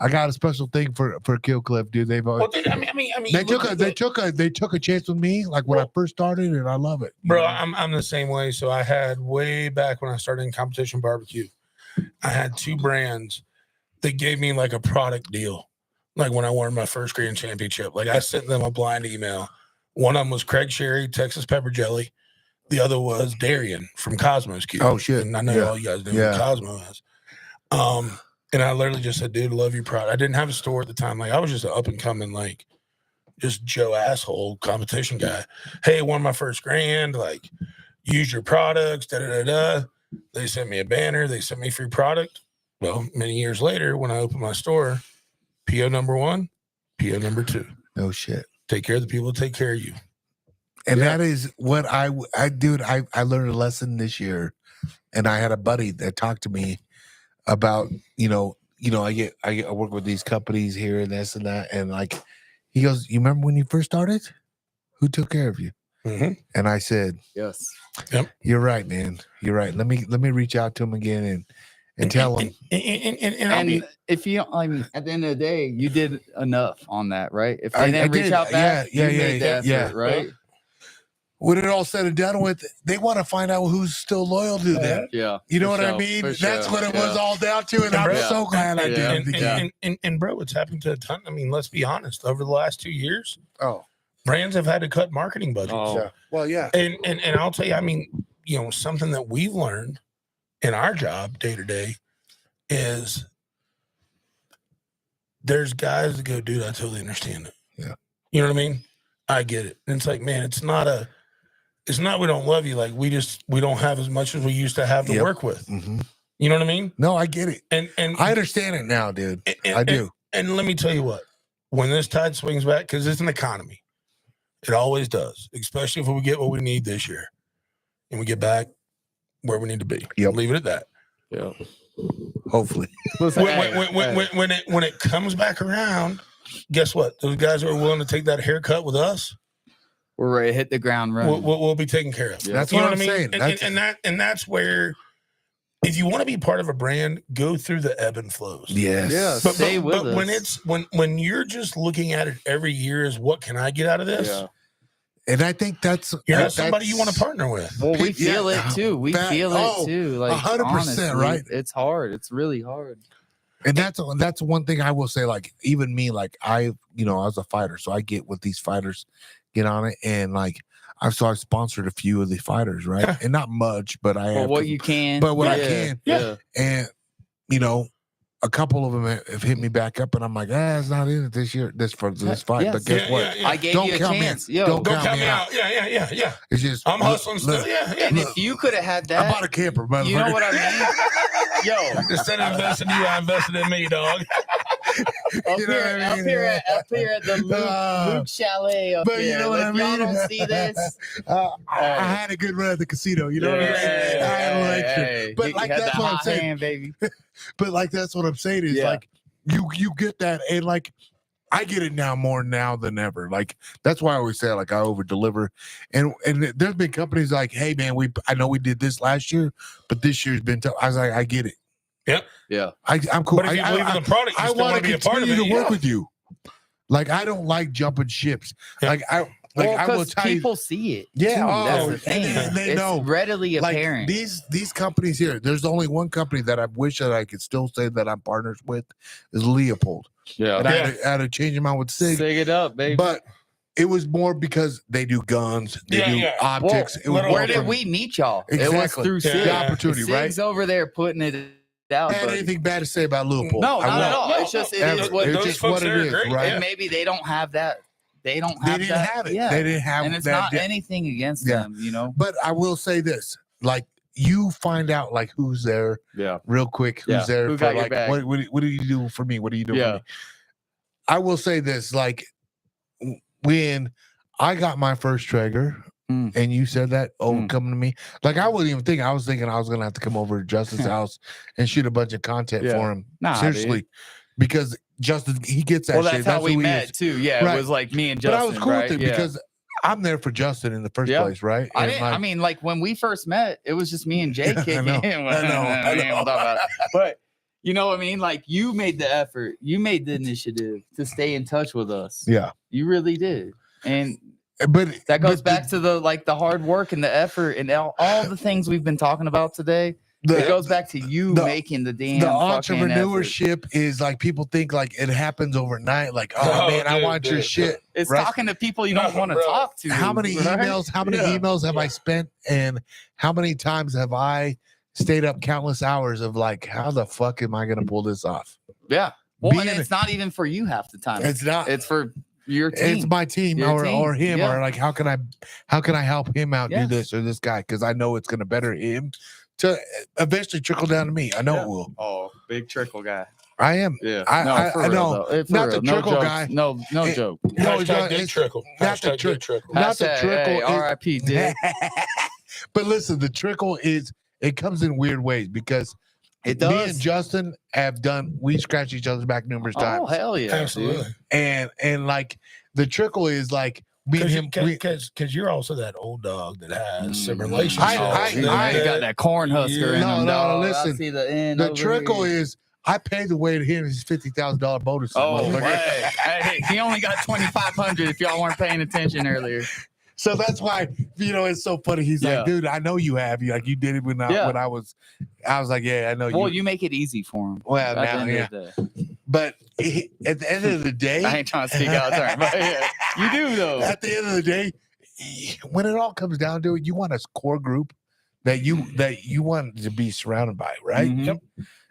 got a special thing for Killcliff, dude. They've Well, dude, I mean, they look at the- took a chance with me, like when I first started, and I love it, Bro, I'm the same way. So I had way back when I started in competition barbecue, I had 2 brands that gave me like a product deal. Like when I won my first grand championship, like I sent them a blind email. One of them was Craig Sherry, Texas Pepper Jelly. The other was Darian from Cosmos Cube. Oh, shit. And I know Yeah. all you guys know Yeah. what Cosmo is. And I literally just said, dude, love your product. I didn't have a store at the time. Like I was just an up and coming, like just Joe asshole competition guy. Hey, won my first grand, like use your products, da-da-da-da. They sent me a banner. They sent me free product. Well, many years later, when I opened my store, PO number 1, PO number 2. No shit. Take care of the people that take care of you. And that is what I learned a lesson this year, and I had a buddy that talked to me about, I work with these companies here and this and that, and like, he goes, you remember when you first started? Who took care of you? Mm-hmm. And I said, Yes. you're right, man. You're right. Let me reach out to him again and tell him. And I'll be, And if you, I mean, at the end of the day, you did enough on that, right? If I they didn't reach did. out back, Yeah, you made the effort, yeah. right? When it all said and done with, they want to find out who's still loyal to them. Yeah. You know For what I sure, mean? for That's sure, what it was yeah. all down to, and And I'm bro, so glad I yeah, did it again. and bro, it's happened to a ton. I mean, let's be honest. Over the last 2 years, Oh, brands have had to cut marketing budgets. Oh. yeah. Well, yeah. And I'll tell you, I mean, something that we've learned in our job day to day is there's guys that go, dude, I totally understand it. Yeah. You know what I mean? I get it. And it's like, man, it's not we don't love you. Like we don't have as much as we used to have to work with. Mm-hmm. You know what I mean? No, I get it. And I understand it now, dude. I do. And let me tell you what, when this tide swings back, because it's an economy, it always does, especially if we get what we need this year and we get back where we need to be. Yep. Leave it at that. Yeah. Hopefully. When it comes back around, guess what? Those guys who are willing to take that haircut with us, we're ready to hit the ground running. We'll be taken care of. Yeah. That's what I'm saying. And that's where, if you want to be part of a brand, go through the ebb and flows. Yes. Yeah. But Stay with us. when it's when you're just looking at it every year as what can I get out of this? Yeah. And I think that's you're not somebody you want to partner with. Well, we feel it too. We feel it too. Like 100%, honestly, right? It's hard. It's really hard. And that's one thing I will say. Like even me, like I was a fighter, so I get what these fighters get on it, and like I've sponsored a few of the fighters, right? And not much, but I have what you can. But what I can, Yeah. And a couple of them have hit me back up, and I'm like, it's not in it this year, this fight. But guess what? I gave Don't you a count me chance. in. Yo, Don't Don't count me out. Yeah. It's just I'm hustling still. look, Yeah. and if you could have had I that, bought a camper, motherfucker. you know what I mean? Yo, Instead of investing in you, I invested in me, dog. up You know here, what I mean? up here at the Luke Chalet up but here. you know what I If y'all mean? don't see this, I had a good run at the casino. You know what I mean? I had a lecture. But like that's what I'm saying. Hand, baby. But like that's what I'm saying is like you get that, and like I get it now more now than ever. Like that's why I always say like I over deliver, and there's been companies like, hey man, I know we did this last year, but this year's been tough. I was like, I get it. Yep. Yeah. I'm cool. But if you believe in the product, you I still want want to to be a part of continue it. to work with you. Like I don't like jumping ships. Yeah. Like I will tell you. people see it. Yeah, too. oh, That's the thing. and they it's know. readily Like apparent. these companies here, there's only one company that I wish that I could still say that I'm partners with is Leopold. And I had to change them out with Sig. Sig it up, baby. But it was more because they do guns, they do optics. Well, it was Where more did from we meet y'all? It was Exactly. through Yeah. Sig. the opportunity, right? Sig's over there putting it out. I had buddy. anything bad to say about Leopold? No, I not at won't. all. It's just it Ever. is what It's those just folks what it there are is, great. right? and maybe they don't have that. They don't They have didn't that. have it. Yeah. They didn't have And it's that. not anything against Yeah. them, you know. But I will say this: like you find out like who's there Yeah. real quick. Who's Yeah. there Who for got your like back? what do you do for me? What do you do for Yeah. me? I will say this: like when I got my first Traeger, and you said that, come to me. Like I wasn't even thinking. I was thinking I was gonna have to come over to Justin's house and shoot a bunch of content for him. Nah, Seriously, dude. because Justin he gets that Well, shit. that's how we who he met is. too. Yeah, Right. it was like me and But Justin. I was cool right? with it Yeah. because I'm there for Justin in the first Yeah. place, right? I And, didn't. like, I mean, like when we first met, it was just me and Jay kicking. I know. We ain't gonna talk about it. But you know what I mean? Like you made the effort, you made the initiative to stay in touch with us. yeah, You really did, and but that goes but back to the hard work and the effort and all the things we've been talking about today. It goes back to you the- making the damn the fucking effort. entrepreneurship is like people think like it happens overnight. Like, oh No, man, I dude, want your dude. shit. It's right? talking to people you don't No, want to bro. talk to. How many right? emails? How many Yeah. emails have I spent? And how many times have I stayed up countless hours of like, how the fuck am I gonna pull this off? Yeah. Well, Being and it's not even for you half the time. It's not. It's for your team. It's my team Your or team, him yeah. or like how can I help him out Yeah. do this or this guy because I know it's gonna better him to eventually trickle down to me. I know Yeah. it will. Oh, big trickle guy. I am. Yeah. I know. Not the no trickle jokes. guy. No It- joke. No, it's Hashtag not- Dick it's trickle. not the Hashtag trick- Dick trickle. Not the Hashtag, trickle. hey, is- R.I.P. Dick. But listen, the trickle is it comes in weird ways because It me does. and Justin we scratch each other's back numerous times. Oh hell yeah! Absolutely. dude. And like the trickle is like me and him. Because you're also that old dog that has some Mm. relationships. I got that corn husker in No, him. no, dog. I listen. see the end. The over trickle here. is I paid the way to him his $50,000 bonus. Oh, motherfucker. hey, he only got 2,500. If y'all weren't paying attention earlier. So that's why it's so funny. He's Yeah. like, dude, I know you have. You like you did it when I was like, yeah, I know Well, you. you make it easy for him. Well, at the now, end yeah. of the day. But at the end of the day, I ain't trying to speak out of turn, but yeah, you do though. at the end of the day, when it all comes down to it, you want a core group that you wanted to be surrounded by, right? Mhm. Yep.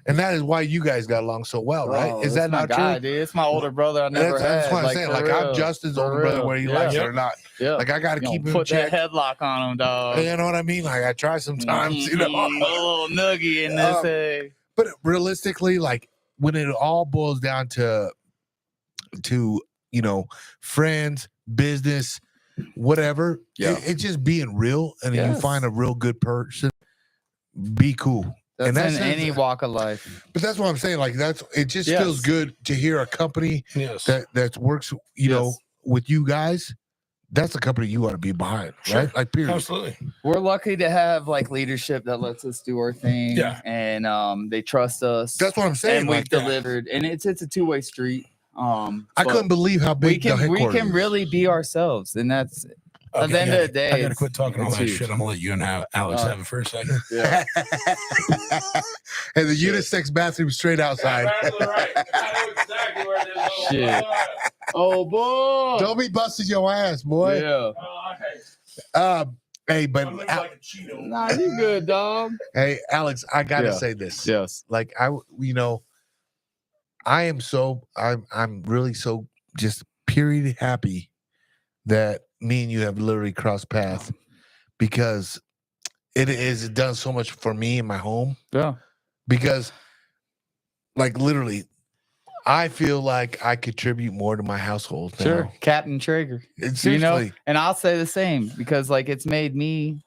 And that is why you guys got along so well, right? Oh, Is that's that my not guy, true? dude. It's my older brother. I never That's had. what I'm Like, saying. for Like real. I'm Justin's For older brother, real. whether he Yeah. likes it or not. Yeah. Like I got to You know, keep him in put that check. headlock on him, dog. You know what I mean? Like I try sometimes, you know. A little nuggy in this. Hey. But realistically, like when it all boils down to friends, business, whatever, Yeah. it's just being real, and then you Yes. find a real good person, be cool. That's and in any walk of life. But that's what I'm saying. Like it just Yes. feels good to hear a company Yes. that works, with you guys. That's the company you want to be behind, Sure. right? Like, period. Absolutely. We're lucky to have like leadership that lets us do our thing. Yeah. And they trust us. That's what I'm saying. And we've like that. delivered. And it's a two-way street. I but couldn't believe how we big the can headquarters is. really be ourselves. And that's at the Okay, end of the day. I gotta it's- quit talking all it's that huge. shit. I'm gonna let you and Alex have it for a second. Yeah. And the unisex bathroom straight outside. Shit. Oh boy. Don't be busting your ass, boy. Yeah. Hey, but Nah, you good, dog. hey, Alex, I gotta Yeah. say this. Yes. Like I'm really so just period happy that me and you have literally crossed paths, because it done so much for me in my home, Yeah. because like literally I feel like I contribute more to my household now. Sure. Captain Traeger. Seriously. And I'll say the same, because like it's made me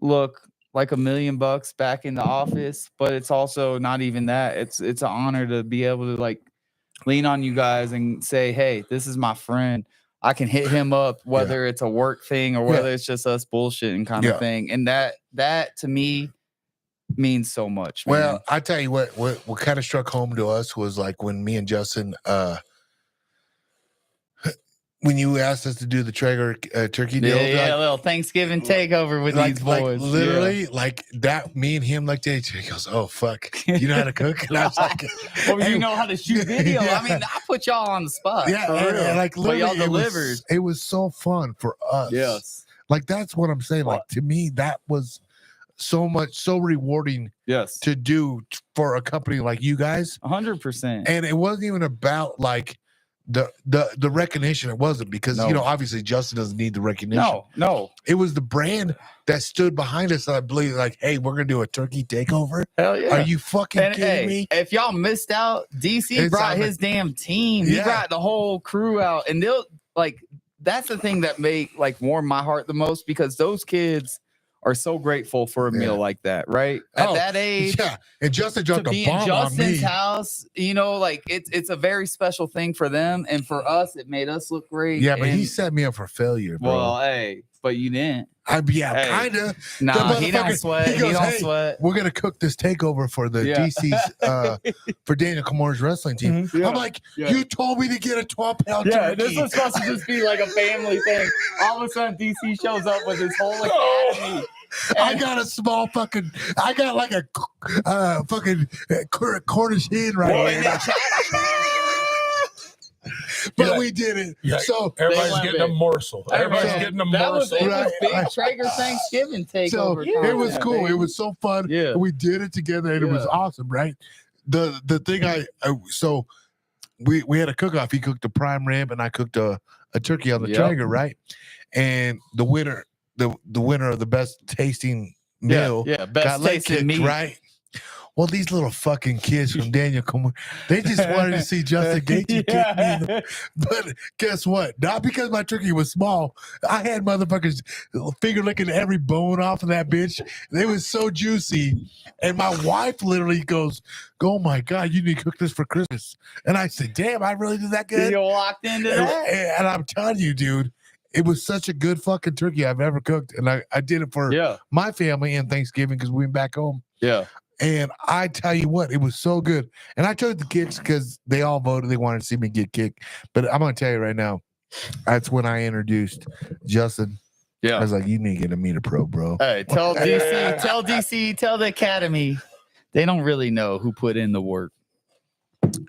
look like $1 million back in the office, but it's also not even that. It's an honor to be able to like lean on you guys and say, hey, this is my friend. I can hit him up, whether it's a work thing or whether it's just us bullshitting kind of thing. And that to me means so much. Man. Well, I tell you what kind of struck home to us was like when me and Justin, when you asked us to do the Traeger turkey deal, a little Thanksgiving takeover with these boys. Literally, like that. Me and him looked at each other. He goes, "Oh fuck, you know how to cook?" And I was like, well, you know how to shoot video. Yeah. I mean, I put y'all on the spot. "Yeah," for and, real. like But literally, y'all delivered. It was so fun for us. Yes. Like that's what I'm saying. Like to me, that was so rewarding Yes. to do for a company like you guys. 100%. And it wasn't even about like the recognition. It wasn't because obviously Justin doesn't need the recognition. No. It was the brand that stood behind us. I believe like, hey, we're gonna do a turkey takeover. Hell yeah. Are you fucking kidding me? If y'all missed out, DC brought his damn team. He brought the whole crew out, and they'll like that's the thing that warm my heart the most, because those kids are so grateful for a meal like that, right? At that age, and Justin dropped to be a bomb in Justin's on me. house, like it's a very special thing for them, and for us, it made us look great. Yeah, but he set me up for failure, bro. Well, hey, but you didn't. Kind of. Nah, he don't sweat. He goes, don't hey, sweat. we're gonna cook this takeover for the DC's for Daniel Kamor's wrestling team. Yeah. I'm like, you told me to get a 12-pound turkey. This was supposed to just be like a family thing. All of a sudden, DC shows up with his whole academy. I got a small I got like a fucking Cornish hen right here. But we did it. Yeah, so everybody's getting a morsel. Everybody's getting a morsel. It was big Traeger Thanksgiving takeover. So it was cool. It was so fun. Yeah. We did it together and it was awesome, right? The thing so we had a cook-off. He cooked a prime rib and I cooked a turkey on the Traeger, right? And the winner of the best tasting meal best got leg tasting kicked, meat. right? Well, these little fucking kids from Daniel Kamor, they just wanted to see Justin Gaethje kick me. But guess what? Not because my turkey was small. I had motherfuckers finger licking every bone off of that bitch. They was so juicy. And my wife literally goes, "Oh my God, you need to cook this for Christmas." And I said, "Damn, I really did that good." You locked into that? And I'm telling you, dude, it was such a good fucking turkey I've ever cooked. And I did it for my family and Thanksgiving because we went back home. Yeah. And I tell you what, it was so good. And I took the kicks because they all voted. They wanted to see me get kicked. But I'm going to tell you right now, that's when I introduced Justin. Yeah. I was like, you need to get a meter pro, bro. Hey, tell DC, tell the academy. They don't really know who put in the work.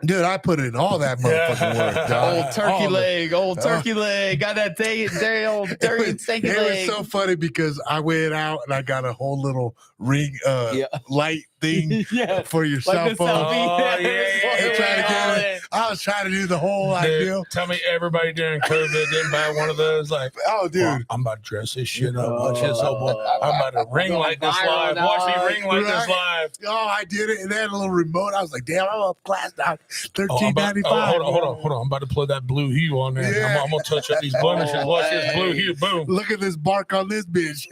Dude, I put in all that motherfucking work, dog. Old turkey leg. Got that day old dirty and stinky It leg. was so funny because I went out and I got a whole little ring light thing for your cell the phone. selfie. I was trying to do the whole Dude, idea. tell me everybody during COVID didn't buy one of those. Like, Oh, dude. well, I'm about to dress this shit up. Watch this, oh boy. I'm about to ring light this live. Watch me ring light this live. Oh, I did it. And they had a little remote. I was like, damn, I'm up class now. $13.95. Hold on. I'm about to play that blue hue on there. Yeah. I'm gonna touch up these blemishes. Watch this blue hue. Boom. Look at this bark on this bitch.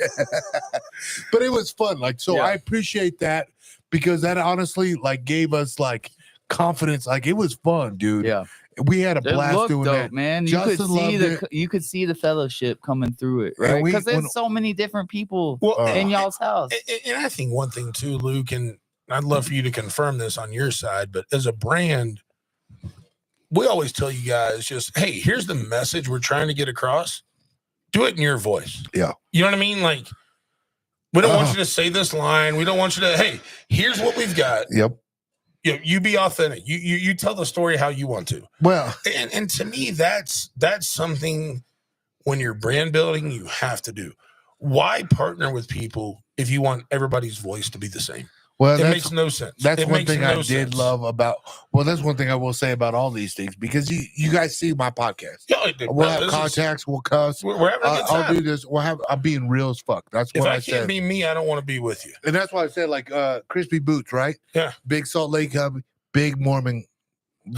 But it was fun. Like, so I appreciate that because that honestly like gave us like confidence. Like it was fun, dude. Yeah. We had a It blast looked doing dope, that. man. Justin loved You could see the fellowship coming through it, And right? we- Because when- there's so many different people Well, in y'all's house. and I think one thing too, Luke, and I'd love for you to confirm this on your side, but as a brand, we always tell you guys just, hey, here's the message we're trying to get across. Do it in your voice. Yeah. You know what I mean? Like, we don't want you to say this line. We don't want you to, hey, here's what we've got. Yep. You be authentic. You tell the story how you want to. Well, And to me, that's something when you're brand building, you have to do. Why partner with people if you want everybody's voice to be the same? well, It that's makes no sense. That's It one makes thing no I did sense. love about. Well, that's one thing I will say about all these things because you guys see my podcast. Yeah, dude, We'll bro, have this is- contacts. We'll cuss. we're having a good time. I'll do this. I'm being real as fuck. That's If what I I can't said. be me, I don't want to be with you. And that's why I said like crispy boots, right? Yeah. Big Salt Lake Hub, big Mormon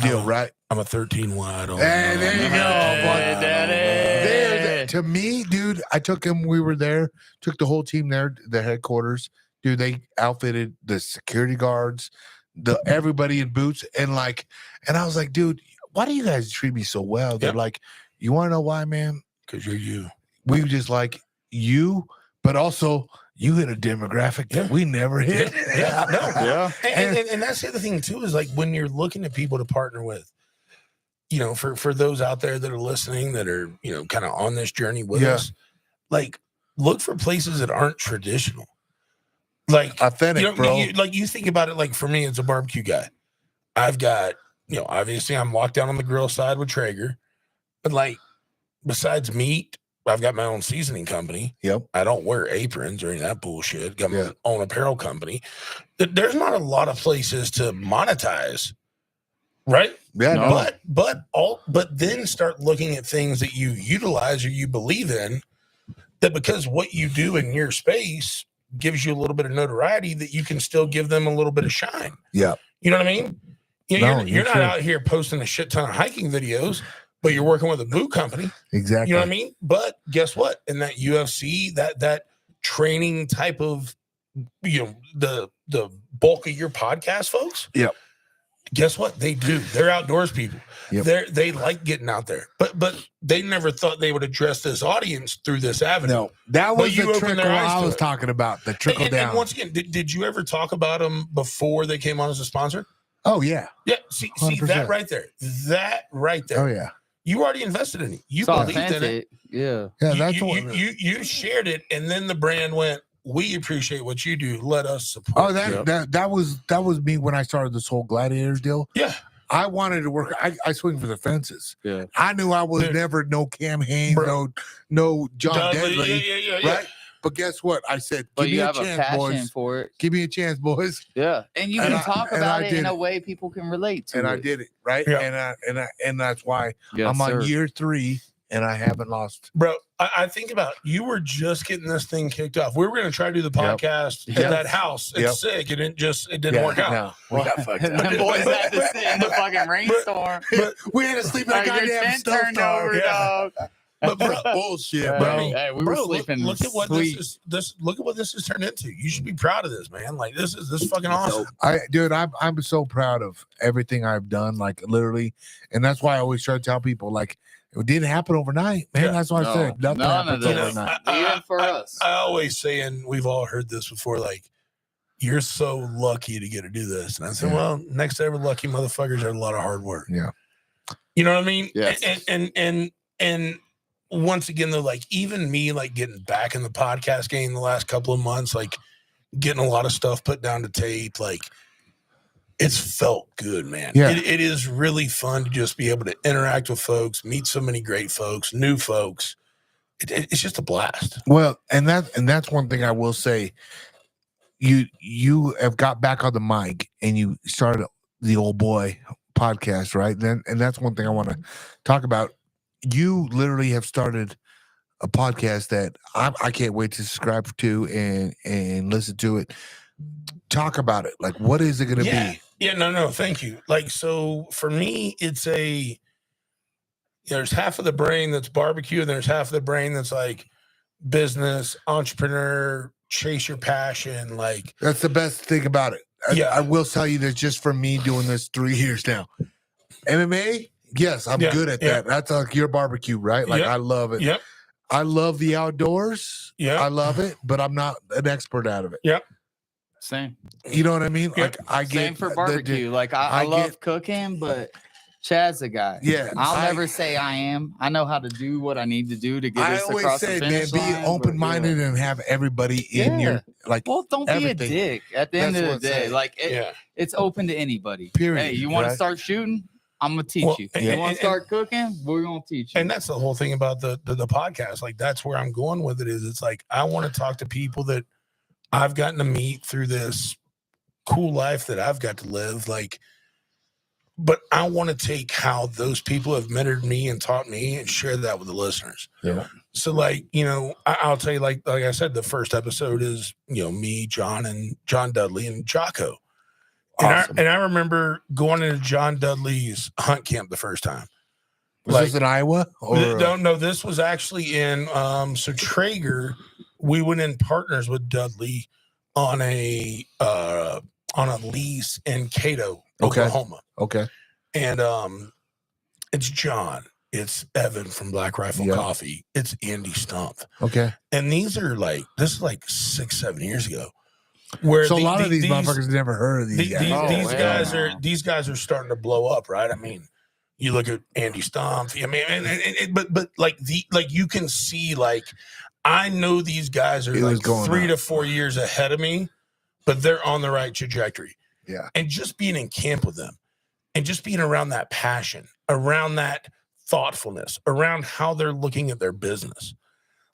deal, Uh-huh. right? I'm a 13 wide. Hey, there you go, Hey, buddy. Daddy. To me, dude, I took him. We were there. Took the whole team there. The headquarters, dude. They outfitted the security guards, everybody in boots, and I was like, dude, why do you guys treat me so well? They're Yep. like, you want to know why, man? Because you're you. We just like you, but also you hit a demographic that we never hit. Yeah, no. Yeah. And that's the other thing too, is like when you're looking at people to partner with, you know, for those out there that are listening that are, you know, kind of on this journey with Yeah. us, like look for places that aren't traditional. Like Authentic, you know, bro. you think about it, like for me, it's a barbecue guy. I've got, you know, obviously I'm locked down on the grill side with Traeger, but like besides meat, I've got my own seasoning company. Yep. I don't wear aprons or any of that bullshit. Got my Yeah. own apparel company. There's not a lot of places to monetize, right? Yeah, No. no. But then start looking at things that you utilize or you believe in, that because what you do in your space gives you a little bit of notoriety, that you can still give them a little bit of shine. Yeah. You know what I mean? You know, No, you're you're not true. out here posting a shit ton of hiking videos, but you're working with a boot company. Exactly. You know what I mean? But guess what? In that UFC, that training type of, you know, the bulk of your podcast folks. Yep. Guess what? They do. They're outdoors people. Yep. They like getting out there. But they never thought they would address this audience through this avenue. No, that But was you the opened trickle their eyes I to was it. talking about. The trickle down. And once again, did you ever talk about them before they came on as a sponsor? Oh yeah. Yeah. See 100%. that right there. That right there. Oh yeah. You already invested in it. You It's believed in it. authentic. Yeah. Yeah, You- that's you, what. you shared it, and then the brand went, we appreciate what you do. Let us support. Oh, you." that was me when I started this whole gladiators deal. Yeah. I wanted to work. I swing for the fences. Yeah. I knew I was Dude. never no Cam Haines, Bro. no John Dudley, Deadly, yeah. right? But guess what? I said, But give me you a have a chance, passion boys. for it. Give me a chance, boys. Yeah. And you And can I- talk and about I it did in a it. way people can relate to. And I it. did it right. Yeah. And that's why Yes, I'm on sir. year 3 and I haven't lost. Bro, I think about, you were just getting this thing kicked off. We were going to try to do the podcast at Yep. that house. It's Yep. sick. It didn't work out. No, we got fucked And up. them boys had to sit in the fucking rainstorm. But, We had to sleep in a Like, your goddamn tent turned snowstorm. over, Yeah. dog. but bro, Bullshit, Yeah. bro. Hey, we were bro, sleeping. look at what sweet. look at what this has turned into. You should be proud of this, man. Like this is fucking awesome. I'm so proud of everything I've done, like literally, and that's why I always try to tell people, like, it didn't happen overnight, man. Yeah. That's why I No, said nothing none happens of You know, this. overnight. Even for us. I always say, and we've all heard this before, like, you're so lucky to get to do this. And I said, Yeah. well, next to every lucky motherfuckers are a lot of hard work. Yeah. You know what I mean? Yes. And once again, though, like even me, like getting back in the podcast game the last couple of months, like getting a lot of stuff put down to tape, like it's felt good, man. Yeah. It is really fun to just be able to interact with folks, meet so many great folks, new folks. It's just a blast. Well, and that's one thing I will say. You have got back on the mic and you started the Old Boy podcast, right? And that's one thing I want to talk about. You literally have started a podcast that I can't wait to subscribe to and listen to it. Talk about it. Like, what is it going to be? Yeah, no, thank you. Like, so for me, it's there's half of the brain that's barbecue, and there's half of the brain that's like business, entrepreneur, chase your passion. Like, That's the best thing about it. I will tell you that just from me doing this 3 years now. MMA, yes, I'm good at that. That's like your barbecue, right? Like, I love it. Yep. I love the outdoors. Yeah. I love it, but I'm not an expert out of it. Yep. Same. You know what I mean? Yep. Like, I get Same for barbecue. Like I love get- cooking, but Chad's a guy. Yeah, I'll I- never say I am. I know how to do what I need to do to get I us always across say, the man, finish be line, but, open-minded and have everybody in Yeah. your like. Well, don't everything. be a dick. At the end That's of what the I'm day, saying. like Yeah. it's open to anybody. Period, Hey, you want right? to start shooting? I'm gonna teach Well, you. and- You want and- to start cooking? We're gonna teach you. And that's the whole thing about the podcast. Like, that's where I'm going with it. Is it's like I want to talk to people that I've gotten to meet through this cool life that I've got to live. Like, but I want to take how those people have mentored me and taught me and share that with the listeners. Yeah. So, like, you know, I'll tell you, like I said, the first episode is, you know, me, John Dudley, and Jocko. Awesome. And I remember going into John Dudley's hunt camp the first time. Was this in Iowa? Or No, this was actually in so Traeger. We went in partners with Dudley on a lease in Cato, Okay. Oklahoma. okay. And it's John, it's Evan from Black Rifle Yeah. Coffee, it's Andy Stumpf. Okay. And this is like 6-7 years ago. Where So a lot of these motherfuckers never heard of these guys. these guys are starting to blow up, right? I mean, you look at Andy Stumpf. I mean, but like you can see, like, I know these guys are It was like going 3 up. to 4 years ahead of me, but they're on the right trajectory. Yeah. And just being in camp with them and just being around that passion, around that thoughtfulness, around how they're looking at their business.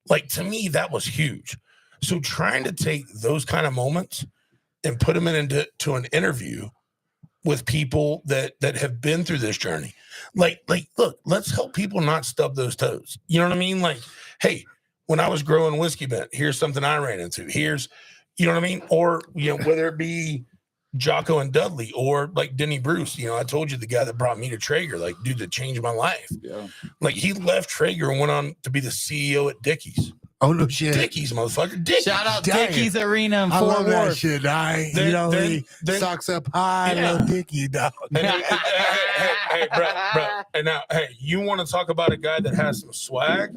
Like, to me, that was huge. So trying to take those kind of moments and put them into an interview with people that have been through this journey. Like, look, let's help people not stub those toes. You know what I mean? Like, hey, when I was growing Whiskey Bent, here's something I ran into. Here's, you know what I mean? Or, you know, whether it be Jocko and Dudley or like Denny Bruce, you know, I told you the guy that brought me to Traeger, like, dude, that changed my life. Yeah. Like, he left Traeger and went on to be the CEO at Dickies. Oh no shit. Dickies, motherfucker. Dickies. Shout out Dang. Dickies Arena in I Fort love that Worth. shit. Then- Socks up high, Yeah. little dicky dog. Hey, bro. And now, hey, you want to talk about a guy that has some swag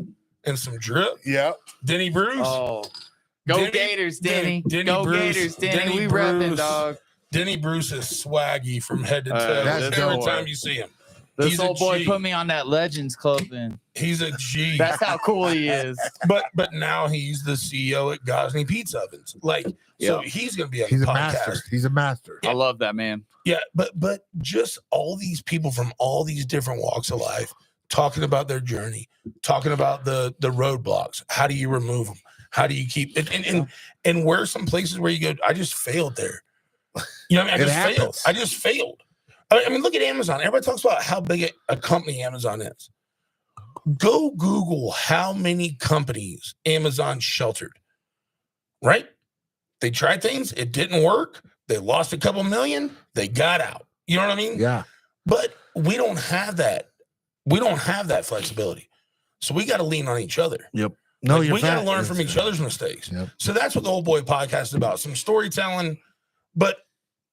and some drip? Yeah. Denny Bruce. Oh, go Denny- Gators, Denny. Denny Go Bruce, Gators, Denny. Denny We repping, Bruce. dog. Denny Bruce is swaggy from head to toe. That's Every dope. time you see him, This he's a old boy G. put me on that Legends Club, and he's a G. that's how cool he is. But now he's the CEO at Gosney Pizza Ovens. Like, so he's going to be on He's the a podcast. master. He's a master. I love that, man. Yeah, but just all these people from all these different walks of life talking about their journey, talking about the roadblocks. How do you remove them? How do you keep and where are some places where you go, I just failed there. You know what I mean? It happens. I just failed. I mean, look at Amazon. Everybody talks about how big a company Amazon is. Go Google how many companies Amazon sheltered, right? They tried things. It didn't work. They lost a couple million. They got out. You know what I mean? Yeah. But we don't have that. We don't have that flexibility. So we got to lean on each other. No, Like, you're we got to fat. learn from each other's mistakes. Yep. So that's what the Old Boy podcast is about. Some storytelling, but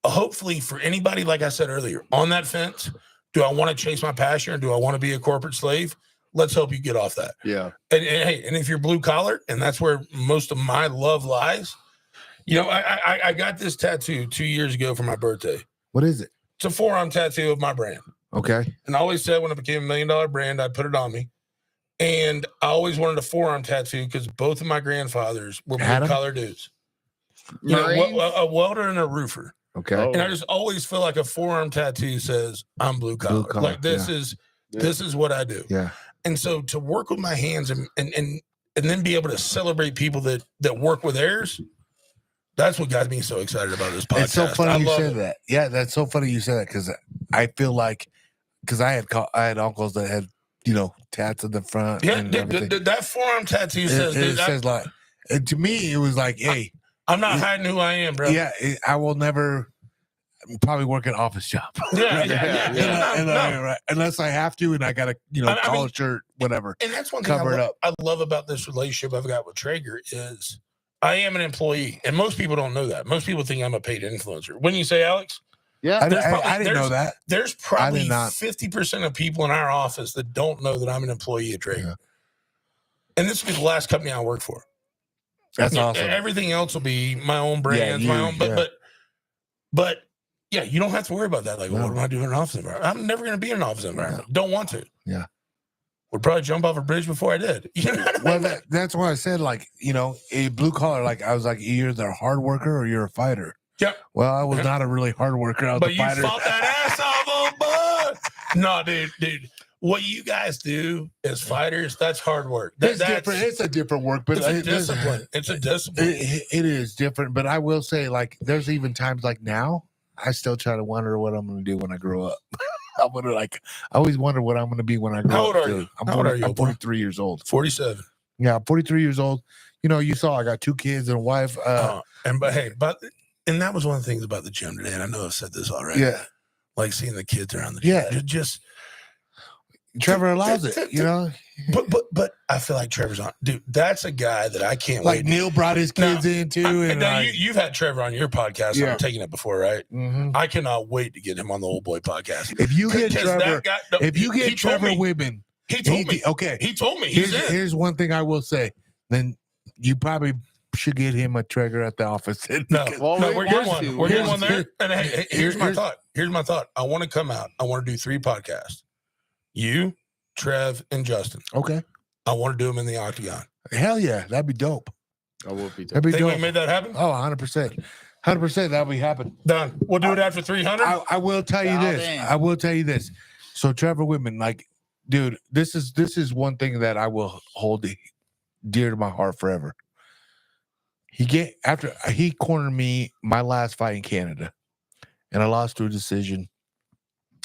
hopefully for anybody, like I said earlier, on that fence, do I want to chase my passion or do I want to be a corporate slave? Let's help you get off that. Yeah. And hey, and if you're blue collar, and that's where most of my love lies, you know, I got this tattoo 2 years ago for my birthday. What is it? It's a forearm tattoo of my brand. Okay. And I always said when it became $1 million brand, I'd put it on me. And I always wanted a forearm tattoo because both of my grandfathers were Had 'em? blue collar dudes. You know, Marines? a welder and a roofer. Okay. Oh. And I just always feel like a forearm tattoo says I'm blue collar. Like this is what I do. Yeah. And so to work with my hands and then be able to celebrate people that work with theirs, that's what got me so excited about this podcast. It's so funny you said it. that. Yeah, that's so funny you said that because I feel like I had uncles that had tats in the front. Yeah, and that forearm tattoo says. It says like, and to me it was like, hey, I'm not hiding who I am, bro. Yeah, I will never probably work an office job. Yeah. Unless I have to, and I got a collar shirt, whatever. And that's one thing I love about this relationship I've got with Traeger is I am an employee, and most people don't know that. Most people think I'm a paid influencer. When you say, Alex? Yeah, I didn't know that. There's probably 50% of people in our office that don't know that I'm an employee at Traeger. Yeah. And this will be the last company I work for. That's awesome. Everything else will be my own brands, but yeah, you don't have to worry about that. Like, what am I doing in an office environment? I'm never going to be in an office environment. Yeah. Don't want to. Yeah. Would probably jump off a bridge before I did. You know what I mean? That's why I said, like, a blue collar, like, I was like, you're either a hard worker or you're a fighter. Yeah. Well, I was not a really hard worker. I was a fighter. But you fought that ass off, bud. No, dude. What you guys do as fighters, that's hard work. That's different. It's a different work, but it's a discipline. It's a discipline. It is different, but I will say, like, there's even times like now, I still try to wonder what I'm going to do when I grow up. I always wonder what I'm going to be when I grow up. How old are you? I'm 43 years old. 47. Yeah, I'm 43 years old. You saw I got 2 kids and a wife. And that was one of the things about the gym today. And I know I've said this already. Yeah, like seeing the kids around the gym. Yeah, just Trevor allows it. But I feel like Trevor's on. Dude, that's a guy that I can't like wait. Neil brought his kids in too. You've had Trevor on your podcast. Yeah. I'm taking it before, right? Mm-hmm. I cannot wait to get him on the Old Boy podcast. If you get Trevor, Trevor Whitman, he told me. Okay, he told me. Here's one thing I will say. Then you probably should get him a Traeger at the office. We're getting one there. And hey, here's my thought. Here's my thought. I want to come out. I want to do 3 podcasts. You, Trev, and Justin. Okay. I want to do them in the octagon. Hell yeah, that'd be dope. I would be dope. That'd be dope. We made that happen? Oh, 100%. 100%. That'll be happen. Done. We'll do it after 300. I will tell you this. Dang. I will tell you this. So Trevor Whitman, like, dude, this is one thing that I will hold dear to my heart forever. He cornered me my last fight in Canada, and I lost to a decision.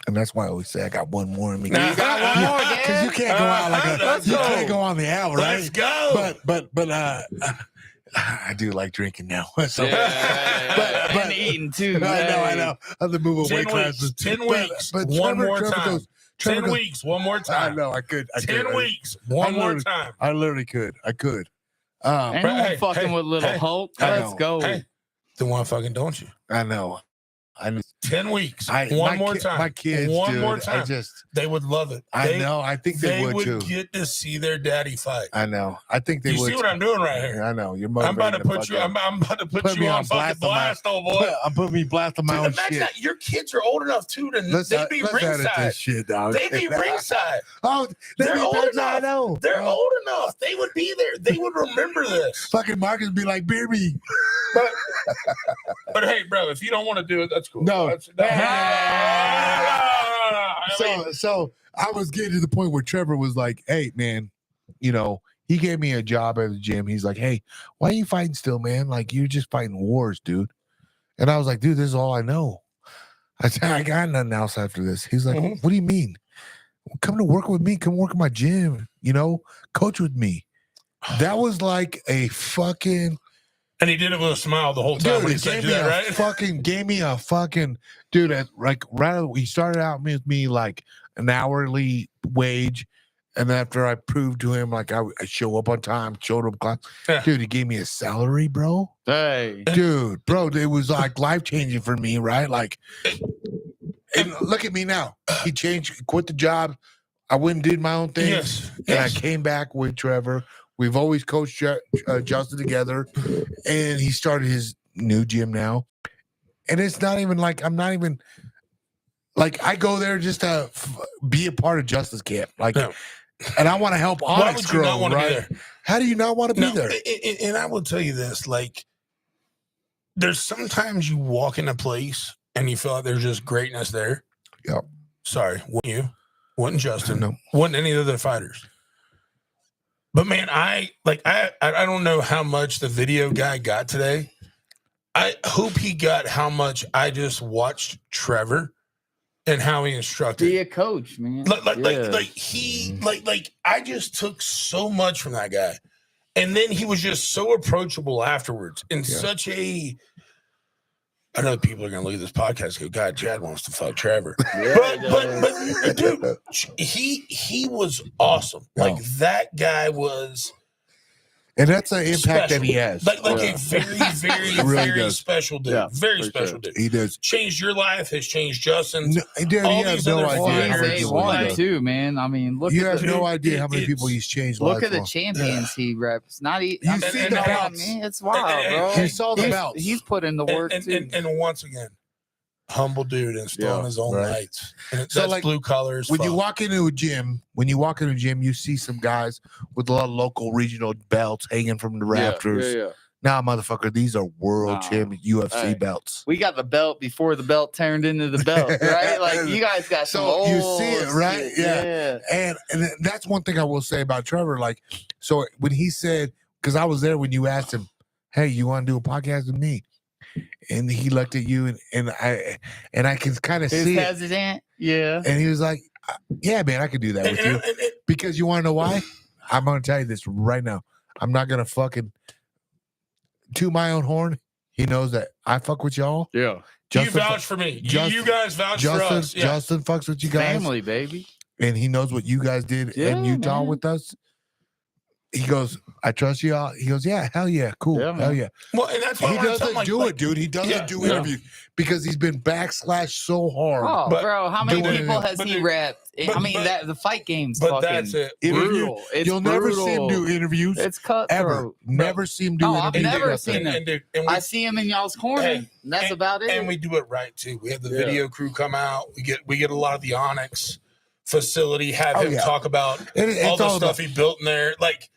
And that's why I always say I got one more in me. You got one more, because you can't go out can't go on the hour, right? Let's go. But I do like drinking now. So, and eating too. I know. Other moving weight classes. 10 weeks. But one more time. 10 weeks. One more time. I know. I could. 10 weeks. One more time. I literally could. I could. Ain't fucking with little Hulk. Let's go. Hey, then why fucking don't you? I know. 10 weeks. One more time. My kids, one more time. They would love it. I know. I think they would too. Get to see their daddy fight. I know. I think they would. You see what I'm doing right here? I know. You're I'm about to put you. I'm about to put you on fucking blast, old boy. I'm putting me blast on my own shit. That. Your kids are old enough too to. They'd be ringside. Shit, dog. They'd be ringside. Oh, they're old enough. I know. They're old enough. They would be there. They would remember this. Fucking Marcus be like, beer me. But hey, bro, if you don't want to do it, that's cool. No. So I was getting to the point where Trevor was like, hey, man, he gave me a job at the gym. He's like, hey, why are you fighting still, man? Like, you're just fighting wars, dude. And I was like, dude, this is all I know. I said, I got nothing else after this. He's like, what do you mean? Come to work with me. Come work at my gym, coach with me. That was like a fucking... And he did it with a smile the whole time when he said that, right? Gave me a fucking dude. He started out with me like an hourly wage, and after I proved to him like I show up on time, showed up class, dude, he gave me a salary, bro. Hey, dude, bro, it was like life changing for me, right? Like, and look at me now. He quit the job. I went and did my own thing, and I came back with Trevor. We've always coached Justin together, and he started his new gym now. And it's not even like I go there just to be a part of Justin's camp, and I want to help Onyx grow. Right? How do you not want to be there? And I will tell you this: like, there's sometimes you walk in a place and you feel like there's just greatness there. Yep. Sorry, wasn't you? Wasn't Justin? No. Wasn't any of the other fighters. But man, I don't know how much the video guy got today. I hope he got how much I just watched Trevor and how he instructed. Be a coach, man. Like I just took so much from that guy. And then he was just so approachable afterwards and such a. I know people are going to look at this podcast and go, God, Chad wants to fuck Trevor. But dude, he was awesome. Like that guy was. And that's an impact special. that he has. Like a very, very, really very does. special dude. Yeah, very for special sure. dude. He does. Changed your life, has changed Justin's. No, dude, All you have these no other idea. fighters, He's how many A1 people too, man. I mean, look you at have the no idea how many it's- people he's changed look life at the for. champions he reps. Not You I mean, see the come on, belts. man. It's wild, bro. You saw the belts. He's put in the work too. And once again, humble dude and still Yeah, on his own right. lights. And So, that's like, blue colors. When you walk into a gym, you see some guys with a lot of local regional belts hanging from the rafters. Yeah. Nah, motherfucker, these are world Nah. champion UFC Hey. belts. We got the belt before the belt turned into the belt, right? Like you guys got some So you old see it, right? shit. Yeah. And that's one thing I will say about Trevor. Like, so when he said, because I was there when you asked him, "Hey, you want to do a podcast with me?" And he looked at you, and I can kind of He's see it. hesitant. Yeah. And he was like, "Yeah, man, I could do that with you." Because you want to know why? I'm going to tell you this right now. I'm not going to fucking toot my own horn. He knows that I fuck with y'all. Yeah. you vouch for me. You guys vouch for us. Yeah. Justin fucks with you guys. Family, baby. And he knows what you guys did Yeah, in Utah man. with us. He goes, I trust you all. He goes, yeah, hell yeah, cool, Yeah, man. hell yeah. Well, and that's why He when I tell doesn't him, like, do it, dude. He doesn't Yeah, do yeah. interviews because he's been backslashed so hard. Oh, But- bro, how many doing people it- has but he dude, repped? but- I mean, but- the fight game's But fucking that's it. brutal. It's You'll never brutal. see him do interviews It's cutthroat. ever. Never see him do No, I've interviews. never up seen there. him. And I see him in y'all's corner. Hey, and that's about it. And we do it right too. We have the Yeah. video crew come out. We get a lot of the Onyx facility. Have Oh, him yeah. talk about It's all the all stuff he built in there. Like,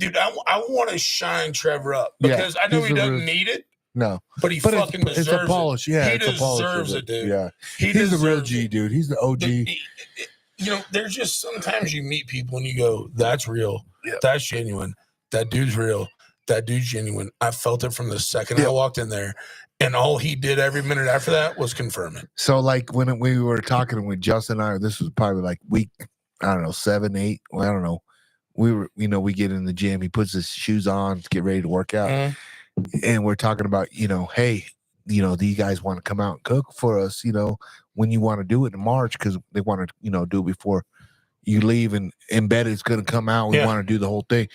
dude, I want to shine Trevor up because I know he's he a doesn't real- need it, No, but he but fucking it's a deserves polish. Yeah, He it's a polish. of deserves it, dude. Yeah, He he's the real deserves G, it. dude. He's the OG. You know, there's just sometimes you meet people and you go, "That's real. Yeah. That's genuine. That dude's real. That dude's genuine." I felt it from the second Yeah. I walked in there, and all he did every minute after that was confirm it. So, like when we were talking with Justin and I, this was probably like week, I don't know, 7, 8. Well, I don't know. We were, we get in the gym. He puts his shoes on to get ready to work out, and we're talking about, hey, these guys want to come out and cook for us, when you want to do it in March because they want to, do it before you leave, and Embedded's going to come out. We Yeah. want to do the whole thing,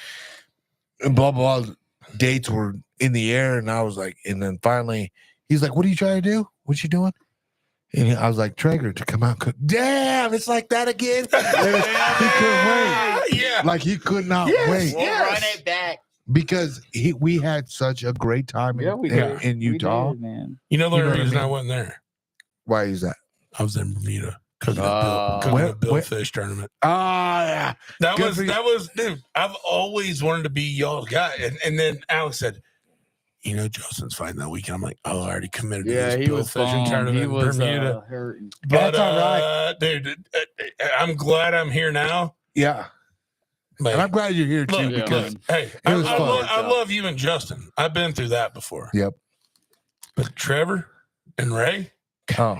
and blah blah. Blah. Dates were in the air, and I was like, and then finally, he's like, "What are you trying to do? What you doing?" And I was like, Traeger to come out and cook. Damn, it's like that again. He couldn't wait. Yeah. Like he could not Yes. wait We'll Yes. run it back. because we had such a great time in Utah. We did, man. You know the You know only what I reason I mean? wasn't there? Why is that? I was in Bermuda because of Where- the Bill Fish tournament. Ah, yeah. That Good was for you. dude. I've always wanted to be y'all's guy, and then Alex said, Justin's fighting that weekend. I'm like, I already committed to Yeah, this he Bill was Fishing bummed. tournament He in was Bermuda. hurting. But That's all right. dude, I'm glad I'm here now. Yeah. Like, And I'm glad you're here too look, because look, hey, it was fun. I love you and Justin. I've been through that before. Yep. But Trevor and Ray, Oh,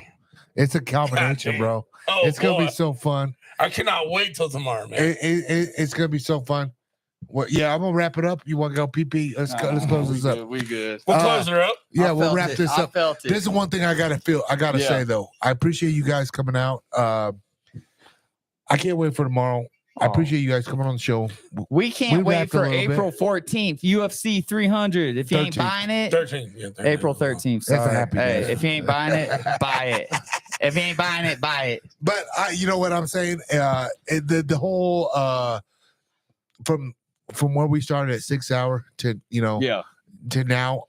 it's a combination, damn. bro. oh, It's gonna boy, be so fun. I cannot wait till tomorrow, man. It's gonna be so fun. Well, yeah, I'm gonna wrap it up. You want to go pee? Let's close this up. We good. We'll close her up. Yeah, I we'll felt wrap it. this I up. felt it. This is one thing I gotta Yeah. say though. I appreciate you guys coming out. I can't wait for tomorrow. I Oh. appreciate you guys coming on the show. We can't wait wrapped a for little bit. April 14th, UFC 300. If you ain't 13th. buying it, 13. Yeah, 13. April 13th. That's a Sorry. happy Hey, day. if you ain't buying it, buy it. If you ain't buying it, buy it. But you know what I'm saying? The whole from where we started at 6 hour to to now,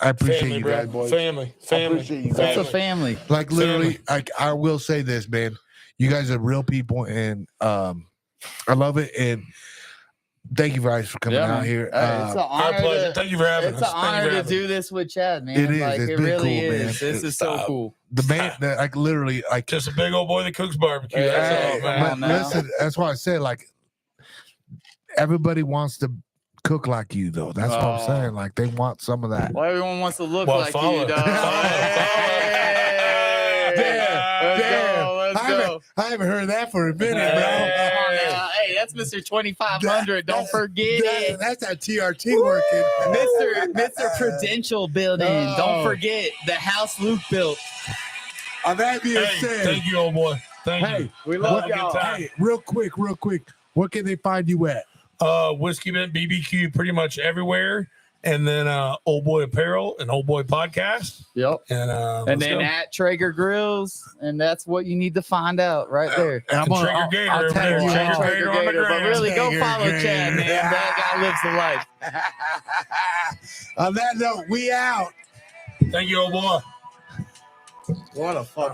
I appreciate Family, you bro. guys, boys. Family. appreciate you That's guys. a family. Like literally, like I will say this, man. You guys are real people, and I love it. And Thank you guys for coming Yeah, out man. here. Hey, it's an Our honor. pleasure. Thank you for having It's us. an Thank you honor for to having do us. this with Chad, man. It is. Like, It's it been really cool, man. is. This is so Stop. cool. The man that like literally like Just a big old boy that cooks barbecue. Hey, That's hey, all, come man. on now. listen, that's why I said like everybody wants to cook like you though. That's what I'm Oh. saying. Like they want some of that. Well, everyone wants to look Well, like follow. you, dog. Follow. Let's go. Let's go. I haven't heard that for a minute, Hey, bro. come on now. Hey, that's Mr. 2500. Don't forget it. That's that TRT working. Mr. Prudential Building. Oh. Don't forget the house Luke built. On that being Hey, said, thank you, old boy. Thank you. hey, We Have love a good y'all. time. hey, real quick, where can they find you at? Whiskey Mint BBQ pretty much everywhere. And then Old Boy Apparel and Old Boy Podcast. Yep. And And then go. at Traeger Grills, and that's what you need to find out right there. And And Traeger Gator I'll over tag there. you Traeger all. Gator on the But ground. really, go Traeger follow Gator. Chad, man. That guy lives the life. On that note, we out. Thank you, old boy. What a fuck.